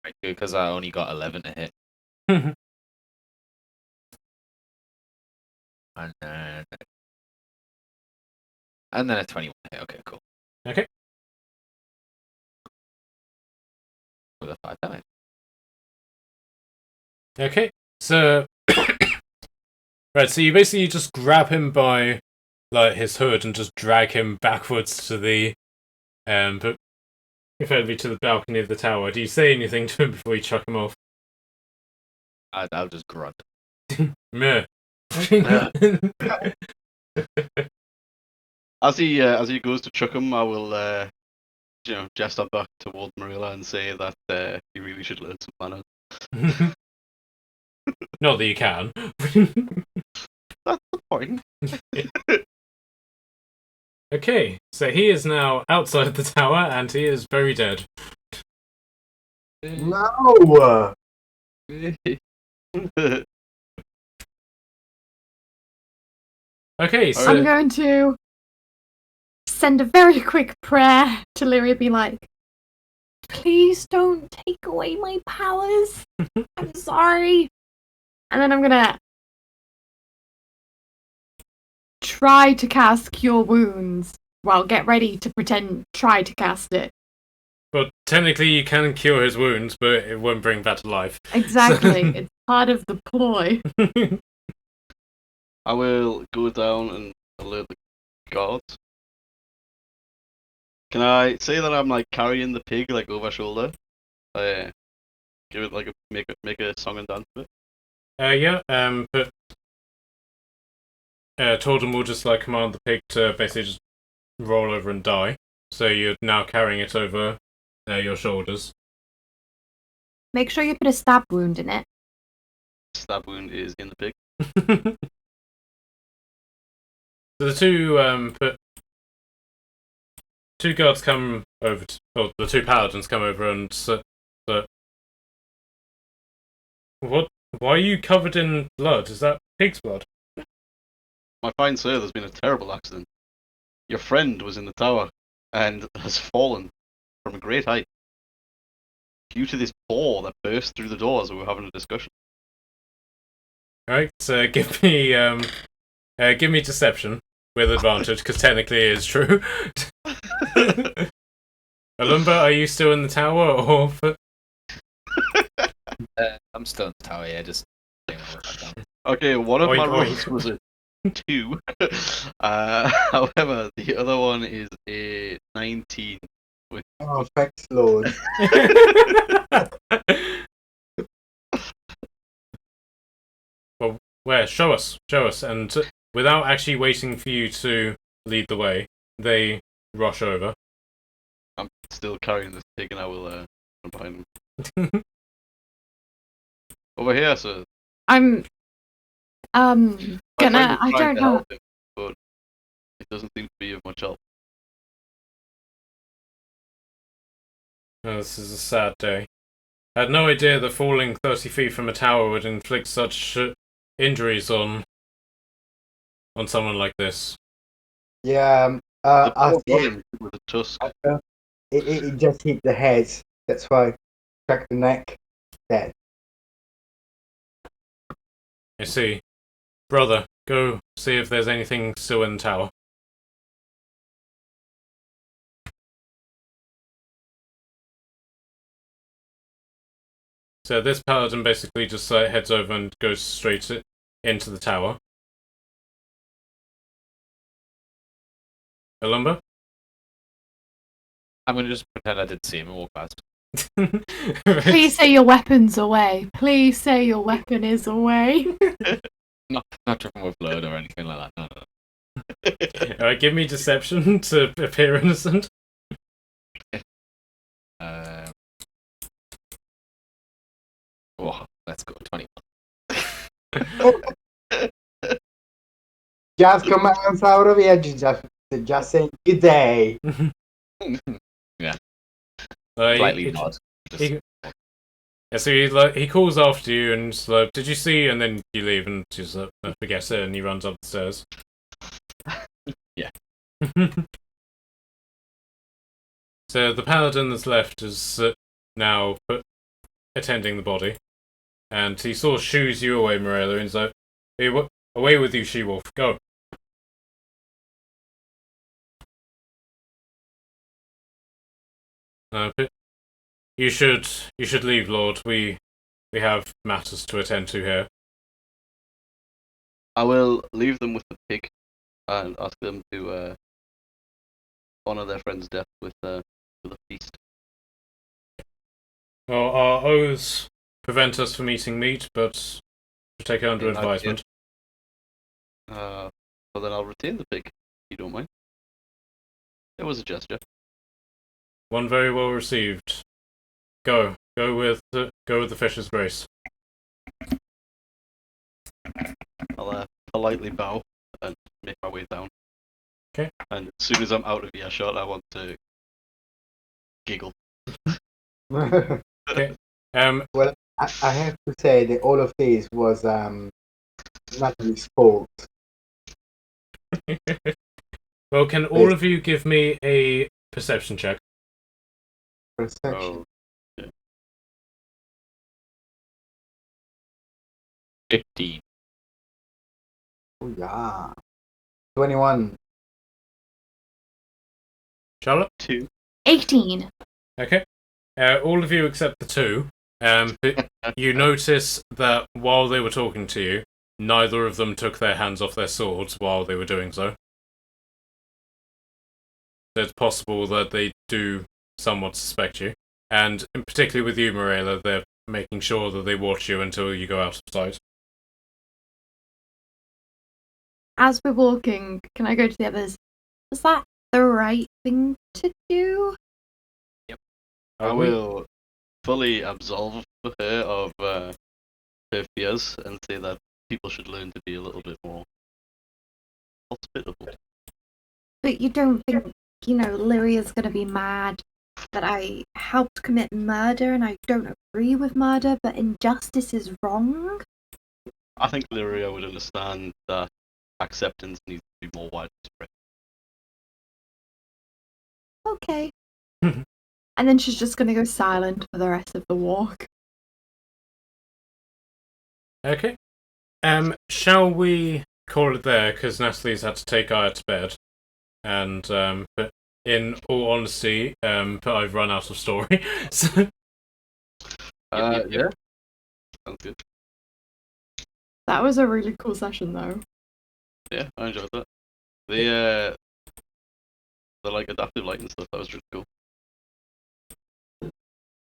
Right, because I only got 11 to hit. And then a 21 to hit. Okay, cool. Okay. With a 5 damage. Okay, so right, so you basically just grab him by like his hood and just drag him backwards to the but effectively to the balcony of the tower. Do you say anything to him before you chuck him off? I'll just grunt. Meh. As he goes to chuck him, I will gesture back towards Marilla and say that he really should learn some manners. Not that you can. That's the point. Okay, so he is now outside the tower and he is very dead. No! Okay, so I'm going to send a very quick prayer to Lyria, be like, please don't take away my powers. I'm sorry. And then I'm gonna try to cast Cure Wounds. Well, get ready to try to cast it. well, technically you can cure his wounds, but it won't bring back to life. Exactly. It's part of the ploy. I will go down and alert the guards. Can I say that I'm like carrying the pig like over shoulder? Give it like make a song and dance with it. Yeah, but Torden will just like command the pig to basically just roll over and die. So you're now carrying it over your shoulders. Make sure you put a stab wound in it. Stab wound is in the pig. So the two guards come over, or the two paladins come over and what? Why are you covered in blood? Is that pig's blood? My fine sir, there's been a terrible accident. Your friend was in the tower and has fallen from a great height due to this ball that burst through the door as we were having a discussion. Right, so give me deception with advantage, because technically it is true. Alumba, are you still in the tower, or? I'm still in the tower, yeah, just... Okay, one of Oink, my oink. rolls was a 2. However, the other one is a 19. Oh, thanks, Lord. Well, where? Show us. And without actually waiting for you to lead the way, they rush over. I'm still carrying this pig and I will run behind him. Over here, sir. I'm My friend gonna. is I trying don't to know. help him, but it doesn't seem to be of much help. Oh, this is a sad day. I had no idea that falling 30 feet from a tower would inflict such injuries on someone like this. Yeah, The I poor got think him with a tusk. it just hit the head. That's why. Crack the neck. Dead. I see. Brother, go see if there's anything still in the tower. So this paladin basically just heads over and goes straight into the tower. Alumba? I'm gonna just pretend I didn't see him and walk past. Please say your weapon's away. Please say your weapon is away. Not dripping with blood or anything like that. No. Alright, give me deception to appear innocent. Oh, let's go. 21. Just come out of here, just saying good day. Yeah. He, Slightly odd. yeah, so he calls after you and he's like, "Did you see?" And then you leave and just forgets it, and he runs up the stairs. Yeah. So the paladin that's left is now attending the body, and he sort of shoos you away, Morello, and he's like, "Hey, away with you, she-wolf, go." But you should leave, Lord. We have matters to attend to here. I will leave them with the pig. and ask them to honor their friend's death with a feast. Well, our oaths prevent us from eating meat, but we take it under In that advisement. Well, then I'll retain the pig, if you don't mind. It was a gesture. One very well received. Go with the fish's grace. I'll politely bow and make my way down. Okay. And as soon as I'm out of earshot, I want to giggle. Okay. Well, I have to say that all of this was Natalie's fault. Well, can all of you give me a perception check? Perception. Oh, 15. Oh, yeah. 21. Charlotte? 2. 18. Okay. All of you except the two. You notice that while they were talking to you, neither of them took their hands off their swords while they were doing so. So it's possible that they do somewhat suspect you. And particularly with you, Morella, they're making sure that they watch you until you go out of sight. As we're walking, can I go to the others? Is that the right thing to do? I will fully absolve her of her fears and say that people should learn to be a little bit more hospitable. But you don't think, Lyria's gonna be mad that I helped commit murder and I don't agree with murder, but injustice is wrong? I think Lyria would understand that acceptance needs to be more widespread. Okay. And then she's just gonna go silent for the rest of the walk. Okay. Shall we call it there? Because Natalie's had to take Aya to bed. And, but in all honesty, I've run out of story. So, Yeah. Sounds good. That was a really cool session, though. Yeah, I enjoyed that. The like adaptive light and stuff, that was really cool.